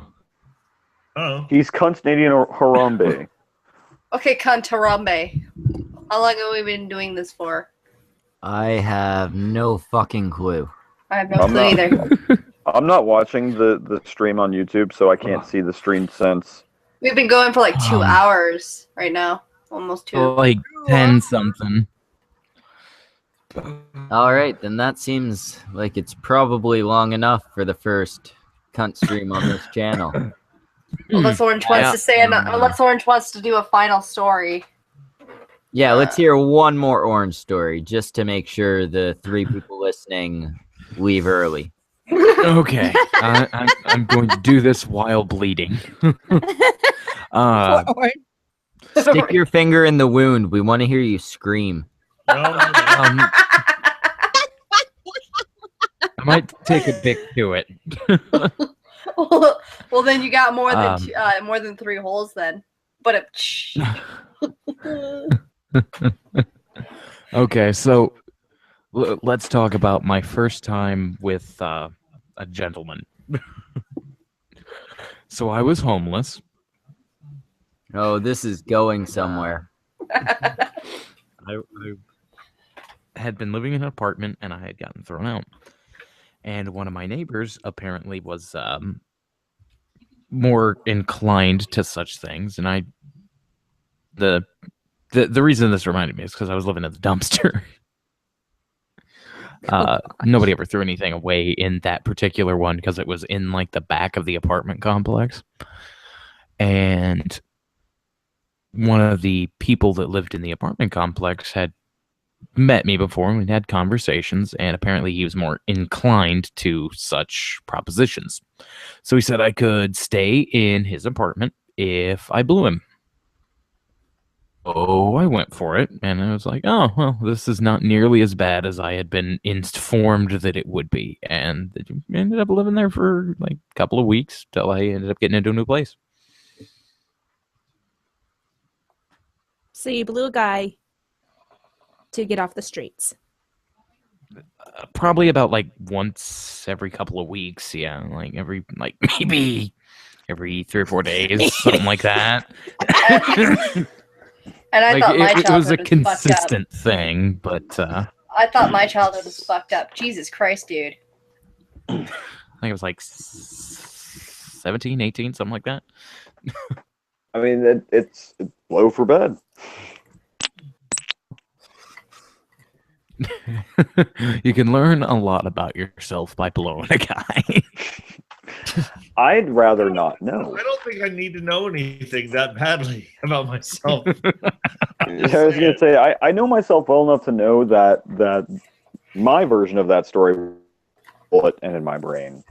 Oh. He's Canadian Harambe. Okay, Harambe. How long have we been doing this for? I have no fucking clue. I have no clue either. I'm not watching the stream on YouTube, so I can't see the stream since. We've been going for like 2 hours right now. Almost 2. Like 10 something. All right, then that seems like it's probably long enough for the first cunt stream on this channel. Unless Orange wants to say, unless Orange wants to do a final story. Yeah, let's hear one more Orange story just to make sure the 3 people listening leave early. Okay, I'm going to do this while bleeding. Stick your finger in the wound. We want to hear you scream. I might take a dick to it. Well, then you got more than 3 holes then. But Okay, so let's talk about my first time with a gentleman. So I was homeless. Oh, this is going somewhere. I had been living in an apartment and I had gotten thrown out. And one of my neighbors apparently was more inclined to such things. And the reason this reminded me is because I was living at the dumpster. Nobody ever threw anything away in that particular one because it was in like the back of the apartment complex. And one of the people that lived in the apartment complex had met me before and we'd had conversations, and apparently he was more inclined to such propositions. So he said I could stay in his apartment if I blew him. Oh, I went for it, and I was like, oh, well, this is not nearly as bad as I had been informed that it would be. And I ended up living there for like a couple of weeks till I ended up getting into a new place. So you blew a guy to get off the streets. Probably about like once every couple of weeks, yeah, like maybe every 3 or 4 days, something like that. And I thought my it was a childhood was consistent thing, but I thought my childhood was fucked up. Jesus Christ, dude. I think it was like 17, 18, something like that. I mean, it's low for bed. You can learn a lot about yourself by blowing a guy. I'd rather not know. I don't think I need to know anything that badly about myself. I was going to say, I know myself well enough to know that my version of that story bullet and in my brain.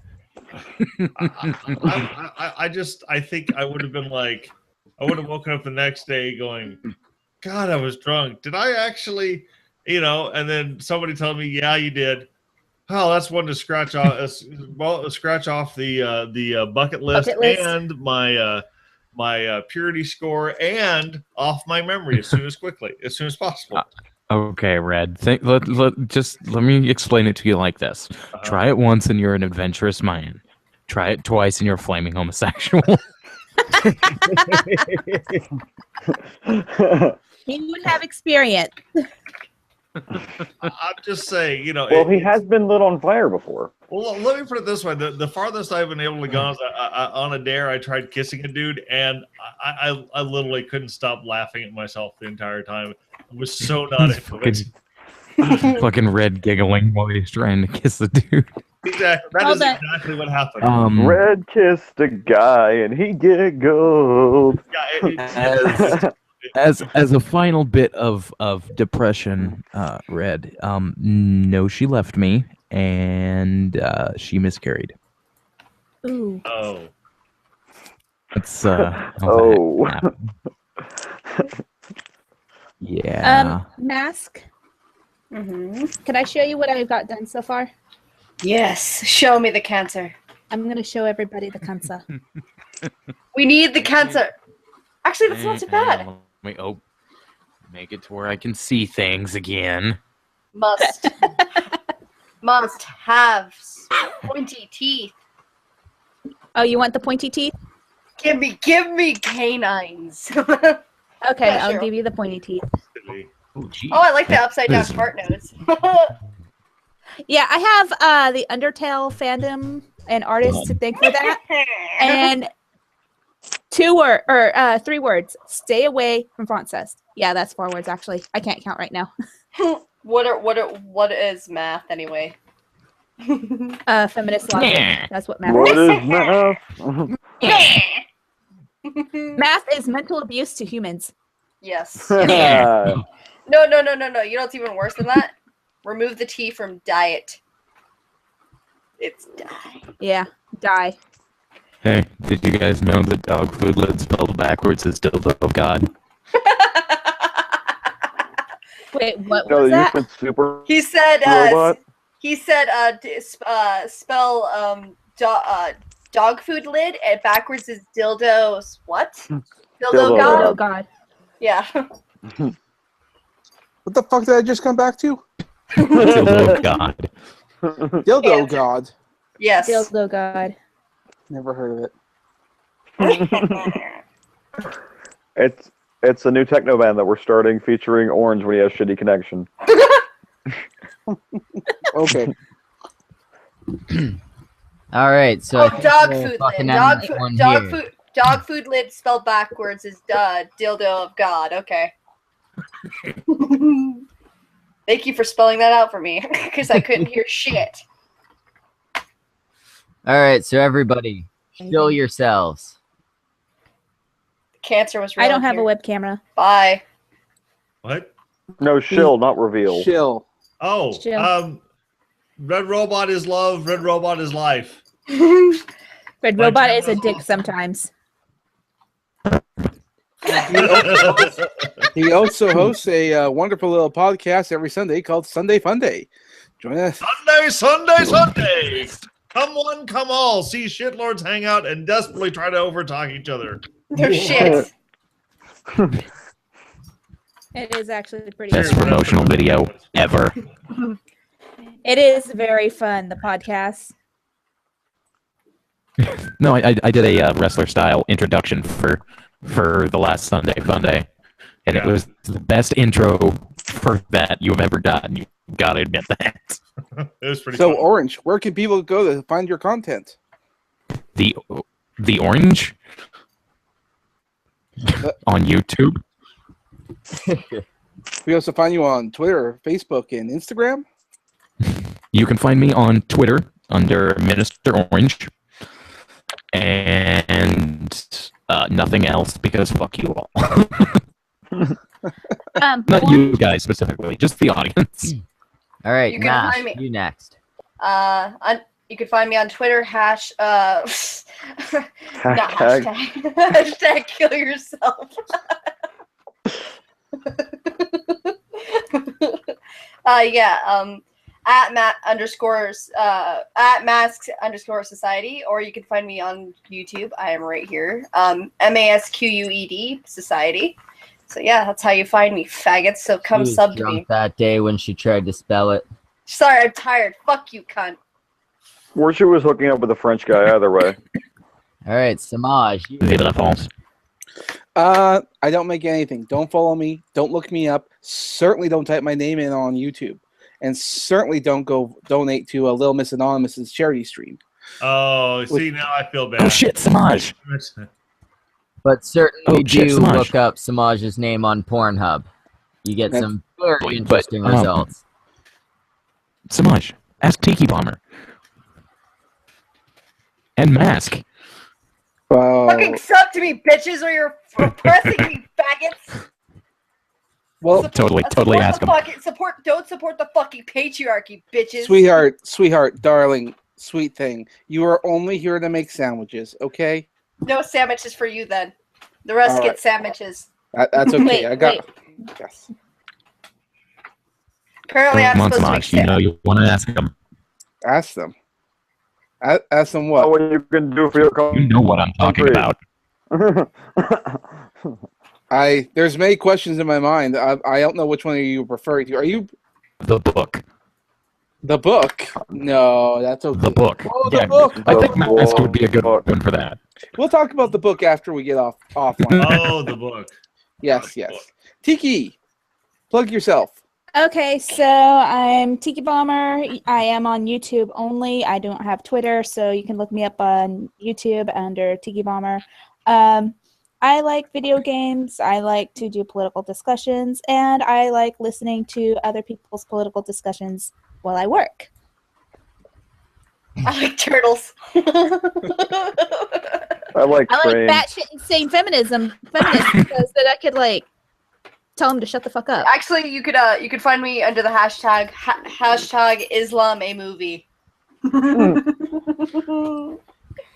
I think I would have been like, I would have woken up the next day going, God, I was drunk. Did I actually, and then somebody told me, yeah, you did. Oh, that's one to scratch off. Scratch off the bucket list and my purity score and off my memory as soon as possible. Okay, Red. Let me explain it to you like this. Try it once and you're an adventurous man. Try it twice and you're a flaming homosexual. He would have experience. I'm just saying, Well, he has been lit on fire before. Well, let me put it this way: the farthest I've been able to go is on a dare. I tried kissing a dude, and I literally couldn't stop laughing at myself the entire time. I was so not into it. Fucking Red giggling while he's trying to kiss the dude. Exactly. That is exactly what happened. Red kissed a guy and he giggled. Yeah, As a final bit of depression, Red, no, she left me and she miscarried. Ooh. Oh. It's yeah. Mask. Mm-hmm. Can I show you what I've got done so far? Yes. Show me the cancer. I'm gonna show everybody the cancer. We need the cancer. Actually, that's not too bad. Make it to where I can see things again. Must have pointy teeth. Oh, you want the pointy teeth? Give me canines. Okay, Yeah, I'll sure. give you the pointy teeth. Oh, I like the upside down fart nose. Yeah, I have the Undertale fandom and artists to thank for that. And 3 words. Stay away from font cest. Yeah, that's 4 words actually. I can't count right now. What is math anyway? Feminist logic. That's what math What is. is math? Math is mental abuse to humans. Yes. No. You know what's even worse than that? Remove the T from diet. It's die. Yeah, die. Hey, did you guys know that dog food lid spelled backwards is dildo of God? Wait, what No, was you that? said super He said. robot. He said. Spell dog food lid and backwards is dildos. What? Dildo Dildo god. Oh God. Yeah. What the fuck did I just come back to? Dildo of God. Dildo God. Yes. Dildo God. Never heard of it. It's a new techno band that we're starting featuring Orange when he has shitty connection. Okay. All right, so I think dog we'll food fucking lid. end this one here. Dog food lid spelled backwards is dildo of God. Okay. Thank you for spelling that out for me because I couldn't hear shit. All right, so everybody, show yourselves. Cancer was real. I don't have a web camera. Bye. What? No, shill, not reveal. Shill. Oh, Chill. Red Robot is love. Red Robot is life. Red Robot is a dick sometimes. He also hosts a wonderful little podcast every Sunday called Sunday Fun Day. Join us. Sunday. Come one, come all. See shitlords hang out and desperately try to overtalk each other. No shit. It is actually pretty Best good. promotional video ever. It is very fun, the podcast. No, I did a wrestler style introduction for the last Sunday Fun Day, and it was the best intro for that you've ever done. You gotta admit that. It was pretty. So, fun. Orange, where can people go to find your content? The Orange on YouTube. We also find you on Twitter, Facebook, and Instagram. You can find me on Twitter under Minister Orange, and nothing else because fuck you all. Not you guys specifically, just the audience. All right, You can Nash, find me- you next. You can find me on Twitter, not Hashtag. hashtag. Hashtag kill yourself. At masks_society, or you can find me on YouTube. I am right here. MASQUED Society. So yeah, that's how you find me, faggots. So come She was sub to drunk me. that day when she tried to spell it. Sorry, I'm tired. Fuck you, cunt. Or she was hooking up with a French guy, either way. All right, Semaj, you Vive la France. I don't make anything. Don't follow me. Don't look me up. Certainly don't type my name in on YouTube. And certainly don't go donate to a Little Miss Anonymous's charity stream. Oh, see, now I feel bad. Oh shit, Semaj. but certainly Oh, shit, do Semaj. look up Semaj's name on Pornhub. You get That's- some very But, interesting um, results. Semaj, ask Tiki Bomber. And Mask. Fucking sub to me, bitches, or you're oppressing me, faggots. Well, Totally ask him. Don't support the fucking patriarchy, bitches. sweetheart, darling, sweet thing. You are only here to make sandwiches, okay? No sandwiches for you then. The rest All get right. sandwiches. That's okay. Wait, I got. Yes. Apparently, I'm Come on, supposed to make Semaj, you know you want to ask him. Ask them. Ask them Oh, what? what you can do for your country. You know what I'm talking about. There's many questions in my mind. I don't know which one are you referring to. Are you The book. the book? No, that's okay. The book. Oh, the Yeah, book. I think The Mask would be a good book. one for that. We'll talk about the book after we get offline. Oh, the book. Yes. Tiki, plug yourself. Okay, so I'm Tiki Bomber. I am on YouTube only. I don't have Twitter, so you can look me up on YouTube under Tiki Bomber. I like video games. I like to do political discussions, and I like listening to other people's political discussions while I work. I like turtles. I like I like trains. batshit insane feminism because then I could like tell them to shut the fuck up. Actually, you could find me under the hashtag Islam a movie.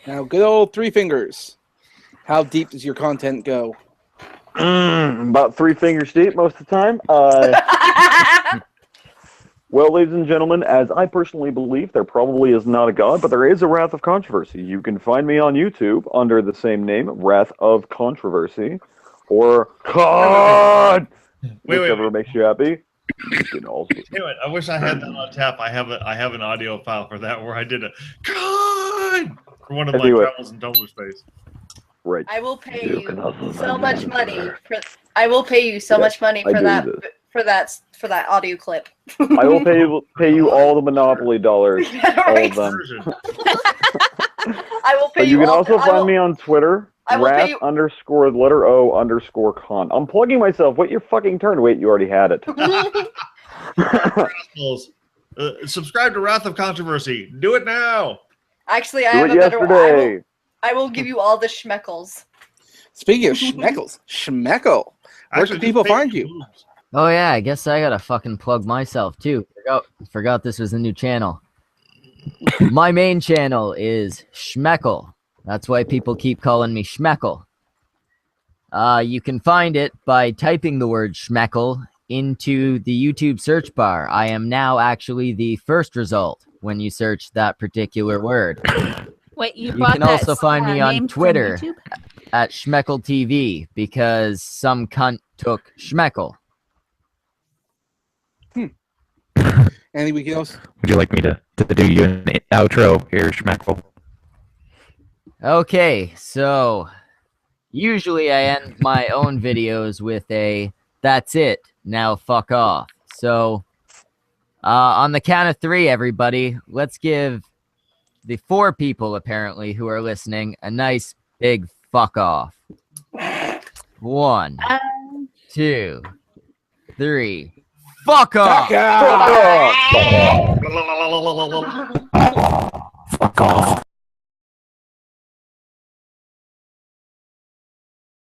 Now, good old Three Fingers. How deep does your content go? About 3 fingers deep most of the time. Well, ladies and gentlemen, as I personally believe, there probably is not a God, but there is a Wrath of Controversy. You can find me on YouTube under the same name, Wrath of Controversy, or COD! Whichever makes you happy. You can also... Damn it, I wish I had that on tap. I have an audio file for that where I did a COD for one of my travels in Tumblr space. Right. I will pay you so much money for. I will pay you so much money for that. For that audio clip. I will pay you all the Monopoly dollars, all of them. I will pay you. You can also find me on Twitter, Wrath_O_con. I'm plugging myself. Wait your fucking turn. Wait, you already had it. Subscribe to Wrath of Controversy. Do it now. Actually, I have a better one. I will give you all the schmeckles. Speaking of schmeckle, where can people find you? Oh yeah, I guess I gotta fucking plug myself too. Forgot this was a new channel. My main channel is Schmeckle. That's why people keep calling me Schmeckle. You can find it by typing the word Schmeckle into the YouTube search bar. I am now actually the first result when you search that particular word. Wait, you can also find me on Twitter at Schmeckle TV because some cunt took Schmeckle. And we can also. Would you like me to do you an outro here, Schmeckle? Okay, so usually I end my own videos with a "That's it, now fuck off." So on the count of 3, everybody, let's give the 4 people apparently who are listening a nice big fuck off. 1, 2, 3. Fuck off! Fuck off! Fuck off!